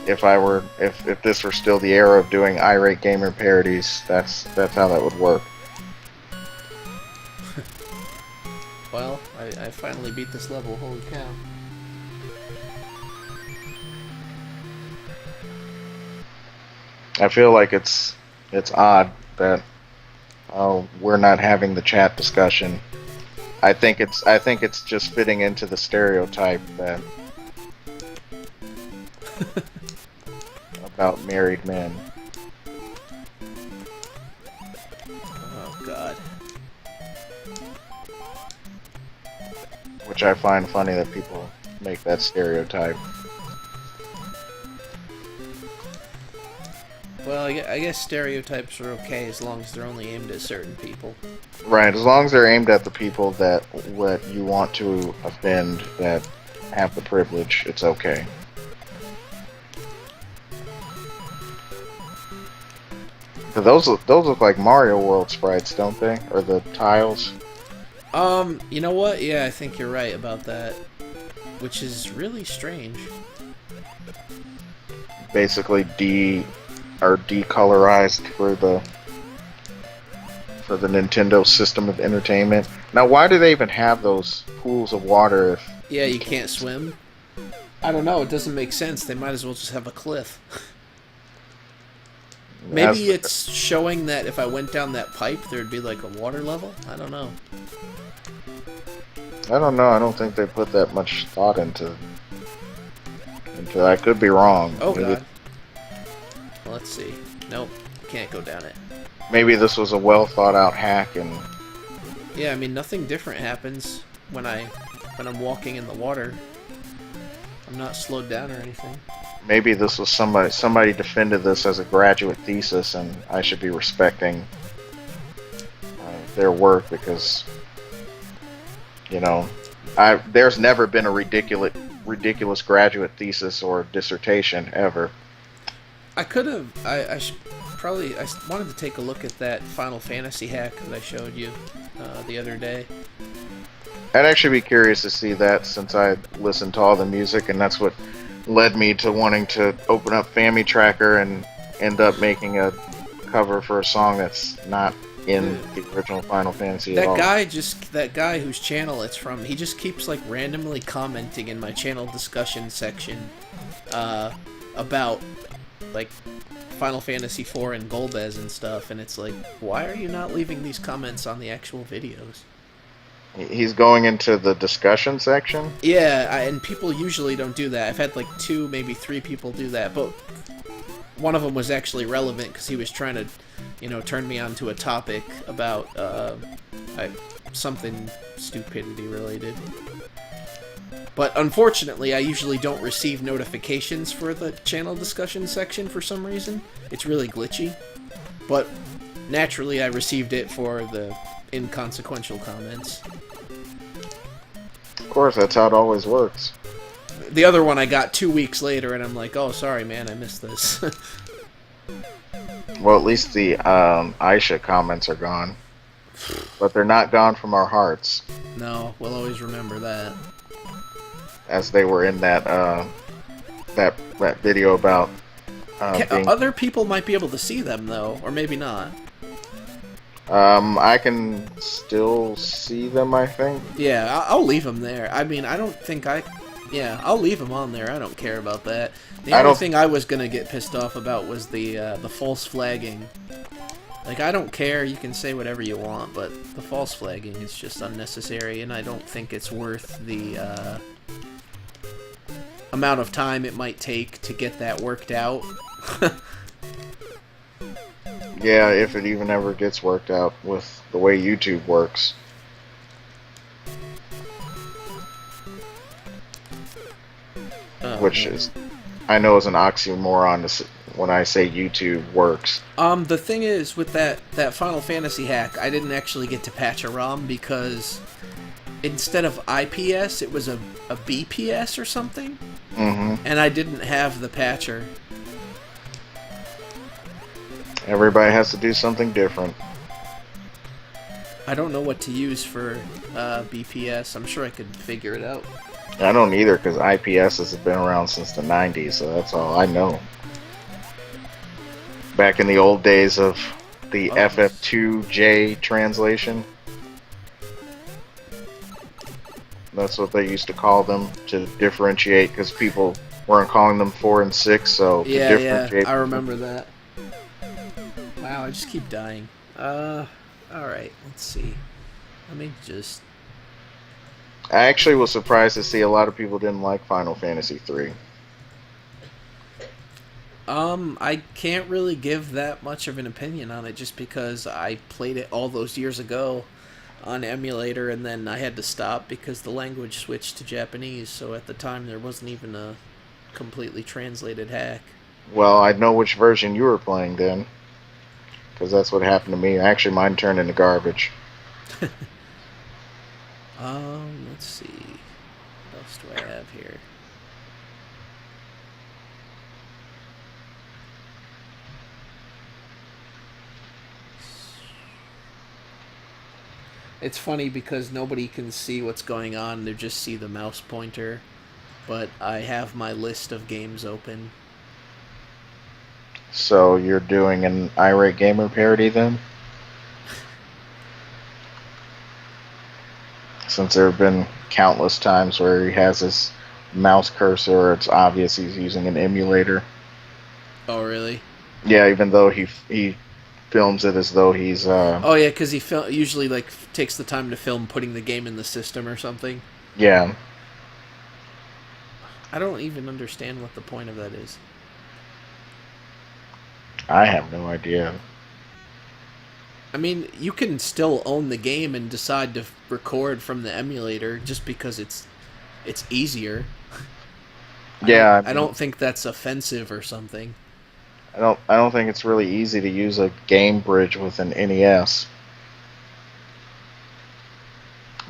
If this were still the era of doing irate gamer parodies, that's how that would work. Well, I finally beat this level. Holy cow! I feel like it's odd that we're not having the chat discussion. I think it's just fitting into the stereotype that about married men. Oh God. Which I find funny that people make that stereotype. Well, I guess stereotypes are okay as long as they're only aimed at certain people. Right, as long as they're aimed at the people that what you want to offend that have the privilege, it's okay. Those look like Mario World sprites, don't they? Or the tiles? You know what? Yeah, I think you're right about that. Which is really strange. basically decolorized for the Nintendo System of Entertainment. Now, why do they even have those pools of water if Yeah, you can't swim. I don't know. It doesn't make sense. They might as well just have a cliff. Maybe it's showing that if I went down that pipe, there'd be like a water level. I don't know. I don't know. I don't think they put that much thought into. I could be wrong. Oh god. Well, let's see. Nope, can't go down it. Maybe this was a well thought out hack, and yeah, I mean nothing different happens when I'm walking in the water. I'm not slowed down or anything. Maybe this was somebody defended this as a graduate thesis, and I should be respecting their work because, you know, there's never been a ridiculous graduate thesis or dissertation ever. I could have. I wanted to take a look at that Final Fantasy hack that I showed you the other day. I'd actually be curious to see that since I listened to all the music, and that's what led me to wanting to open up Family Tracker and end up making a cover for a song that's not in the original Final Fantasy at all. That guy whose channel it's from, he just keeps like randomly commenting in my channel discussion section about like Final Fantasy IV and Golbez and stuff, and it's like, why are you not leaving these comments on the actual videos? He's going into the discussion section? Yeah, and people usually don't do that. I've had like 2, maybe 3 people do that, but one of them was actually relevant because he was trying to, you know, turn me onto a topic about something stupidity related. But unfortunately, I usually don't receive notifications for the channel discussion section for some reason. It's really glitchy. But naturally, I received it for the inconsequential comments. Of course, that's how it always works. The other one I got 2 weeks later, and I'm like, oh, sorry, man, I missed this. Well, at least the Aisha comments are gone. But they're not gone from our hearts. No, we'll always remember that. As they were in that that video about other people might be able to see them, though, or maybe not. I can still see them, I think. Yeah, I'll leave them there. I mean, I don't think yeah, I'll leave them on there. I don't care about that. The only thing I was gonna get pissed off about was the false flagging. Like, I don't care. You can say whatever you want, but the false flagging is just unnecessary, and I don't think it's worth the amount of time it might take to get that worked out. Yeah, if it even ever gets worked out with the way YouTube works. Which is, I know, is an oxymoron when I say YouTube works. The thing is, with that Final Fantasy hack, I didn't actually get to patch a ROM because instead of IPS, it was a BPS or something. Mm-hmm. And I didn't have the patcher. Everybody has to do something different. I don't know what to use for BPS. I'm sure I could figure it out. I don't either, because IPS has been around since the 90s, so that's all I know. Back in the old days of the FF2J translation. That's what they used to call them to differentiate, because people weren't calling them 4 and 6, so to differentiate. I remember that. Wow, I just keep dying. Alright, let's see. Let me just... I actually was surprised to see a lot of people didn't like Final Fantasy 3. I can't really give that much of an opinion on it just because I played it all those years ago on emulator, and then I had to stop because the language switched to Japanese, so at the time there wasn't even a completely translated hack. Well, I know which version you were playing then, because that's what happened to me. Actually, mine turned into garbage. Let's see. What else do I have here? It's funny because nobody can see what's going on, they just see the mouse pointer. But I have my list of games open. So you're doing an Irate Gamer parody then? Since there have been countless times where he has his mouse cursor, or it's obvious he's using an emulator. Oh, really? Yeah, even though he films it as though he's Oh, yeah, because he usually like takes the time to film putting the game in the system or something. yeah. I don't even understand what the point of that is. I have no idea. I mean, you can still own the game and decide to record from the emulator just because it's easier. Yeah, I don't think that's offensive or something. I don't think it's really easy to use a game bridge with an NES.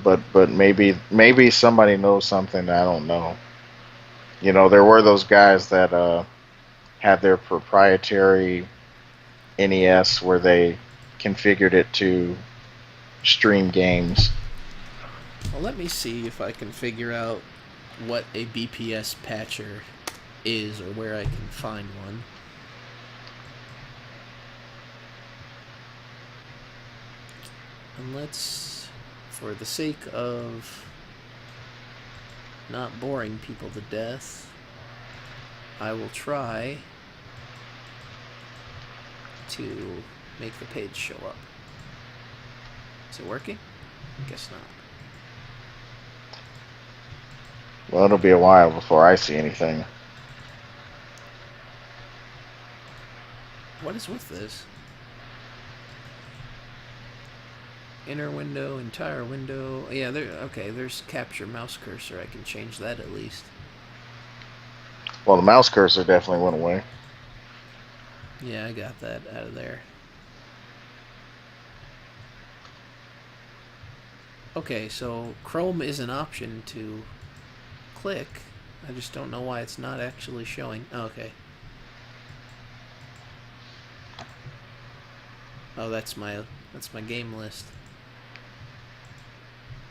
But maybe somebody knows something that I don't know. You know, there were those guys that had their proprietary NES where they configured it to stream games. Well, let me see if I can figure out what a BPS patcher is or where I can find one. And let's, for the sake of not boring people to death, I will try to make the page show up. Is it working? Guess not. Well, it'll be a while before I see anything. What is with this? Inner window, entire window. Yeah, okay, there's capture mouse cursor. I can change that at least. Well, the mouse cursor definitely went away. Yeah, I got that out of there. Okay, so Chrome is an option to click. I just don't know why it's not actually showing. Oh, okay. Oh, that's my game list.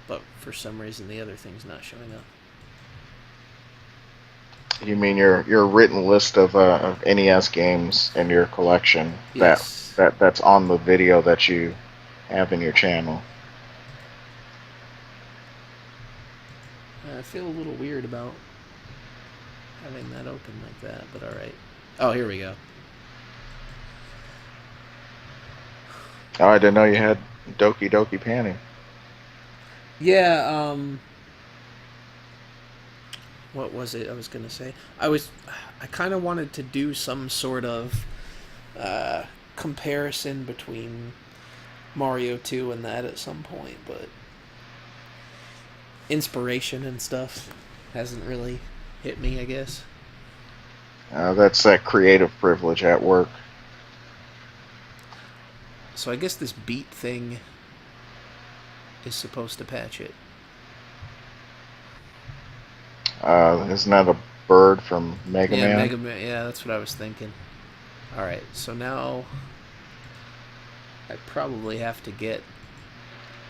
But for some reason the other thing's not showing up. You mean your written list of NES games in your collection? Yes. That's on the video that you have in your channel. I feel a little weird about having that open like that, but alright. Oh, here we go. Oh, I didn't know you had Doki Doki Panic. Yeah, what was it I was gonna say? I kind of wanted to do some sort of comparison between Mario 2 and that at some point, but inspiration and stuff hasn't really hit me, I guess. That's that creative privilege at work. So I guess this beat thing is supposed to patch it. Isn't that a bird from Mega Yeah, Man? Mega Man. Yeah, that's what I was thinking. Alright, so now I probably have to get,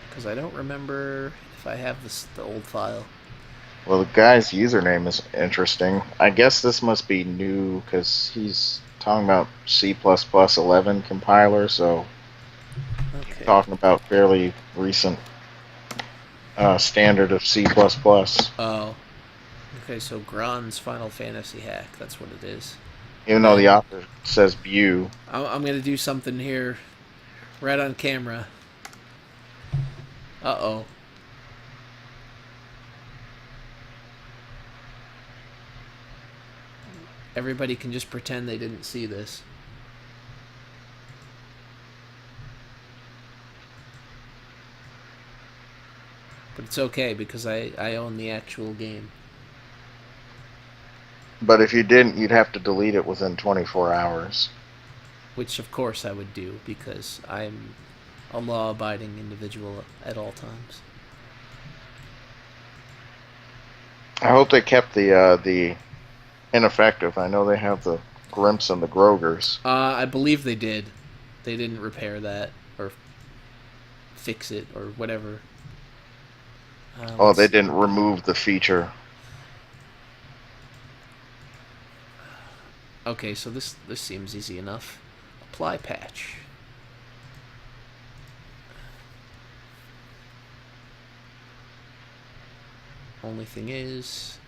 because I don't remember if I have the old file. Well, the guy's username is interesting. I guess this must be new because he's talking about C++11 compiler, so Okay. talking about fairly recent standard of C++. Oh. Okay, so Gron's Final Fantasy hack. That's what it is. Even though the author says View. I'm going to do something here right on camera. Uh-oh. Everybody can just pretend they didn't see this. But it's okay because I own the actual game. But if you didn't, you'd have to delete it within 24 hours. Which, of course, I would do because I'm a law-abiding individual at all times. I hope they kept the ineffective. I know they have the Grimps and the Grogers. I believe they did. They didn't repair that or fix it or whatever. Oh, they didn't remove the feature. Okay, so this seems easy enough. Apply patch. Only thing is,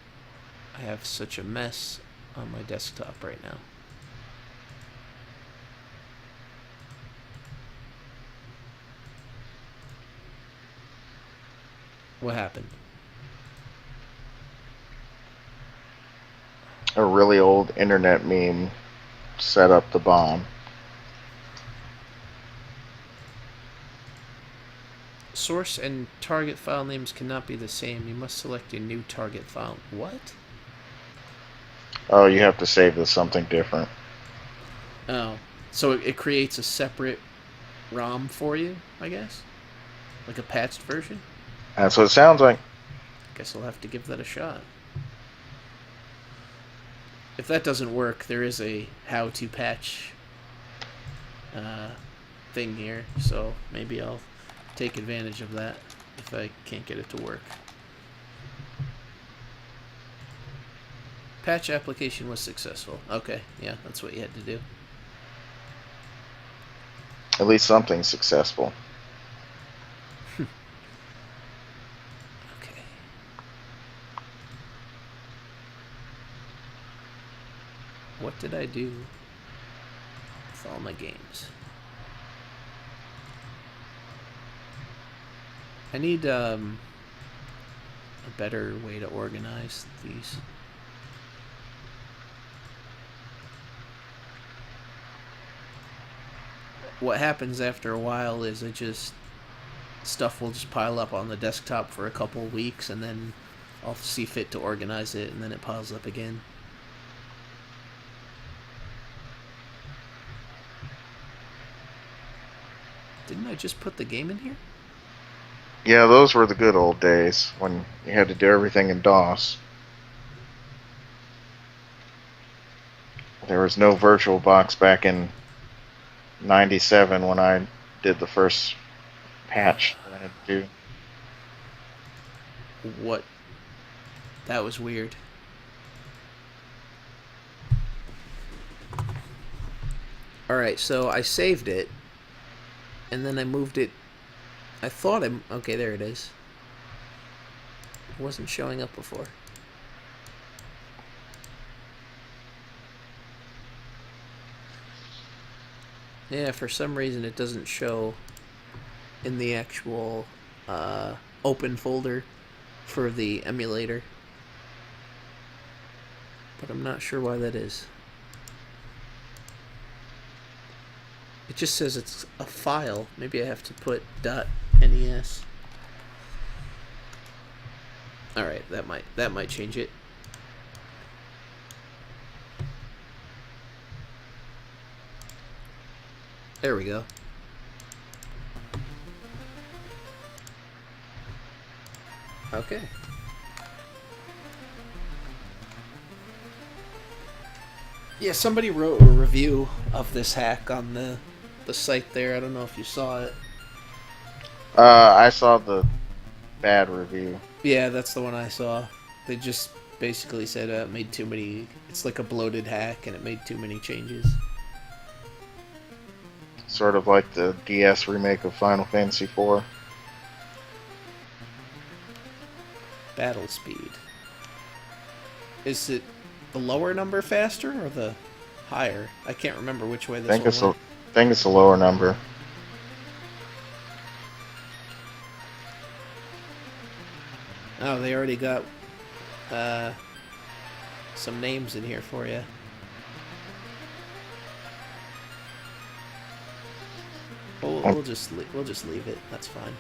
I have such a mess on my desktop right now. What happened? A really old internet meme set up the bomb. Source and target file names cannot be the same. You must select a new target file. What? Oh, you have to save this something different. Oh. So it creates a separate ROM for you, I guess? Like a patched version? That's what it sounds like. Guess I'll have to give that a shot. If that doesn't work, there is a how to patch thing here, so maybe I'll take advantage of that if I can't get it to work. Patch application was successful. Okay, yeah, that's what you had to do. At least something successful. Okay. What did I do with all my games? I need a better way to organize these. What happens after a while is stuff will just pile up on the desktop for a couple of weeks, and then I'll see fit to organize it, and then it piles up again. Didn't I just put the game in here? Yeah, those were the good old days when you had to do everything in DOS. There was no VirtualBox back in '97 when I did the first patch that I had to do. What? That was weird. Alright, so I saved it, and then I moved it. I thought okay, there it is. It wasn't showing up before. Yeah, for some reason it doesn't show in the actual open folder for the emulator. But I'm not sure why that is. It just says it's a file. Maybe I have to put .nes. Alright, that might change it. There we go. Okay. Yeah, somebody wrote a review of this hack on the site there. I don't know if you saw it. I saw the bad review. Yeah, that's the one I saw. They just basically said it made too many... It's like a bloated hack, and it made too many changes. Sort of like the DS remake of Final Fantasy IV. Battle speed. Is it the lower number faster or the higher? I can't remember which way this one went. I think it's a lower number. Oh, they already got some names in here for you. We'll just leave it. That's fine.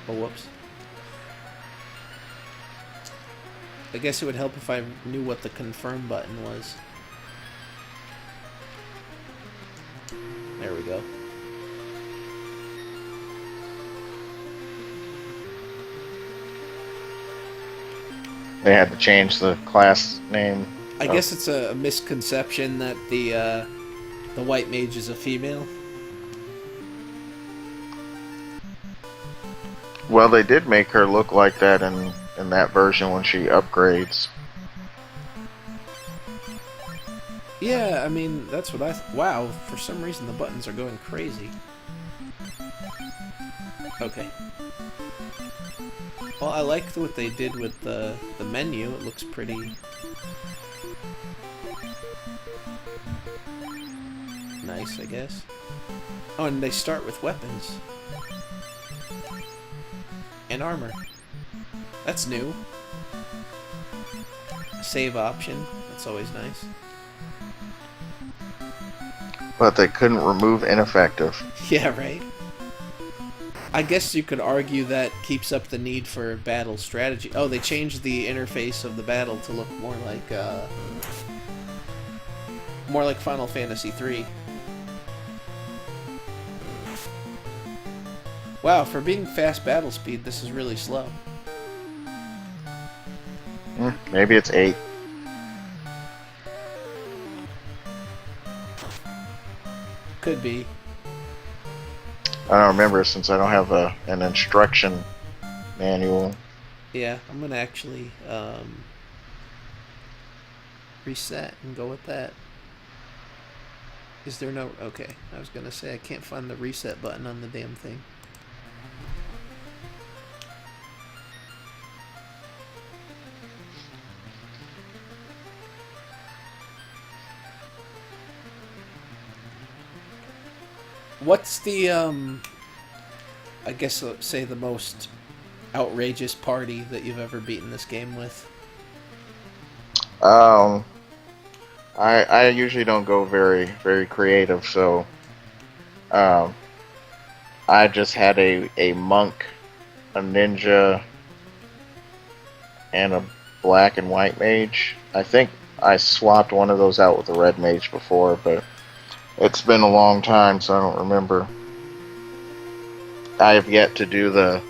Oh, whoops. I guess it would help if I knew what the confirm button was. There we go. They had to change the class name. I guess it's a misconception that the white mage is a female. Well, they did make her look like that in that version when she upgrades. Yeah, I mean, that's what wow, for some reason the buttons are going crazy. Okay. Well, I liked what they did with the menu. It looks pretty nice, I guess. Oh, and they start with weapons. And armor. That's new. Save option. That's always nice. But they couldn't remove ineffective. Yeah, right? I guess you could argue that keeps up the need for battle strategy. Oh, they changed the interface of the battle to look more like Final Fantasy III. Wow, for being fast battle speed, this is really slow. Maybe it's 8. Could be. I don't remember since I don't have an instruction manual. Yeah, I'm gonna actually reset and go with that. Is there no... Okay, I was gonna say I can't find the reset button on the damn thing. What's the, I guess, say the most outrageous party that you've ever beaten this game with? I usually don't go very creative, so I just had a monk, a ninja, and a black and white mage. I think I swapped one of those out with a red mage before, but it's been a long time, so I don't remember. I have yet to do the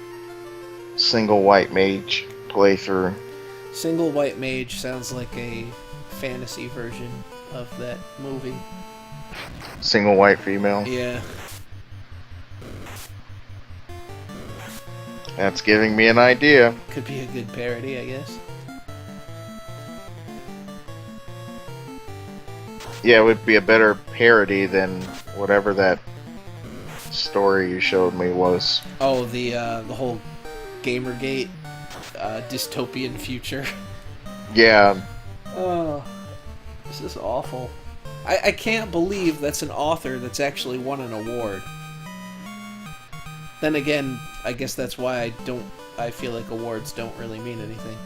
single white mage playthrough. Single white mage sounds like a fantasy version of that movie. Single white female. Yeah. That's giving me an idea. Could be a good parody, I guess. Yeah, it would be a better parody than whatever that story you showed me was. Oh, the whole Gamergate dystopian future. Yeah. Oh, this is awful. I can't believe that's an author that's actually won an award. Then again, I guess that's why I feel like awards don't really mean anything.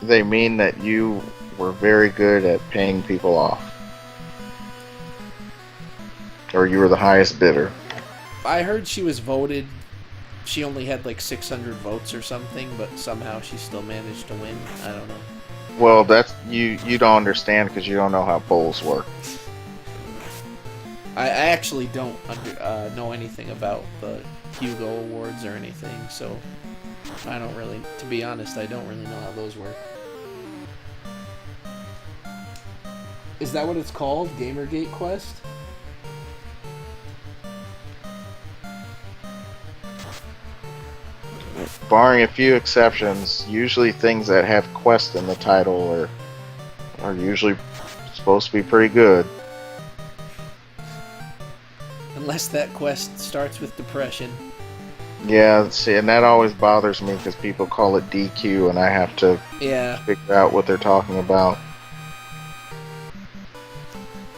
They mean that you were very good at paying people off. Or you were the highest bidder. I heard she was voted. She only had like 600 votes or something, but somehow she still managed to win. I don't know. Well, that's you don't understand because you don't know how polls work. I actually don't know anything about the Hugo Awards or anything, so I don't really, to be honest, I don't really know how those work. Is that what it's called? Gamergate Quest? Barring a few exceptions, usually things that have quest in the title are usually supposed to be pretty good. Unless that quest starts with depression. Yeah, see, and that always bothers me because people call it DQ and I have to figure out what they're talking about.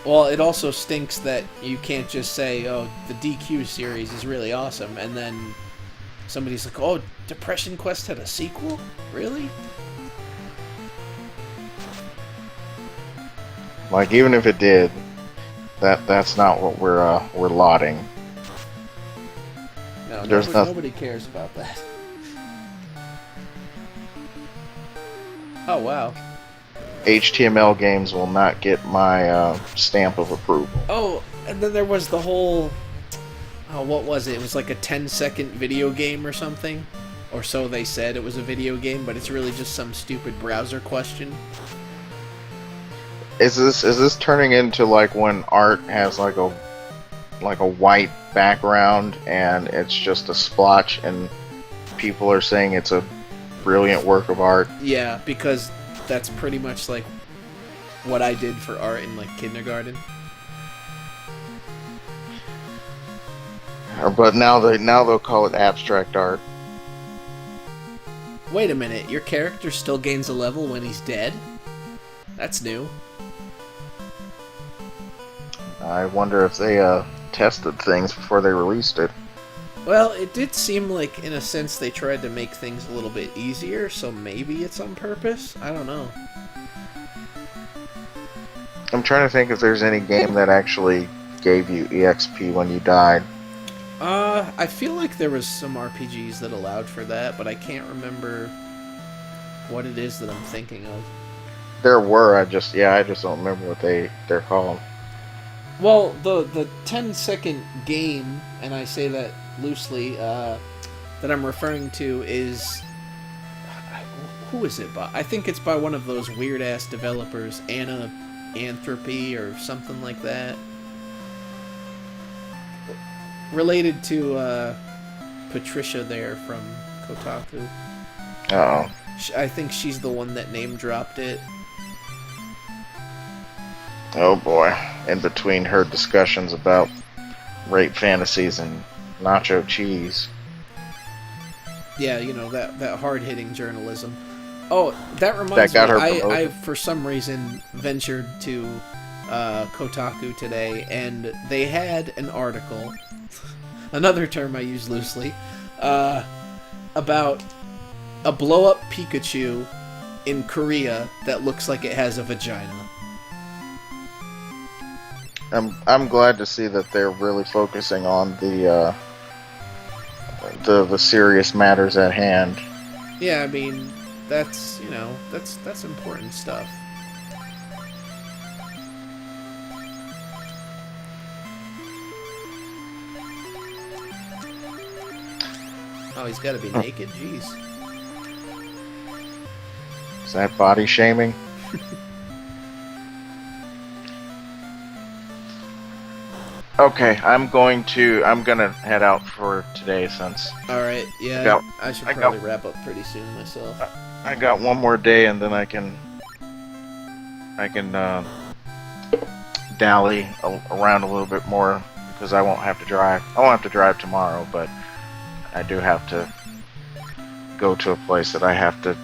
Well, it also stinks that you can't just say, oh, the DQ series is really awesome, and then somebody's like, oh, Depression Quest had a sequel? Really? Like, even if it did, that's not what we're lauding. No, There's nobody cares about that. Oh, wow. HTML games will not get my stamp of approval. Oh, and then there was the whole... Oh, what was it? It was like a 10-second video game or something? Or so they said it was a video game, but it's really just some stupid browser question. Is this turning into like when art has like a white background and it's just a splotch and people are saying it's a brilliant work of art? Yeah, because that's pretty much like what I did for art in like kindergarten. But now they'll call it abstract art. Wait a minute, your character still gains a level when he's dead? That's new. I wonder if they tested things before they released it. Well, it did seem like, in a sense, they tried to make things a little bit easier, so maybe it's on purpose? I don't know. I'm trying to think if there's any game that actually gave you EXP when you died. I feel like there was some RPGs that allowed for that, but I can't remember what it is that I'm thinking of. There were, I just don't remember what they're called. Well, the 10-second game, and I say that loosely, that I'm referring to is... Who is it by? I think it's by one of those weird-ass developers, Anthropy or something like that. Related to Patricia there from Kotaku. Uh-oh. I think she's the one that name-dropped it. Oh boy. In between her discussions about rape fantasies and nacho cheese. Yeah, you know, that hard-hitting journalism. Oh, that reminds That got me, her I promoted. for some reason ventured to Kotaku today, and they had an article, another term I use loosely, about a blow-up Pikachu in Korea that looks like it has a vagina. I'm glad to see that they're really focusing on the serious matters at hand. Yeah, I mean, that's, you know, that's important stuff. Oh, he's got to be naked. Jeez. Is that body shaming? Okay, I'm gonna head out for today since All right. Yeah, I should I probably wrap up pretty soon myself. I got one more day and then I can dally around a little bit more because I won't have to drive. I won't have to drive tomorrow, but I do have to go to a place that I have to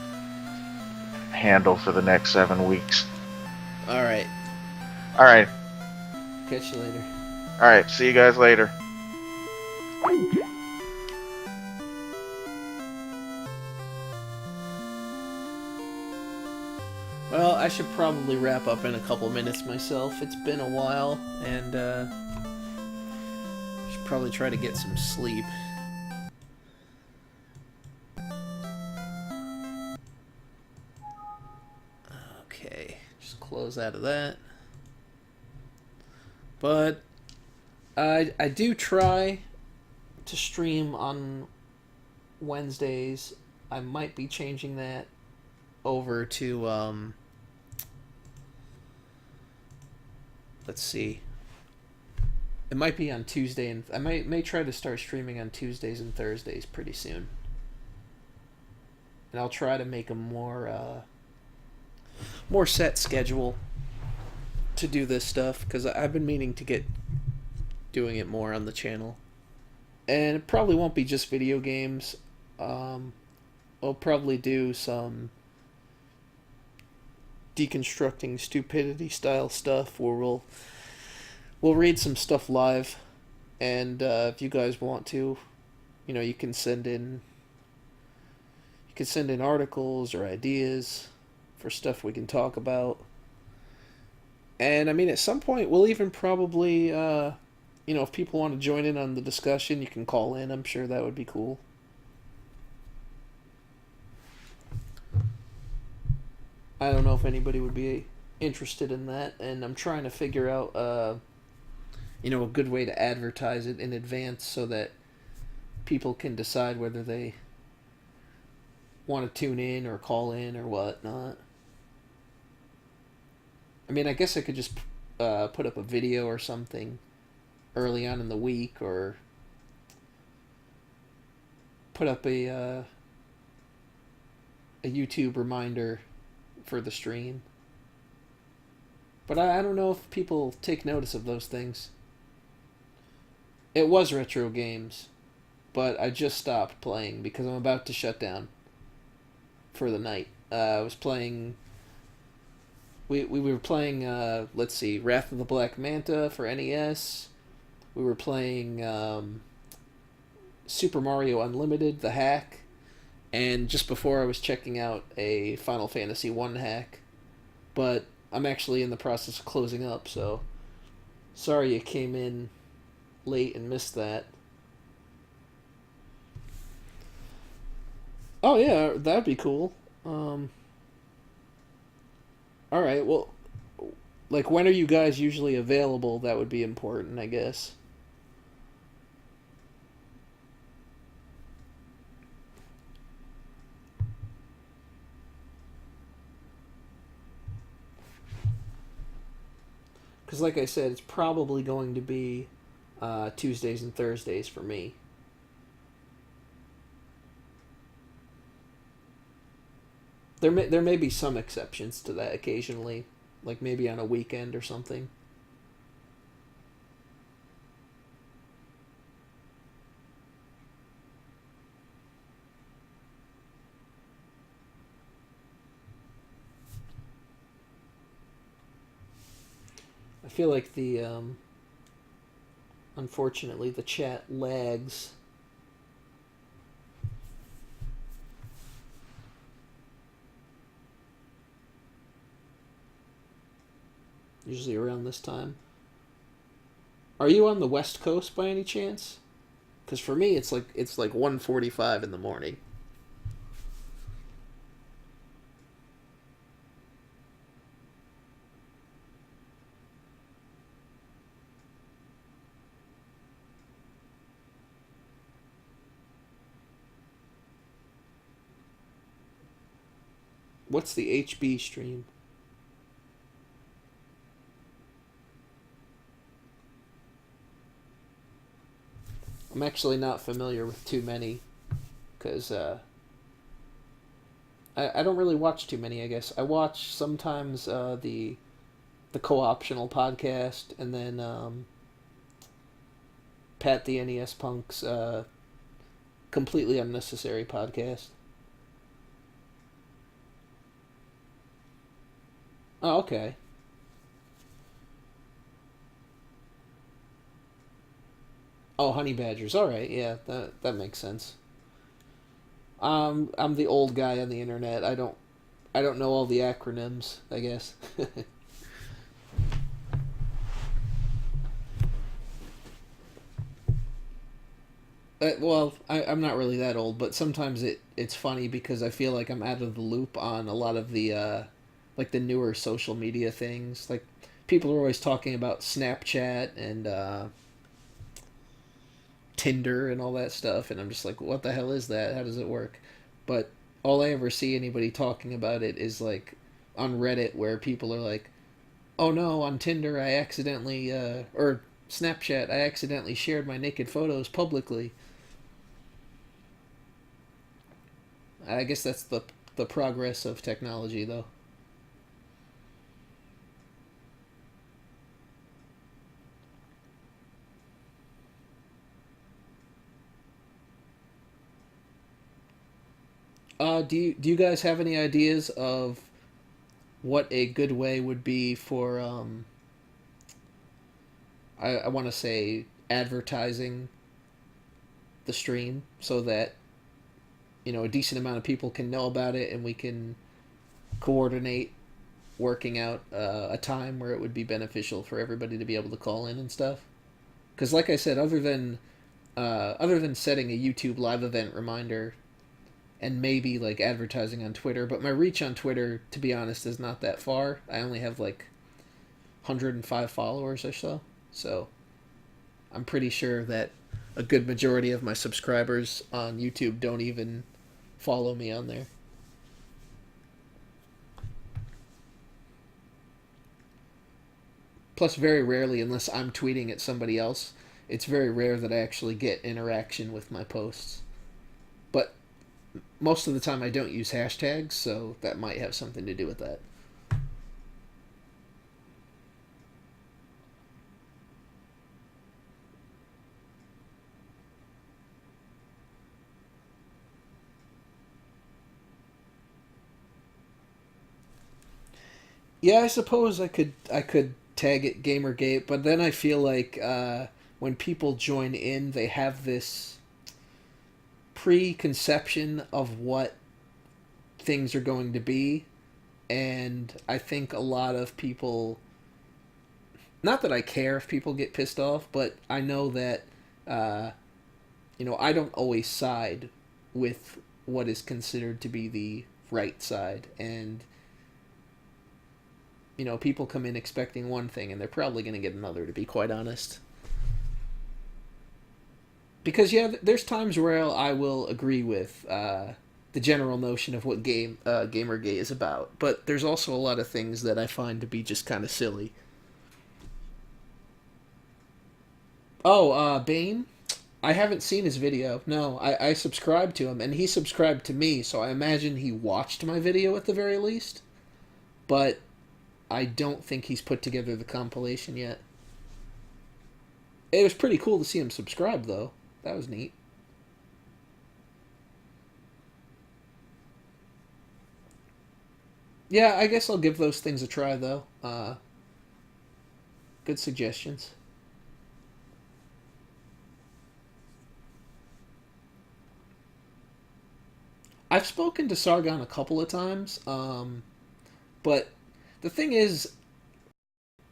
handle for the next 7 weeks. All right. All right. Catch you later. All right. See you guys later. Well, I should probably wrap up in a couple minutes myself. It's been a while, and should probably try to get some sleep. Okay, just close out of that. But I do try to stream on Wednesdays. I might be changing that over to let's see. It might be on Tuesday, and I may try to start streaming on Tuesdays and Thursdays pretty soon. And I'll try to make a more set schedule to do this stuff, because I've been meaning to get doing it more on the channel. And it probably won't be just video games. I'll probably do some deconstructing stupidity style stuff where we'll read some stuff live, and if you guys want to, you know, you can send in articles or ideas for stuff we can talk about. And I mean, at some point we'll even probably you know, if people want to join in on the discussion, you can call in. I'm sure that would be cool. I don't know if anybody would be interested in that, and I'm trying to figure out, you know, a good way to advertise it in advance so that people can decide whether they want to tune in or call in or whatnot. I mean, I guess I could just put up a video or something early on in the week, or put up a YouTube reminder for the stream. But I don't know if people take notice of those things. It was retro games, but I just stopped playing because I'm about to shut down for the night. I was playing. We were playing. Let's see, Wrath of the Black Manta for NES. We were playing Super Mario Unlimited, the hack, and just before I was checking out a Final Fantasy 1 hack, but I'm actually in the process of closing up, so sorry you came in late and missed that. Oh yeah, that'd be cool. All right, well, like when are you guys usually available? That would be important, I guess. Because, like I said, it's probably going to be Tuesdays and Thursdays for me. There may be some exceptions to that occasionally, like maybe on a weekend or something. I feel like unfortunately the chat lags. Usually around this time. Are you on the West Coast by any chance? Because for me, it's like 1:45 in the morning. What's the HB stream? I'm actually not familiar with too many, because I don't really watch too many. I guess I watch sometimes the co-optional podcast, and then Pat the NES Punk's completely unnecessary podcast. Oh, okay. Oh, honey badgers. All right, yeah, that makes sense. I'm the old guy on the internet. I don't know all the acronyms, I guess. Well, I'm not really that old, but sometimes it's funny because I feel like I'm out of the loop on a lot of the like the newer social media things. Like people are always talking about Snapchat and Tinder and all that stuff, and I'm just like, what the hell is that? How does it work? But all I ever see anybody talking about it is like on Reddit, where people are like, "Oh no, on Tinder I accidentally or Snapchat I accidentally shared my naked photos publicly." I guess that's the progress of technology, though. Do you guys have any ideas of what a good way would be for I want to say advertising the stream so that a decent amount of people can know about it, and we can coordinate working out a time where it would be beneficial for everybody to be able to call in and stuff. Because, like I said, other than setting a YouTube live event reminder and maybe like advertising on Twitter, but my reach on Twitter, to be honest, is not that far. I only have like 105 followers or so. So I'm pretty sure that a good majority of my subscribers on YouTube don't even follow me on there. Plus, very rarely, unless I'm tweeting at somebody else, it's very rare that I actually get interaction with my posts. But most of the time, I don't use hashtags, so that might have something to do with that. Yeah, I suppose I could tag it Gamergate, but then I feel like when people join in, they have this preconception of what things are going to be, and I think a lot of people, not that I care if people get pissed off, but I know that uh, I don't always side with what is considered to be the right side, and people come in expecting one thing and they're probably going to get another, to be quite honest. Because yeah, there's times where I will agree with the general notion of what Gamergate is about, but there's also a lot of things that I find to be just kind of silly. Oh, Bane. I haven't seen his video. No, I subscribed to him, and he subscribed to me, so I imagine he watched my video at the very least. But I don't think he's put together the compilation yet. It was pretty cool to see him subscribe, though. That was neat. Yeah, I guess I'll give those things a try, though. Good suggestions. I've spoken to Sargon a couple of times, but the thing is,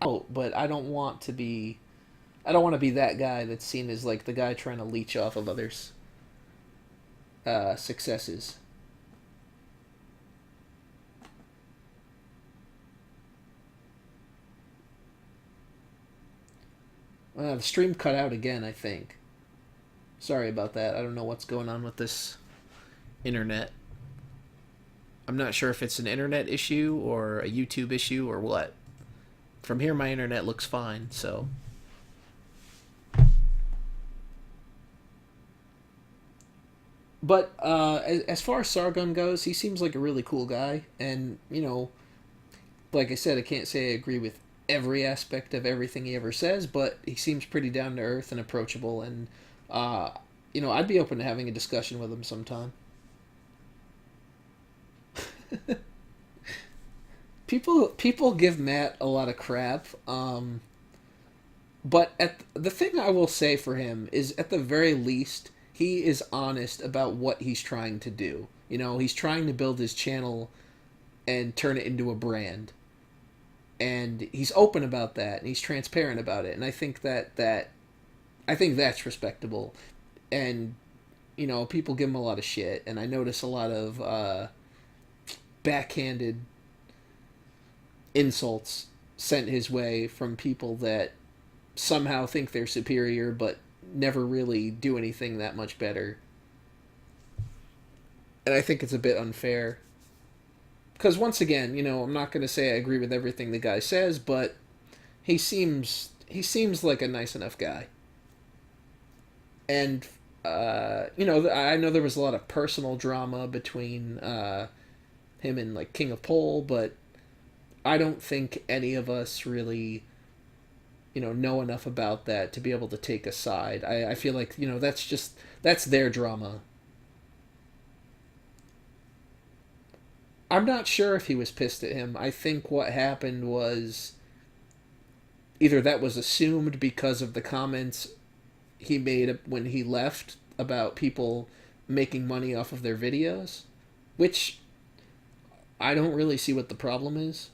but I don't want to be. I don't want to be that guy that's seen as like the guy trying to leech off of others' successes. The stream cut out again, I think. Sorry about that. I don't know what's going on with this internet. I'm not sure if it's an internet issue or a YouTube issue or what. From here, my internet looks fine, so. But as far as Sargon goes, he seems like a really cool guy, and like I said, I can't say I agree with every aspect of everything he ever says, but he seems pretty down to earth and approachable, and uh, I'd be open to having a discussion with him sometime. People give Matt a lot of crap, but the thing I will say for him is, at the very least, he is honest about what he's trying to do. He's trying to build his channel and turn it into a brand, and he's open about that and he's transparent about it, and I think that's respectable. And people give him a lot of shit, and I notice a lot of backhanded insults sent his way from people that somehow think they're superior but never really do anything that much better. And I think it's a bit unfair. Because once again, I'm not going to say I agree with everything the guy says, but he seems like a nice enough guy. And I know there was a lot of personal drama between him and like King of Pole, but I don't think any of us really know enough about that to be able to take a side. I feel like that's their drama. I'm not sure if he was pissed at him. I think what happened was either that was assumed because of the comments he made when he left about people making money off of their videos, which I don't really see what the problem is.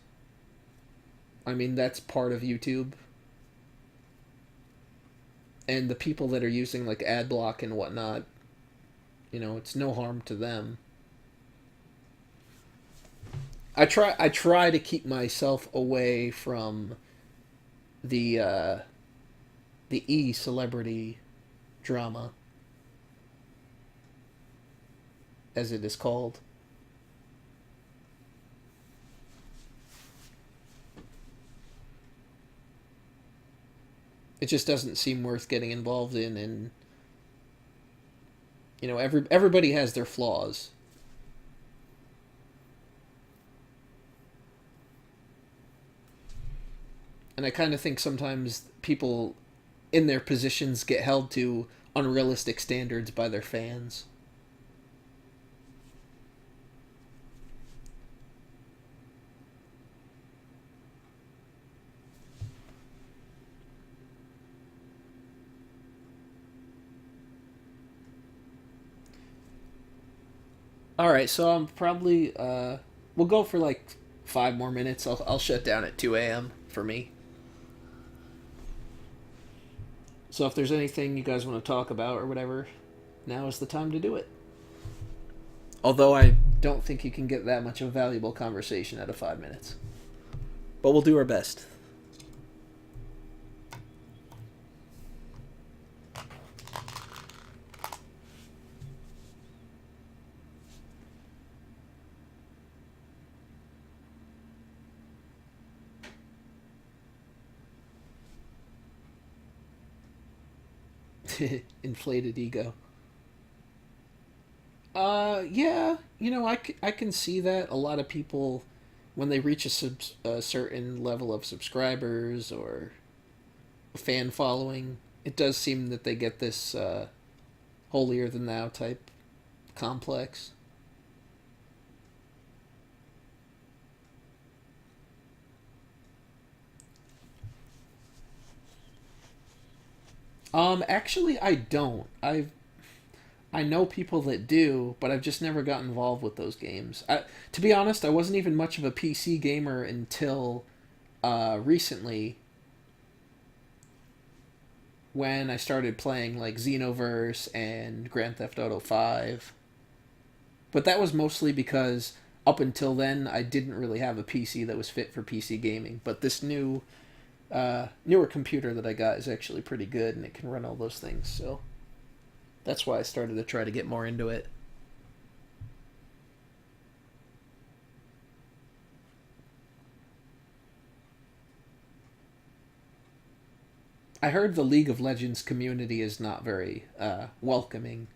I mean, that's part of YouTube. And the people that are using like ad block and whatnot, it's no harm to them. I try to keep myself away from the e-celebrity drama, as it is called. It just doesn't seem worth getting involved in, and everybody has their flaws. And I kind of think sometimes people in their positions get held to unrealistic standards by their fans. All right, so I'm probably we'll go for like 5 more minutes. I'll shut down at 2 a.m. for me. So if there's anything you guys want to talk about or whatever, now is the time to do it. Although I don't think you can get that much of a valuable conversation out of 5 minutes, but we'll do our best. Inflated ego. Yeah, I can see that a lot of people, when they reach a certain level of subscribers or fan following, it does seem that they get this holier than thou type complex. Actually, I don't. I know people that do, but I've just never got involved with those games. To be honest, I wasn't even much of a PC gamer until recently, when I started playing like Xenoverse and Grand Theft Auto 5. But that was mostly because up until then I didn't really have a PC that was fit for PC gaming. But this newer computer that I got is actually pretty good and it can run all those things. So that's why I started to try to get more into it. I heard the League of Legends community is not very welcoming.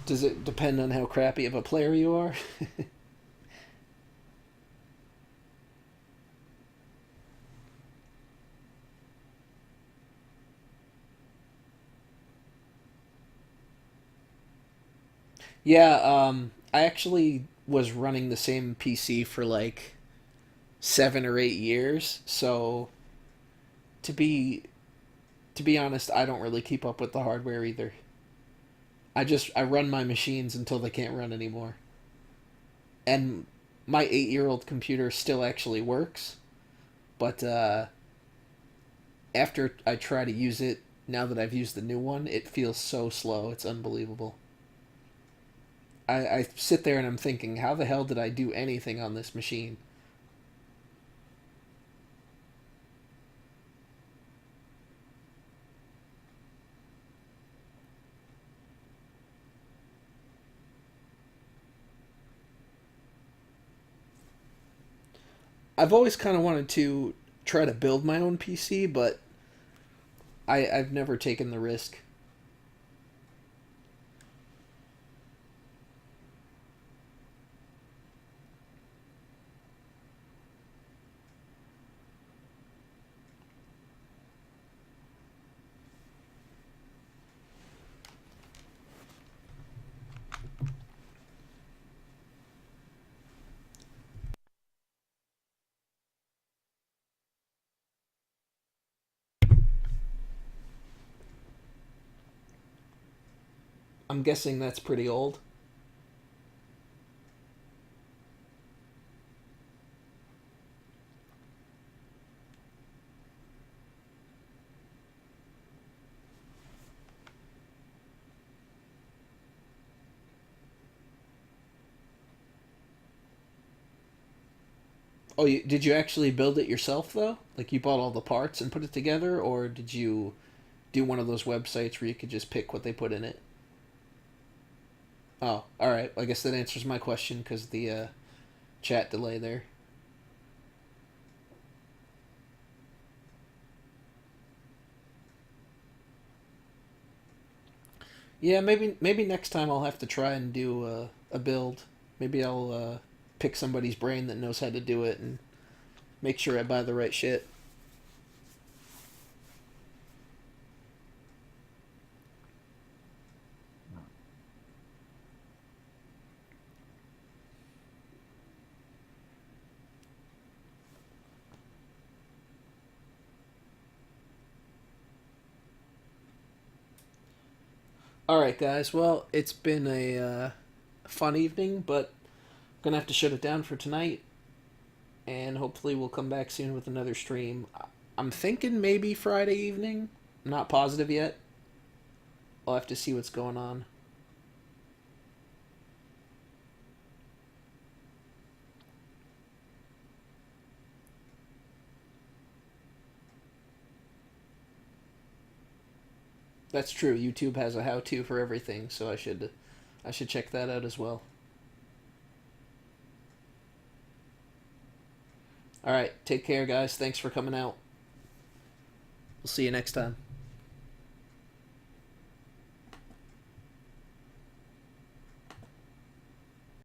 Does it depend on how crappy of a player you are? Yeah, I actually was running the same PC for like 7 or 8 years. So to be to be honest, I don't really keep up with the hardware either. I run my machines until they can't run anymore. And my 8-year-old computer still actually works, but after I try to use it, now that I've used the new one, it feels so slow. It's unbelievable. I sit there and I'm thinking, how the hell did I do anything on this machine? I've always kind of wanted to try to build my own PC, but I've never taken the risk. I'm guessing that's pretty old. Oh, did you actually build it yourself though? Like you bought all the parts and put it together, or did you do one of those websites where you could just pick what they put in it? Oh, all right. I guess that answers my question because the chat delay there. Yeah, maybe next time I'll have to try and do a build. Maybe I'll pick somebody's brain that knows how to do it and make sure I buy the right shit. All right, guys. Well, it's been a fun evening, but I'm gonna have to shut it down for tonight, and hopefully we'll come back soon with another stream. I'm thinking maybe Friday evening. I'm not positive yet. I'll have to see what's going on. That's true. YouTube has a how-to for everything, so I should check that out as well. All right, take care, guys. Thanks for coming out. We'll see you next time.